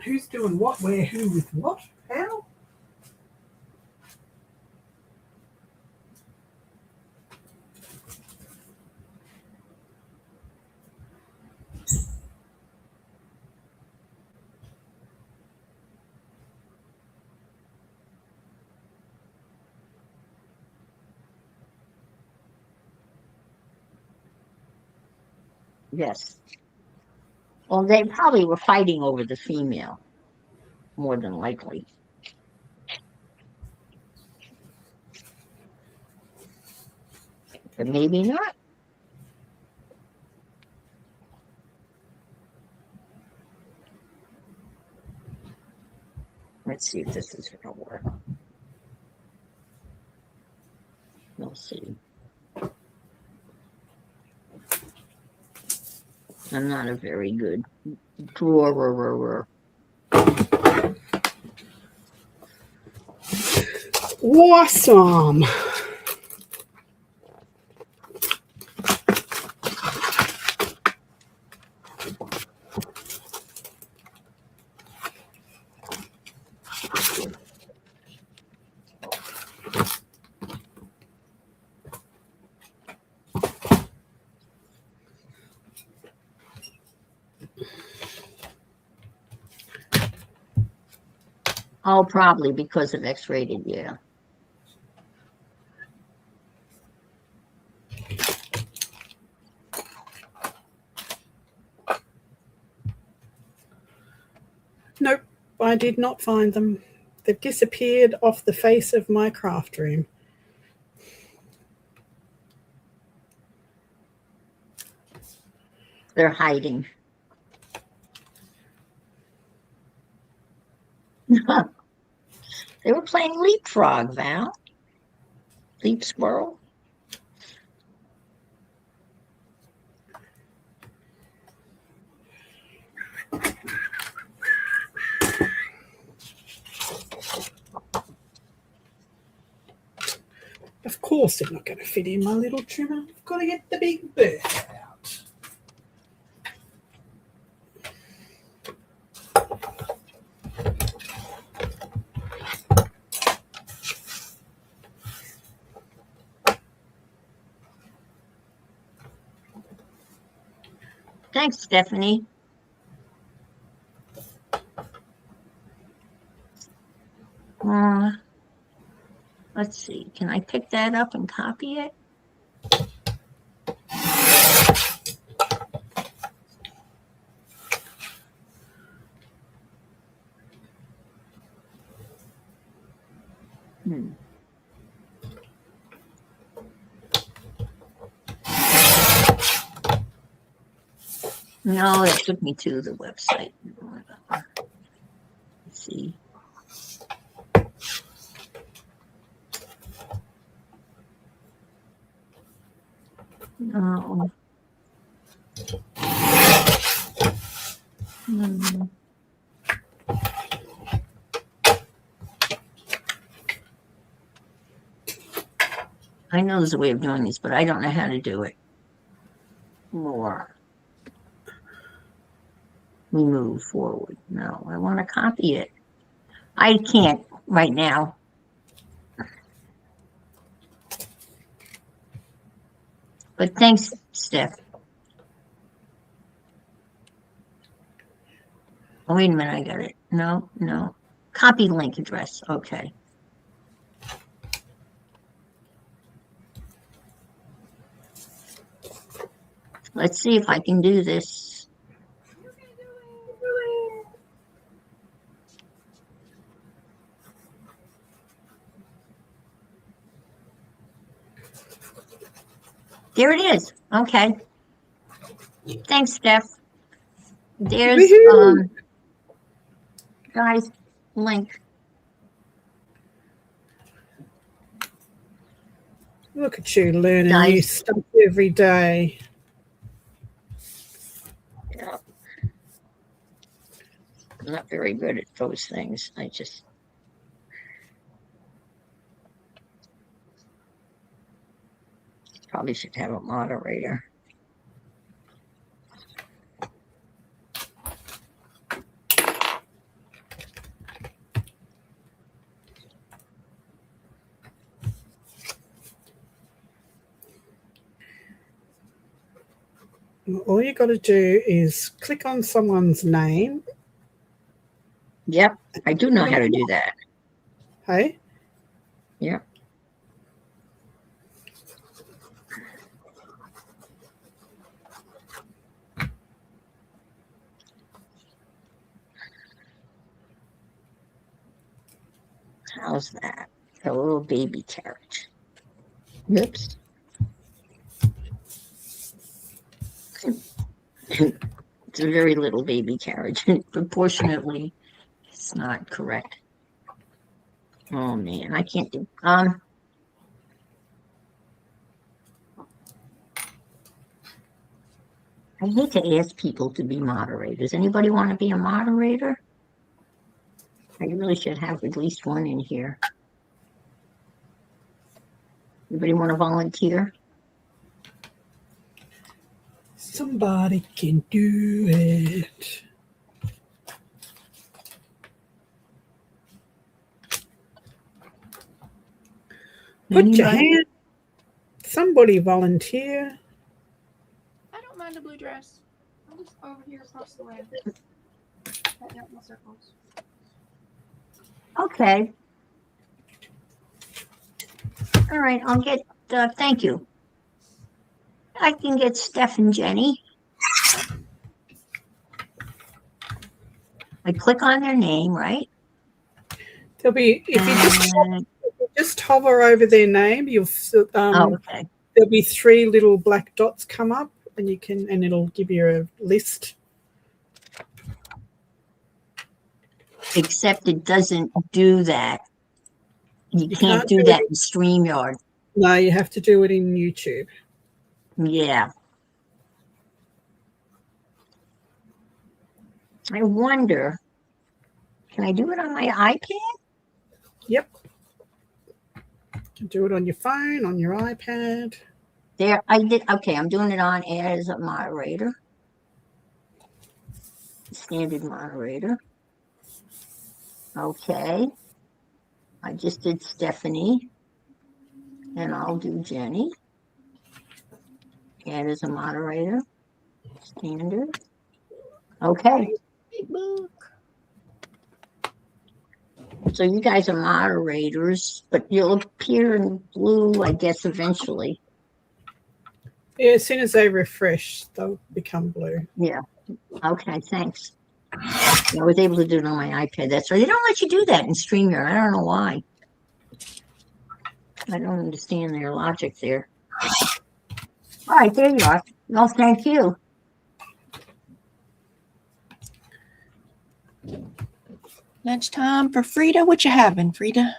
Who's doing what, where, who, with what, how? Yes. Well, they probably were fighting over the female, more than likely. But maybe not. Let's see if this is going to work. We'll see. I'm not a very good drawer. Awesome. Oh, probably because of X-rated, yeah. Nope, I did not find them. They've disappeared off the face of my craft room. They're hiding. They were playing leapfrog, Val. Leap squirrel. Of course they're not going to fit in my little trimmer. I've got to get the big bird out. Thanks, Stephanie. Let's see. Can I pick that up and copy it? No, it took me to the website. Let's see. No. I know there's a way of doing this, but I don't know how to do it. More. We move forward. No, I want to copy it. I can't right now. But thanks, Steph. Oh, wait a minute, I got it. No. Copy link address. Okay. Let's see if I can do this. There it is. Okay. Thanks, Steph. There's Woohoo! guys link. Look at you learning new Guys. stuff every day. Yeah. I'm not very good at those things. I just probably should have a moderator. All you got to do is click on someone's name. Yep, I do know how to do that. Hey, Yep. How's that? A little baby carriage. Oops. It's a very little baby carriage. Proportionately, it's not correct. Oh man, I can't do. I hate to ask people to be moderators. Anybody want to be a moderator? I really should have at least one in here. Anybody want to volunteer? somebody can do it. Put your Anybody? hand. Somebody volunteer. I don't mind a blue dress. I'm just over here across the way. Cutting out my circles. Okay. All right, I'll get, thank you. I can get Steph and Jenny. I click on their name, right? There'll be if you And, just hover over their name, you'll oh, okay. there'll be 3 little black dots come up, and it'll give you a list. Except it doesn't do that. You can't can't do do that it. in StreamYard. No, you have to do it in YouTube. Yeah. I wonder, can I do it on my iPad? Yep. You can do it on your phone, on your iPad. There, I did. Okay, I'm doing it on air as a moderator. Standard moderator. Okay. I just did Stephanie. And I'll do Jenny. Add as a moderator. Standard. Okay. Big book. So you guys are moderators, but you'll appear in blue, I guess, eventually. Yeah, as soon as they refresh, they'll become blue. Yeah. Okay, thanks. I was able to do it on my iPad. That's right. They don't let you do that in StreamYard. I don't know why. I don't understand their logic there. All right, there you are. Well, thank you. Lunchtime for Frida. What you having, Frida?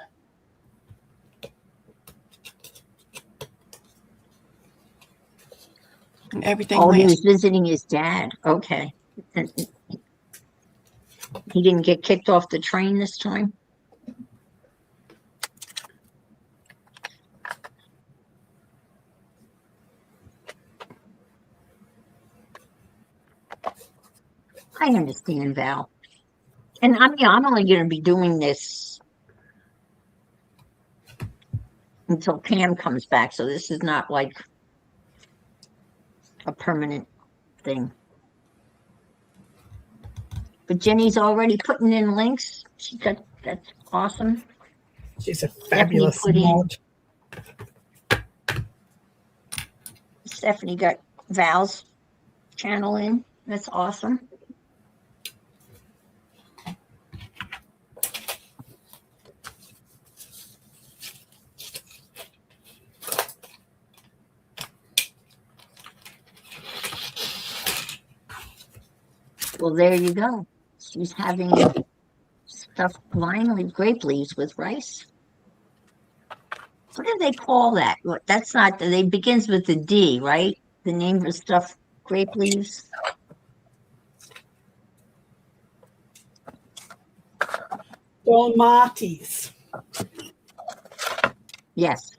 And everything Oh, he went. was visiting his dad. Okay. He didn't get kicked off the train this time? I understand, Val. And I'm only going to be doing this until Pam comes back. So this is not like a permanent thing. But Jenny's already putting in links. That's awesome. She's a Stephanie fabulous put in. mod. Stephanie got Val's channel in. That's awesome. Well, there you go. She's having stuffed lime grape leaves with rice. What do they call that? That's not. They begins with the D, right? The name for stuffed grape leaves. Dolmatis. Yes.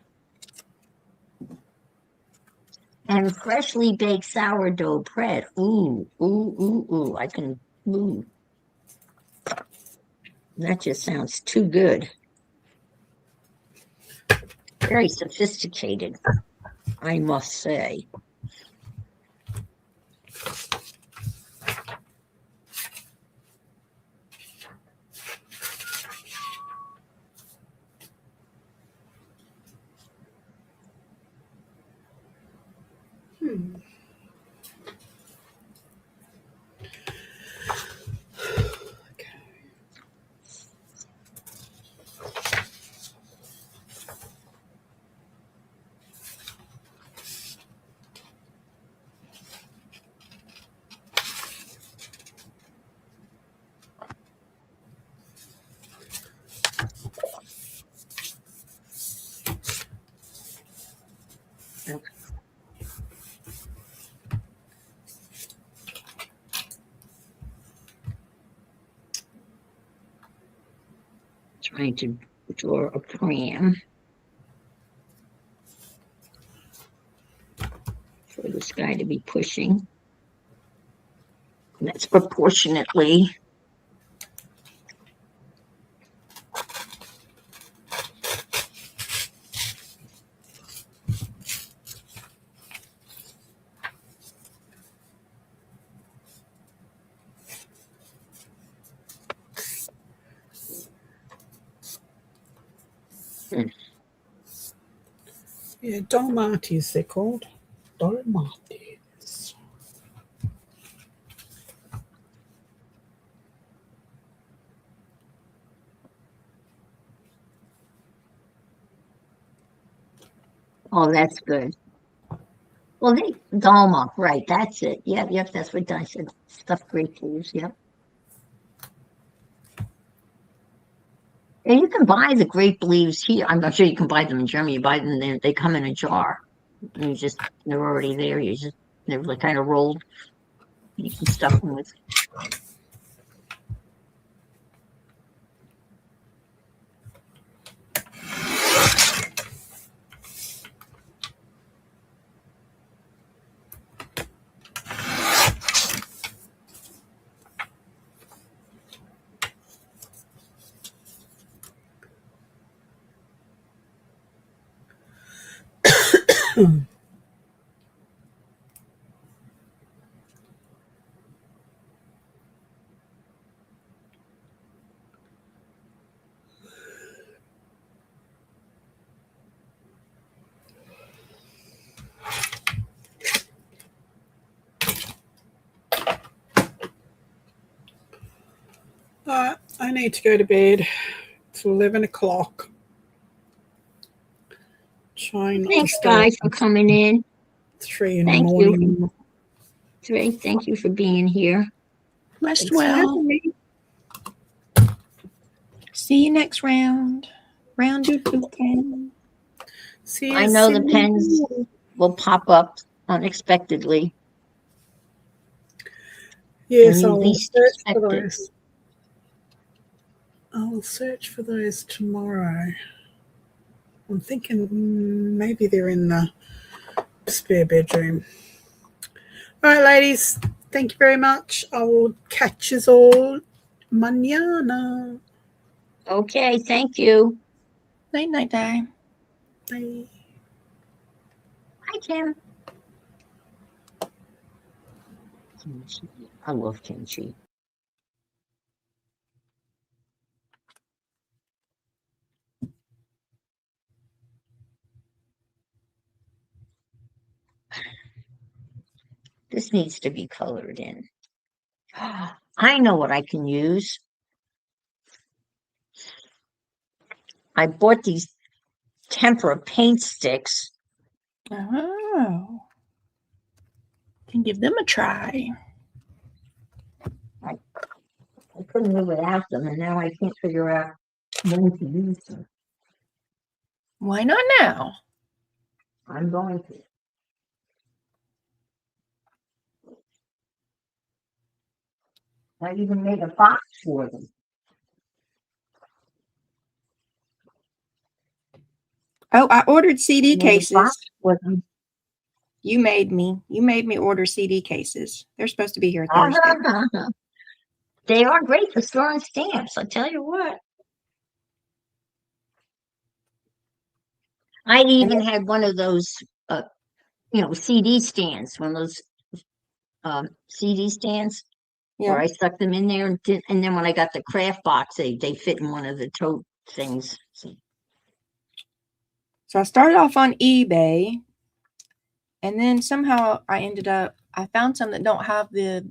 And freshly baked sourdough bread. Ooh, ooh, ooh, ooh. I can. Ooh. That just sounds too good. Very sophisticated, I must say. Trying to draw a pram for this guy to be pushing. And that's proportionately. Yeah, Dolmatis they're called. Dolmatis. Oh, that's good. Well, Dalma, right? That's it. Yep. That's what I said. Stuffed grape leaves. Yep. And you can buy the grape leaves here. I'm not sure you can buy them in Germany. You buy them, they come in a jar. And they're already there. They're like kind of rolled. You can stuff them with. I need to go to bed. It's 11 o'clock. Trying not to Thanks, start guys, for coming in. 3 in the Thank you. morning. Thank you for being here. Rest Thanks for well. having me. See you next round. Round 2, Ken. See you I know the soon. pens will pop up unexpectedly. Yes, when you I will least search expect for it. those. I will search for those tomorrow. I'm thinking maybe they're in the spare bedroom. All right, ladies. Thank you very much. I will catch you all mañana. Okay, thank you. Night, night, Di. Bye. Hi, Kim. Kimchi. I love kimchi. This needs to be colored in. I know what I can use. I bought these tempera paint sticks. Oh, can give them a try. I couldn't live without them, and now I can't figure out when to use them. Why not now? I'm going to. I even made a box for them. Oh, I ordered CD I made a box cases. for them. You made me order CD cases. They're supposed to be here Thursday. They are great for storing stamps. I tell you what. I even had one of those, CD stands. One of those CD stands where Yeah. I stuck them in there, and then when I got the craft box, they fit in one of the tote things. So I started off on eBay, and then somehow I found some that don't have the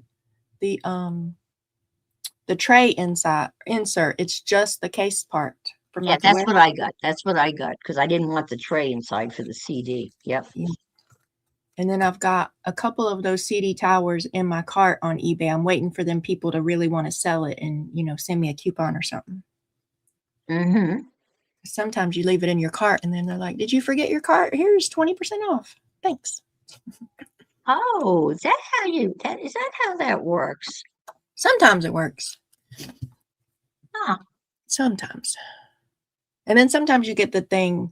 tray insert. It's just the case part from Yeah, like a that's warehouse. what I got. That's what I got because I didn't want the tray inside for the CD. Yep. Yeah. And then I've got a couple of those CD towers in my cart on eBay. I'm waiting for them people to really want to sell it and, send me a coupon or something. Mm-hmm. Sometimes you leave it in your cart and then they're like, "Did you forget your cart? Here's 20% off. Thanks." Oh, is that how that works? Sometimes it works. Huh. Sometimes. And then sometimes you get the thing,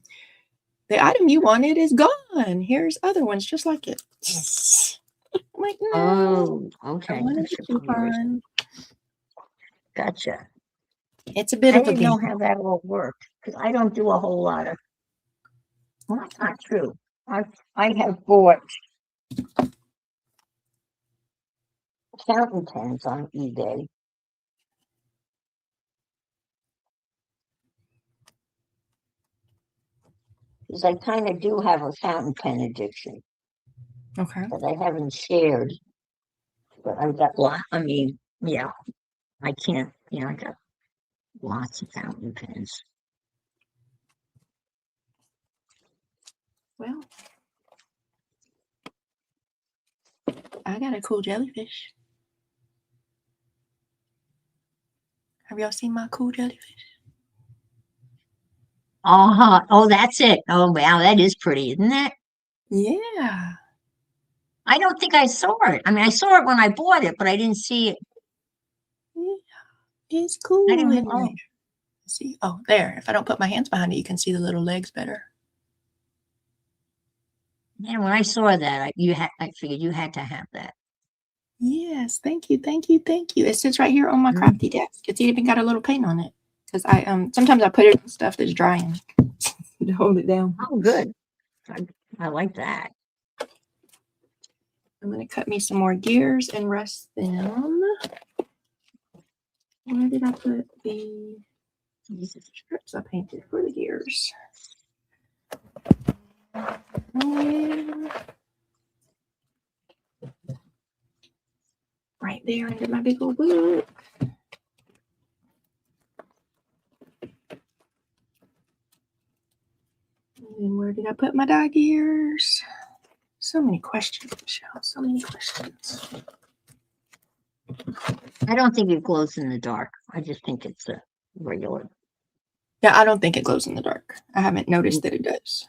the item you wanted is gone. Here's other ones just like it. I'm like, no, Oh, I okay. wanted That's the your colours. coupon. Gotcha. It's a bit I of a didn't know game. how that all worked because I don't do a whole lot of. Well, that's not true. I have bought fountain pens on eBay. Because I kind of do have a fountain pen addiction Okay. that I haven't shared. But I've got yeah, I can't, I got lots of fountain pens. Well, I got a cool jellyfish. Have y'all seen my cool jellyfish? Uh-huh. Oh, that's it. Oh, wow, that is pretty, isn't it? Yeah. I don't think I saw it. I mean, I saw it when I bought it, but I didn't see it. Yeah. It's I cool didn't. in there. See? Oh, there. If I don't put my hands behind it, you can see the little legs better. Yeah, when I saw that, I figured you had to have that. Yes. Thank you. Thank you. Thank you. It sits right here on my Mhm. crafty desk. It's even got a little paint on it. Because I sometimes I put it in stuff that's drying to hold it down. Oh, good. I like that. I'm gonna cut me some more gears and rest them. Where did I put the strips I painted for the gears? Right there under my big old book. And where did I put my die gears? So many questions, Michelle. So many questions. I don't think it glows in the dark. I just think it's a regular. Yeah, I don't think it glows in the dark. I haven't noticed that it does.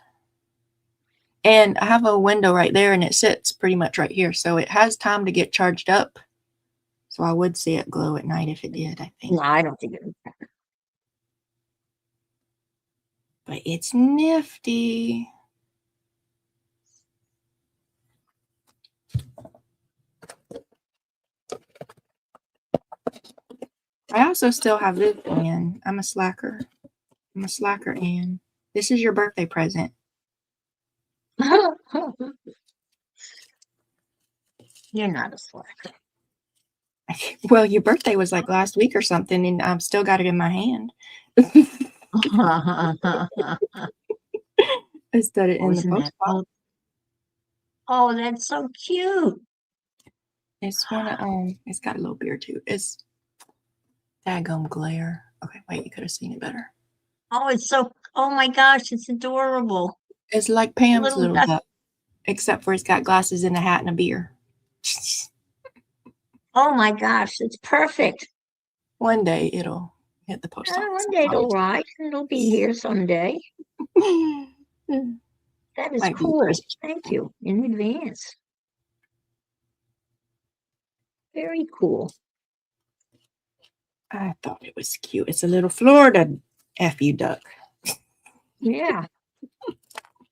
And I have a window right there and it sits pretty much right here. So it has time to get charged up. So I would see it glow at night if it did, I think. No, I don't think it. But it's nifty. I also still have this, Anne. I'm a slacker. I'm a slacker, Anne. This is your birthday present. You're not a slacker. Well, your birthday was like last week or something, and I've still got it in my hand. I stuck it in the Isn't post that box. oh, that's so cute. It's one of it's got a little beard too. It's daggum glare. Okay, wait, you could have seen it better. Oh, it's so oh my gosh, it's adorable. It's like Pam's Little little duck. duck, except for it's got glasses and a hat and a beer. Oh my gosh, it's perfect. One day it'll hit the post office. One day it'll arrive. It'll be here someday. That is Might be cool. Christmas. Thank you in advance. Very cool. I thought it was cute. It's a little Florida FU duck. Yeah.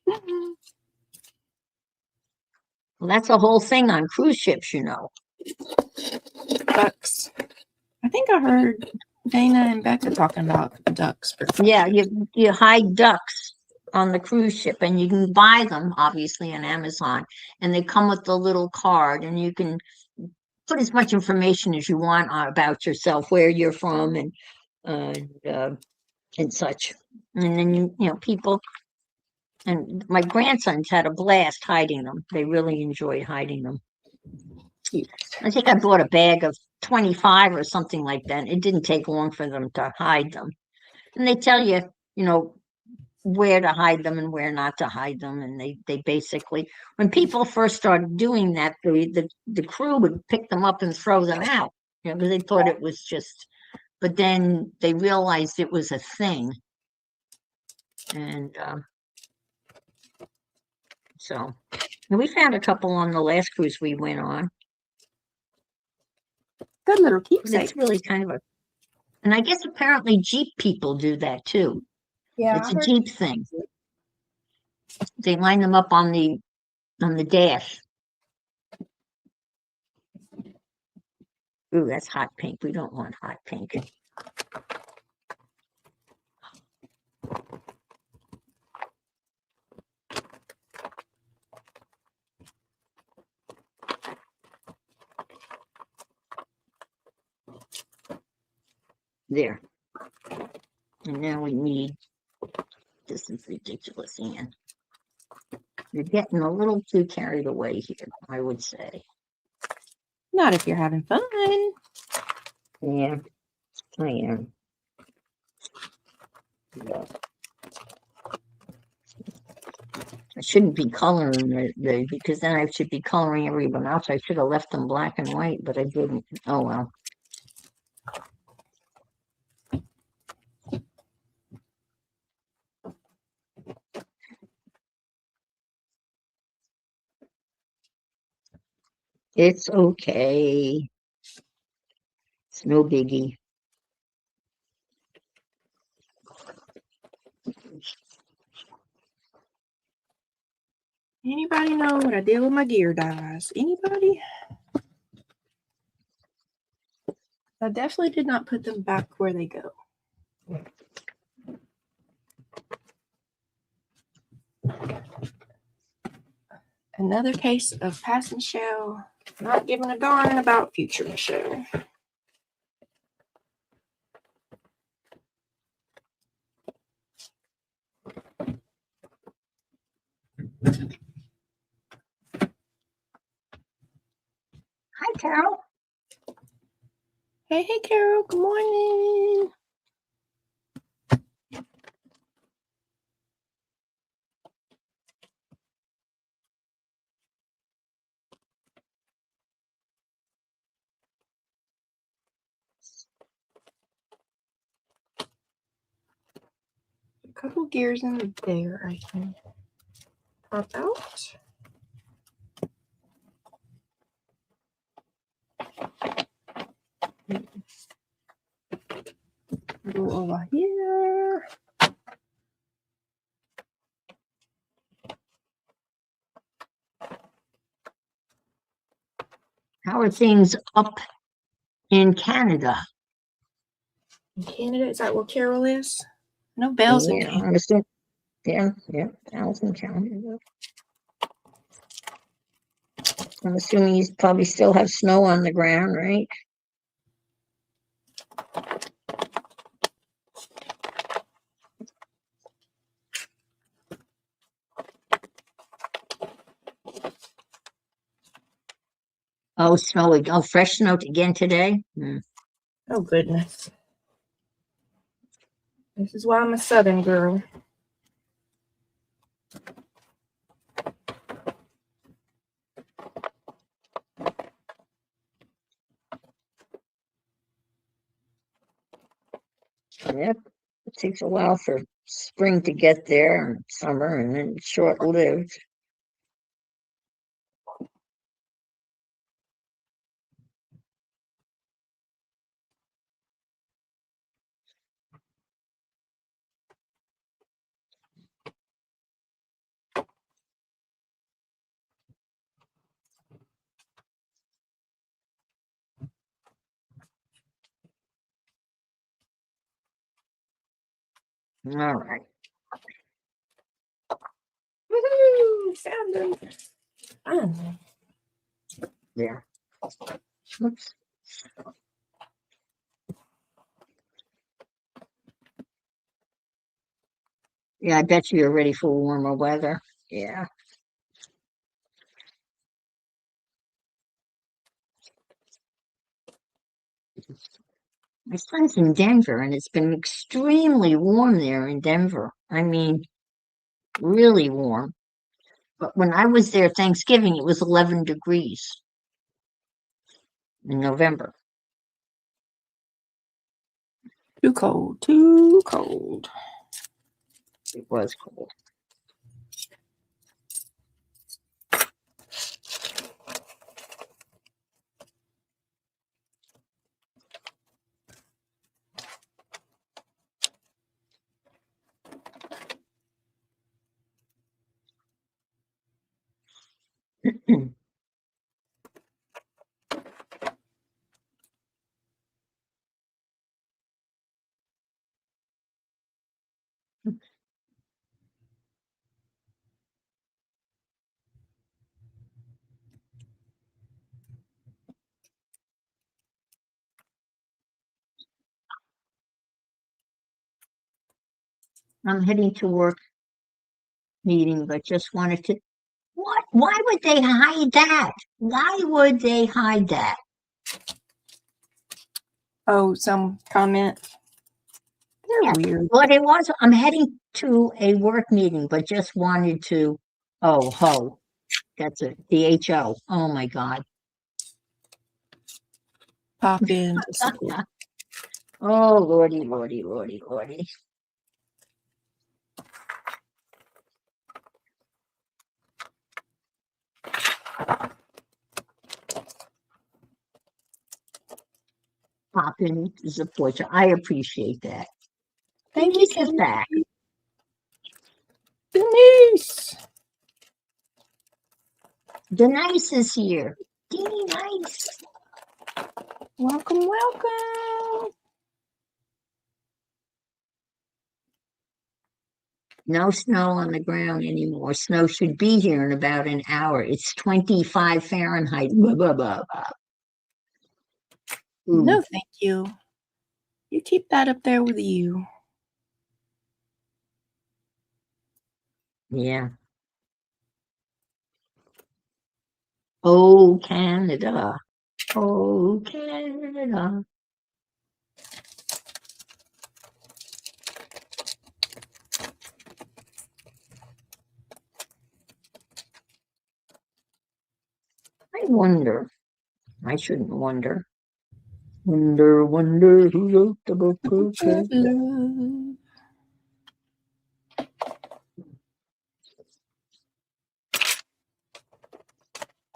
Well, that's a whole thing on cruise ships, you know. Ducks. I think I heard Dana and Becca talking about ducks. Yeah, you hide ducks on the cruise ship, and you can buy them obviously on Amazon, and they come with the little card, and you can put as much information as you want about yourself, where you're from, and such. And then you know people. And my grandsons had a blast hiding them. They really enjoyed hiding them. Cute. I think I bought a bag of 25 or something like that. It didn't take long for them to hide them. And they tell you, you know, where to hide them and where not to hide them. And they basically, when people first started doing that, the crew would pick them up and throw them out, you know, because they thought it was just, but then they realized it was a thing. And so and we found a couple on the last cruise we went on. Good little But keepsake. it's really kind of a, and I guess apparently Jeep people do that too. Yeah, It's a Jeep thing. They line them up on the dash. Ooh, that's hot pink. We don't want hot pink. There. And now we need, this is ridiculous, Anne. You're getting a little too carried away here, I would say. Not if you're having fun. Yeah, I am. Yeah. I shouldn't be coloring the because then I should be coloring everyone else. I should have left them black and white, but I didn't. Oh well. It's okay. It's no biggie. Anybody know what I did with my gear dyes? Anybody? I definitely did not put them back where they go. Another case of past Michelle not giving a darn about future Michelle. Hi, Carol. Hey, Carol. Good morning. A couple gears in there I can pop out. Go over here. How are things up in Canada? In Canada, is that where Carol is? No bells in Yeah, Canada. I'm assuming. Yeah, Al's in Canada. I'm assuming you probably still have snow on the ground, right? Oh, snowy. Oh, fresh snow again today. Oh, goodness. This is why I'm a Southern girl. Yep. It takes a while for spring to get there and summer, and then it's short-lived. All right. Woohoo! Found them. Finally. There. Oops. Yeah, I bet you're ready for warmer weather. Yeah. My son's in Denver, and it's been extremely warm there in Denver. I mean, really warm. But when I was there Thanksgiving, it was 11 degrees in November. Too cold. Too cold. It was cold. I'm heading to work meeting, but just wanted to. What? Why would they hide that? Why would they hide that? Oh, some comment. They're Yeah. weird. Well, it was. I'm heading to a work meeting, but just wanted to. Oh, ho. That's it. The HO. Oh my God. Pop in to support. Oh, Lordy, Lordy, Lordy, Lordy. Pop in to support you. I appreciate that. Thank you, Denise is back. Denise. Denise is here. Denise. Welcome, welcome. No snow on the ground anymore. Snow should be here in about an hour. It's 25 Fahrenheit. Blah, blah, blah, blah. Ooh, No, thank you. You keep that up there with you. yeah. Oh, Canada. Oh, Canada. I wonder. I shouldn't wonder. Wonder who wrote the book. Okay. Love.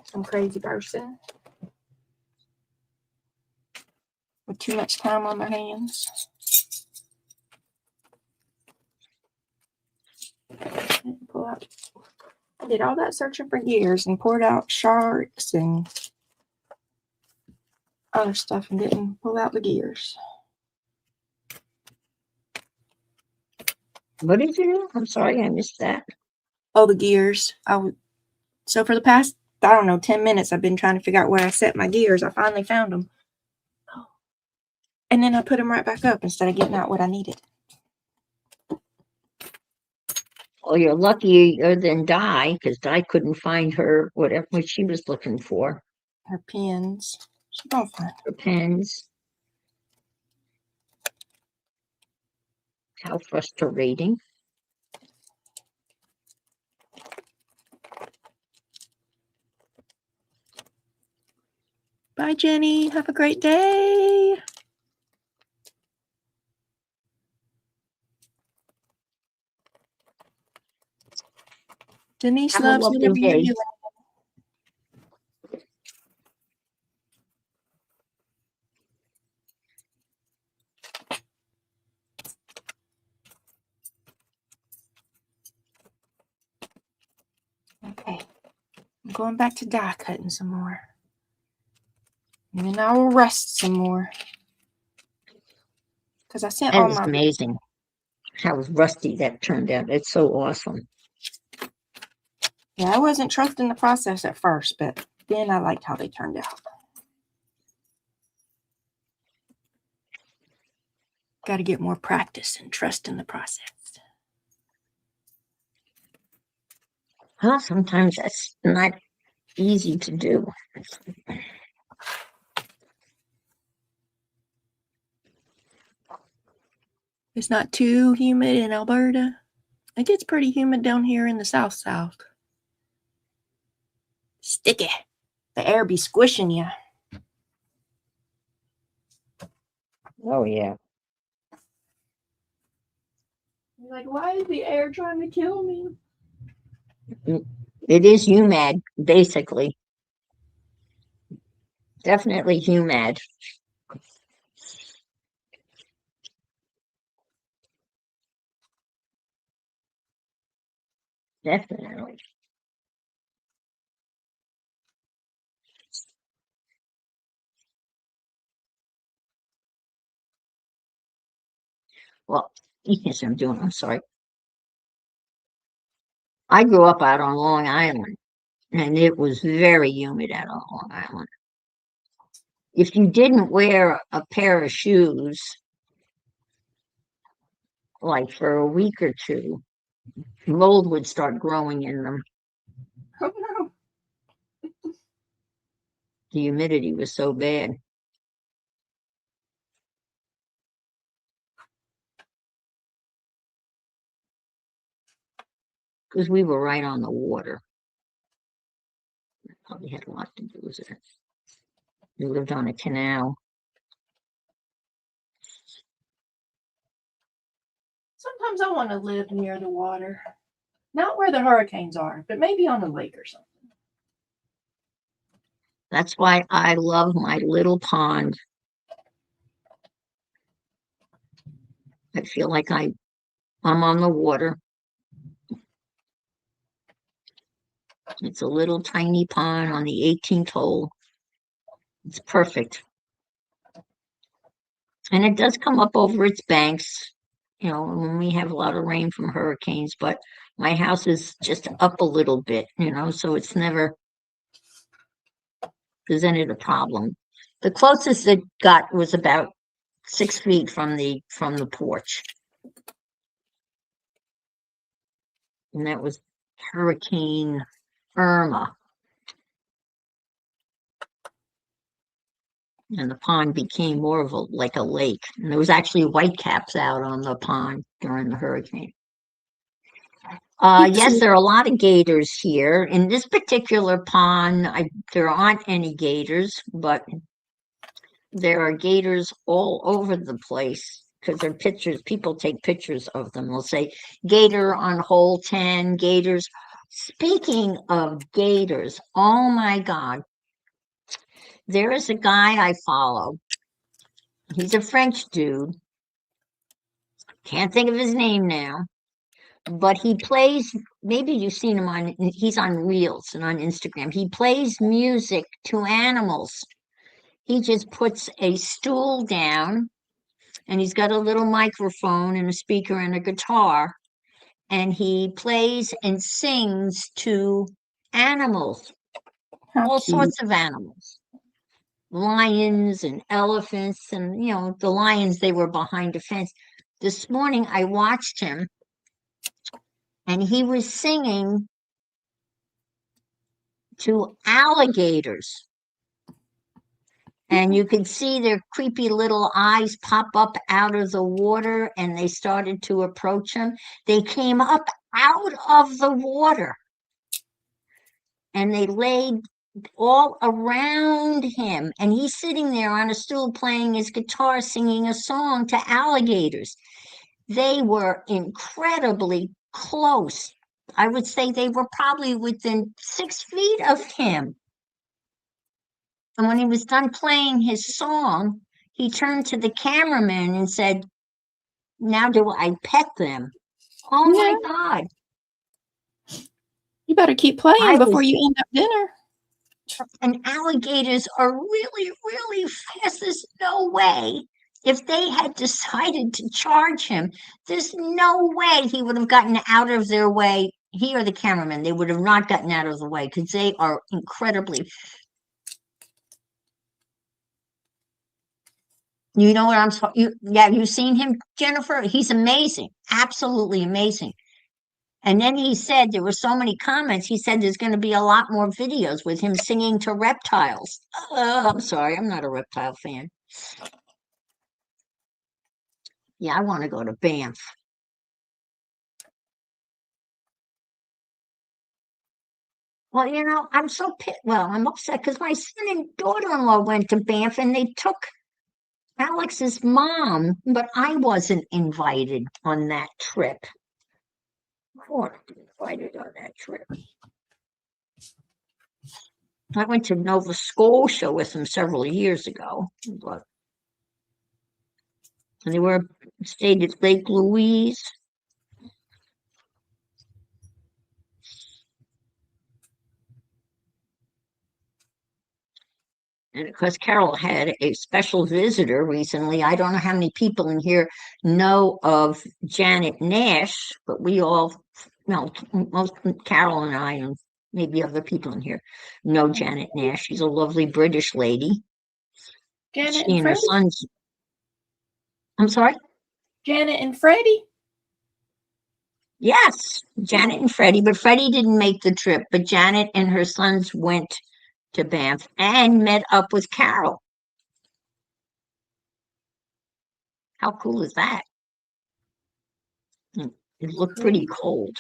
Some crazy person with too much time on their hands. Pull out. I did all that searching for years and poured out sharks and other stuff and didn't pull out the gears. What did you do? I'm sorry, I missed that. Oh, the gears. So for the past, I don't know, 10 minutes, I've been trying to figure out where I set my gears. I finally found them. And then I put them right back up instead of getting out what I needed. Well, you're luckier than Di, because Di couldn't find her whatever she was looking for. Her pins. She gonna find Her pens. How frustrating. Bye, Jenny. Have a great day. Denise Have a loves lovely whatever you're day. doing. Okay. I'm going back to die cutting some more. And then I will rest some more. Because I sent That all is my amazing how rusty that turned out. It's so awesome. Yeah, I wasn't trusting the process at first, but then I liked how they turned out. Got to get more practice and trust in the process. Well, sometimes that's not easy to do. It's not too humid in Alberta. It gets pretty humid down here in the south. Sticky. The air be squishing you. Oh, yeah. You're like, why is the air trying to kill me? It is humid, basically. Definitely humid. Definitely. Well, yes, I'm doing. I'm sorry. I grew up out on Long Island, and it was very humid out on Long Island. If you didn't wear a pair of shoes, like for a week or two, mold would start growing in them. Oh no. The humidity was so bad. Because we were right on the water. Probably had a lot to do with it. We lived on a canal. Sometimes I want to live near the water. Not where the hurricanes are, but maybe on a lake or something. That's why I love my little pond. I feel like I'm on the water. It's a little tiny pond on the 18th hole. It's perfect. And it does come up over its banks, when we have a lot of rain from hurricanes, but my house is just up a little bit, so it's never presented a problem. The closest it got was about 6 feet from the porch. And that was Hurricane Irma. And the pond became more of like a lake. And there was actually whitecaps out on the pond during the hurricane. Yes, there are a lot of gators here. In this particular pond, there aren't any gators, but there are gators all over the place because they're pictures. People take pictures of them. They'll say gator on hole 10, gators. Speaking of gators, oh my God. There is a guy I follow. He's a French dude. Can't think of his name now. But he plays, maybe you've seen him he's on Reels and on Instagram. He plays music to animals. He just puts a stool down and he's got a little microphone and a speaker and a guitar. And he plays and sings to animals, all sorts of animals. lions and elephants, and the lions, they were behind a fence. This morning I watched him, and he was singing to alligators. And you could see their creepy little eyes pop up out of the water, and they started to approach him. They came up out of the water, and they laid all around him. And he's sitting there on a stool playing his guitar, singing a song to alligators. They were incredibly close. I would say they were probably within 6 feet of him. And when he was done playing his song, he turned to the cameraman and said, "Now do I pet them?" Oh my Yeah. God. You better keep playing I before was, you end up dinner. and alligators are really, really fast. There's no way. If they had decided to charge him, there's no way he would have gotten out of their way. He or the cameraman, they would have not gotten out of the way because they are incredibly. You know what I'm talking? Yeah, you've seen him, Jennifer? He's amazing, absolutely amazing. And then he said there were so many comments. He said there's going to be a lot more videos with him singing to reptiles. I'm sorry, I'm not a reptile fan. Yeah, I want to go to Banff. Well, I'm so pissed. Well, I'm upset because my son and daughter-in-law went to Banff, and they took Alex's mom, but I wasn't invited on that trip. I wasn't invited on that trip. I went to Nova Scotia with them several years ago, but they were stayed at Lake Louise. And of course, Carol had a special visitor recently. I don't know how many people in here know of Janet Nash, but we all, most Carol and I, and maybe other people in here, know Janet Nash. She's a lovely British lady. Janet She and and her Freddie. sons. I'm sorry? Janet and Freddie. Yes, Janet and Freddie, but Freddie didn't make the trip, but Janet and her sons went to Banff and met up with Carol. How cool is that? It looked pretty cold.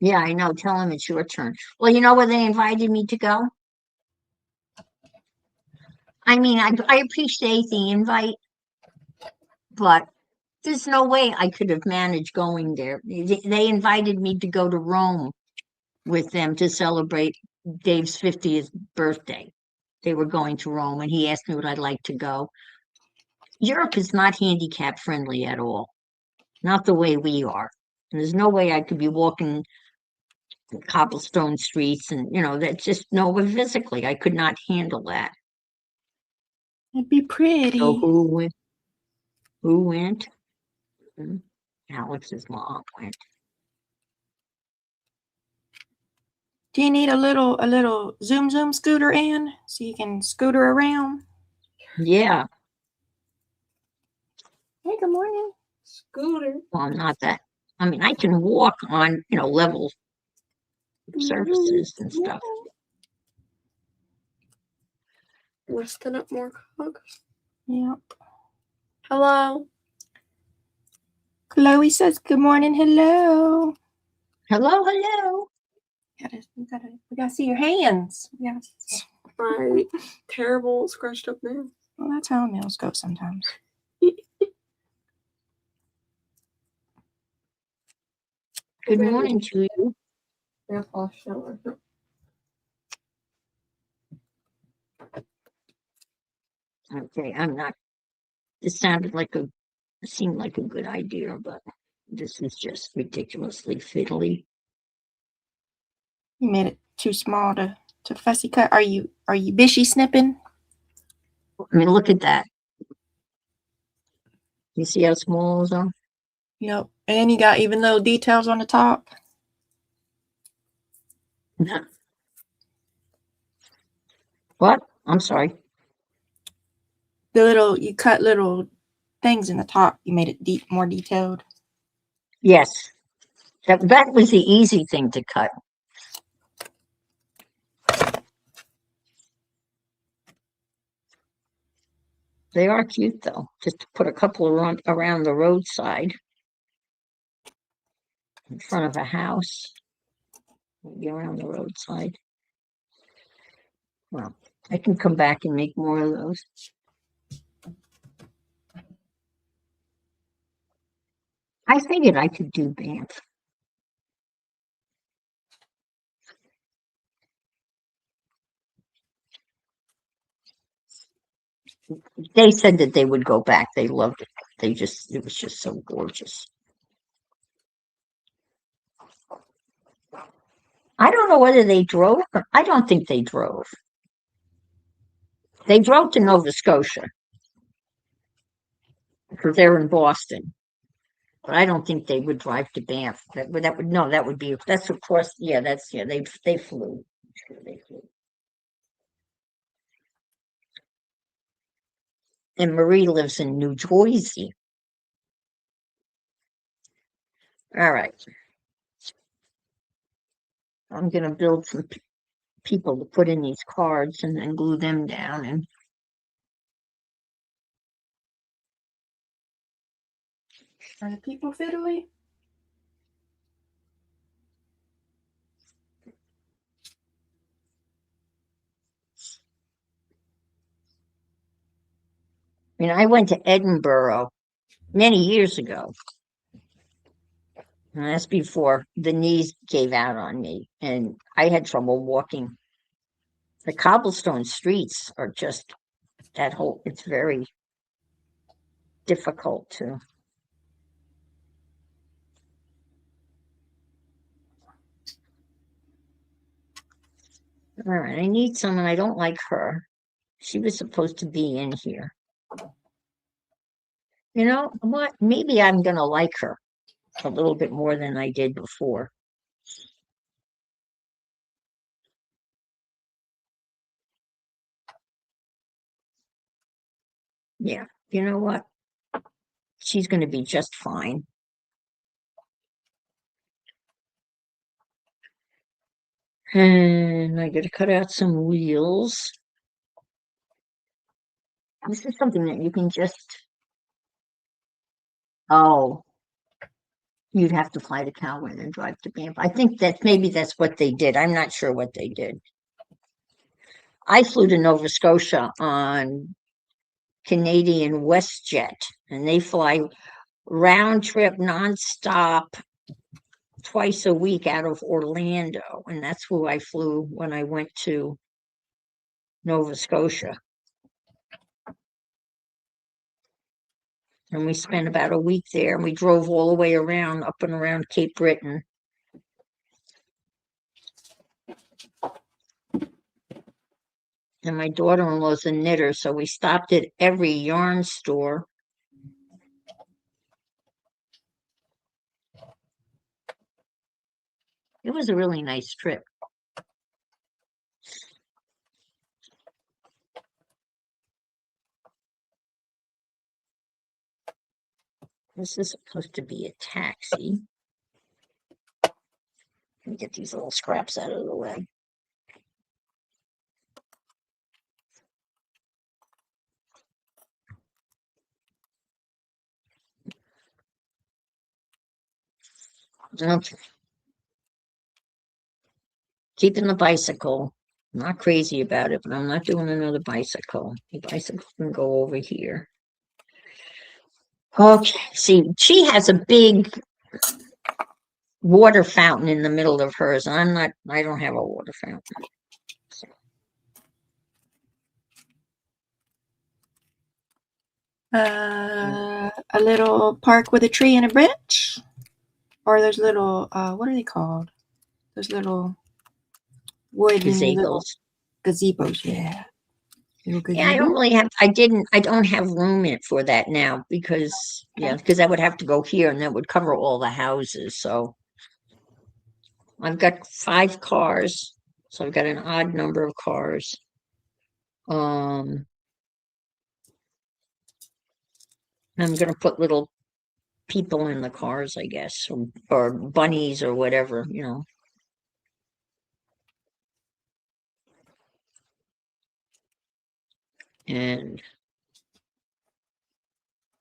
Yeah, I know. Tell him it's your turn. Well, you know where they invited me to go? I mean, I appreciate the invite, but there's no way I could have managed going there. They invited me to go to Rome with them to celebrate Dave's 50th birthday. They were going to Rome, and he asked me would I like to go. Europe is not handicap friendly at all, not the way we are. And there's no way I could be walking cobblestone streets, and that's just no way physically. I could not handle that. It'd be pretty. So who went? Who went? Alex's mom went. Do you need a little zoom scooter, Ann, so you can scooter around? Yeah. Hey, good morning. Scooter. Well, not that. I mean, I can walk on, level surfaces and stuff. Lifting up more cogs. Yep. Hello. Chloe says good morning. Hello. Hello, hello. We gotta see your hands. Yes. My terrible scratched up nails. Well, that's how nails go sometimes. Good morning to you. Okay, I'm not. This seemed like a good idea, but this is just ridiculously fiddly. You made it too small to to fussy cut. Are you bishy snipping? I mean, look at that. You see how small those are? Yep. And you got even little details on the top. What? I'm sorry. You cut little things in the top. You made it more detailed. Yes. That was the easy thing to cut. They are cute, though. Just to put a couple around the roadside in front of a house. Maybe around the roadside. Well, I can come back and make more of those. I figured I could do Banff. They said that they would go back. They loved it. It was just so gorgeous. I don't know whether they drove. I don't think they drove. They drove to Nova Scotia because they're in Boston. But I don't think they would drive to Banff. That's of course, they flew. Sure they flew. And Marie lives in New Jersey. All right. I'm going to build some people to put in these cards and then glue them down. And Are the people fiddly? I went to Edinburgh many years ago. And that's before the knees gave out on me and I had trouble walking. The cobblestone streets are just it's very difficult to. All right, I need someone. I don't like her. She was supposed to be in here. You know what? Maybe I'm going to like her a little bit more than I did before. Yeah, you know what? She's going to be just fine. And I got to cut out some wheels. This is something that you can just. Oh, you'd have to fly to Calwyn and drive to Banff. I think maybe that's what they did. I'm not sure what they did. I flew to Nova Scotia on Canadian WestJet, and they fly round trip nonstop twice a week out of Orlando, and that's who I flew when I went to Nova Scotia. And we spent about a week there, and we drove all the way around, up and around Cape Breton. And my daughter-in-law's a knitter, so we stopped at every yarn store. It was a really nice trip. This is supposed to be a taxi. Let me get these little scraps out of the way. Okay. Keeping the bicycle. I'm not crazy about it, but I'm not doing another bicycle. The bicycle can go over here. Okay, see, she has a big water fountain in the middle of hers. I don't have a water fountain. A little park with a tree and a bench, or those little what are they called? Those little wooden little gazebos. gazebos. Yeah. Little Yeah, I don't gazebo. really have, I don't have room in for that now because, yeah, because I would have to go here and that would cover all the houses. So I've got 5 cars. So I've got an odd number of cars. I'm gonna put little people in the cars, I guess, or bunnies or whatever, you know. And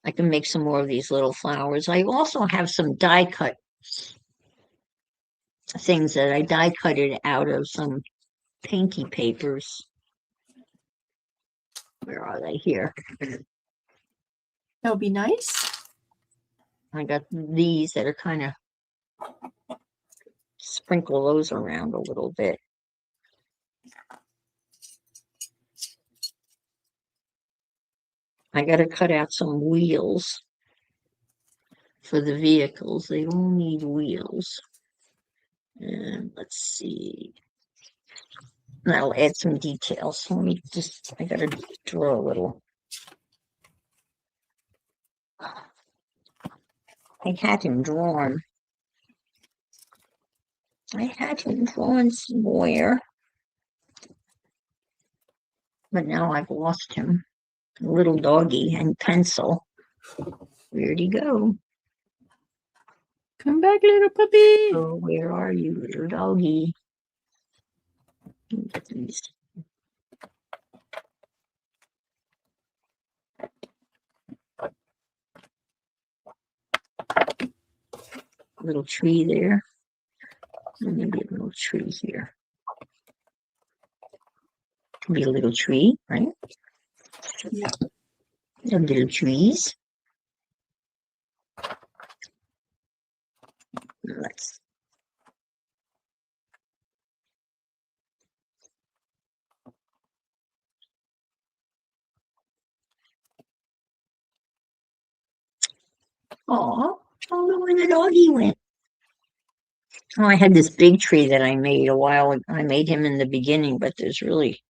I can make some more of these little flowers. I also have some die cut things that I die cut it out of some painty papers. Where are they? Here. That would be nice. I got these that are kind of sprinkle those around a little bit. I got to cut out some wheels for the vehicles. They all need wheels. And let's see. That'll add some details. Let me just, I got to draw a little. I had him drawn. I had him drawn somewhere. But now I've lost him. Little doggy and pencil. Where'd he go? Come back, little puppy. Oh, where are you, little doggy? Get these. Little tree there. Maybe a little tree here. Could be a little tree, right? Yeah. Some little trees. Let's. Oh, I don't know where the doggy went. Oh, I had this big tree that I made a while ago. I made him in the beginning, but there's really.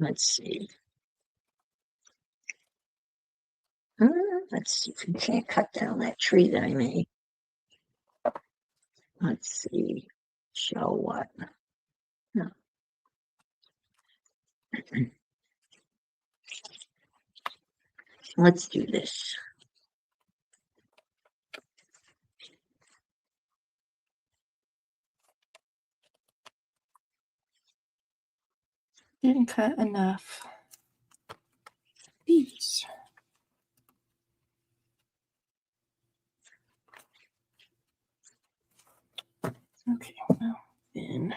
Let's see. Let's see if we can't cut down that tree that I made. Let's see. Show what? No. Let's do this. Didn't cut enough. These. Okay, well then.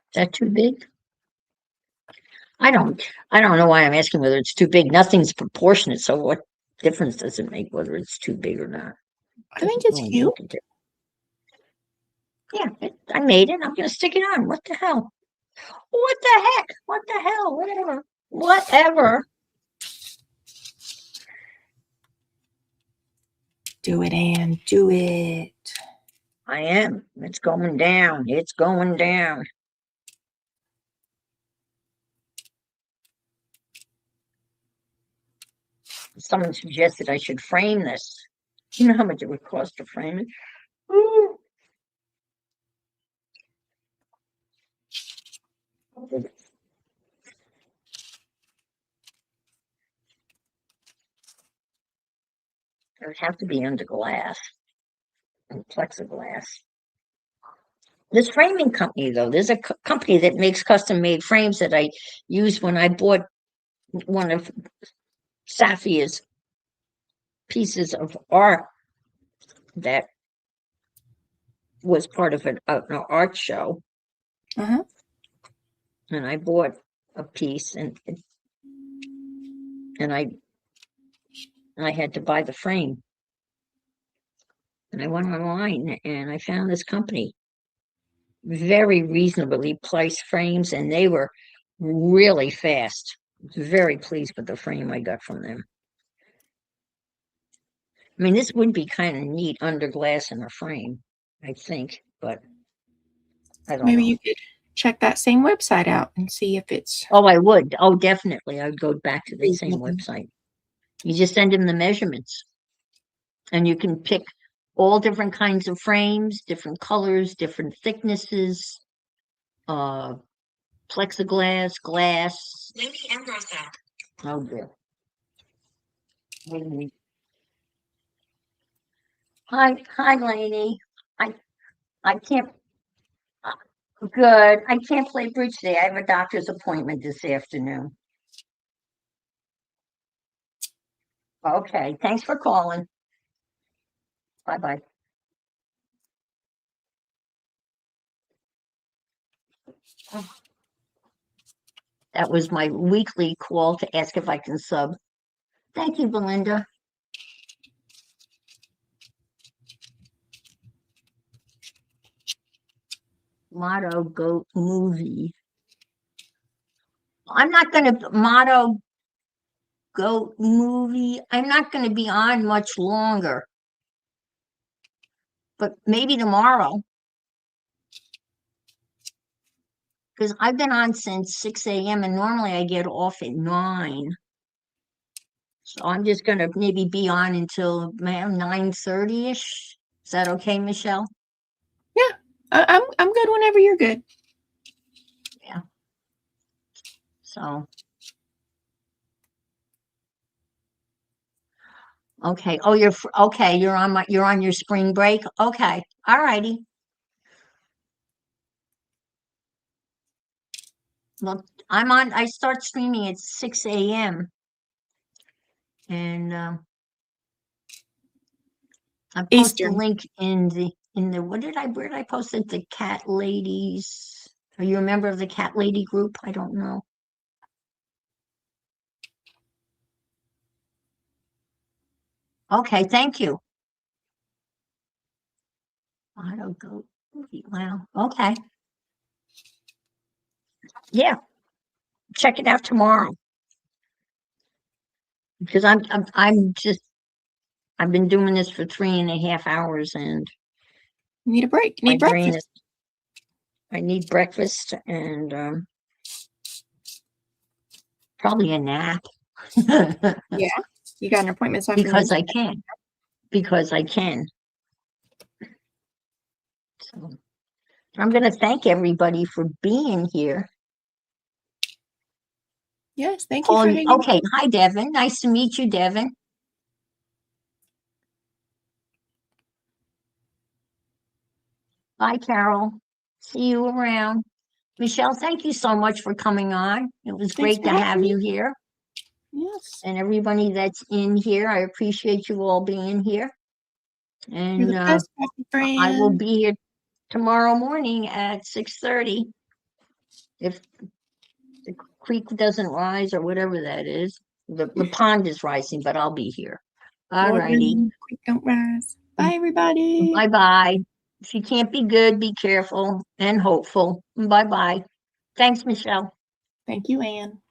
Is that too big? I don't know why I'm asking whether it's too big. Nothing's proportionate, so what difference does it make whether it's too big or not? I think it's Doesn't really cute. make a difference. Yeah, I made it. I'm gonna stick it on. What the hell? What the heck? What the hell? Whatever. Whatever. Do it, Anne. Do it. I am. It's going down. It's going down. Someone suggested I should frame this. You know how much it would cost to frame it? Ooh. It would have to be under glass and plexiglass. This framing company, though, there's a company that makes custom-made frames that I used when I bought one of Safia's pieces of art that was part of an art show. Uh-huh. And I bought a piece, and I had to buy the frame. And I went online and I found this company. very reasonably priced frames, and they were really fast. Very pleased with the frame I got from them. I mean, this would be kind of neat under glass in a frame, I think, but I don't Maybe know. you could check that same website out and see if it's Oh, I would. Oh, definitely. I would go back to the same reasonable. website. You just send them the measurements, and you can pick all different kinds of frames, different colors, different thicknesses, plexiglass, glass. Oh dear. Lainey. Hi, Lainey. I can't. uh, Good. I can't play bridge today. I have a doctor's appointment this afternoon. Okay. Thanks for calling. Bye bye. That was my weekly call to ask if I can sub. Thank you, Belinda. Motto Goat movie. I'm not going to Motto Goat movie. I'm not going to be on much longer, but maybe tomorrow. Because I've been on since 6 a.m. and normally I get off at 9. So I'm just going to maybe be on until 9:30ish. Is that okay, Michelle? I'm good whenever you're good. So. Okay. Oh, okay. You're on your spring break. Okay. All righty. Well, I start streaming at 6 a.m. and I post a Eastern. link in the where did I post it? The Cat Ladies. Are you a member of the Cat Lady group? I don't know. Okay, thank you. I don't go. Wow. Okay. Yeah. Check it out tomorrow. Because I've been doing this for 3.5 hours and You need a break. You my need brain breakfast. I need breakfast and probably a nap. Yeah. You got an appointment this Because afternoon. I can. Because I can. So I'm going to thank everybody for being here. Yes, thank you for hanging. Okay, hi Devin. Nice to meet you, Devin. Bye, Carol. See you around. Michelle, thank you so much for coming on. It was Thanks great for to have having you me. here. Yes. And everybody that's in here, I appreciate you all being here. You're And the best, happy I will friend. be here tomorrow morning at 6:30. If the creek doesn't rise or whatever that is, the pond is rising, but I'll be here. All Lord righty. willing, creek don't rise. Bye, everybody. Bye bye. If you can't be good, be careful and hopeful. Bye bye. Thanks, Michelle. Thank you, Anne.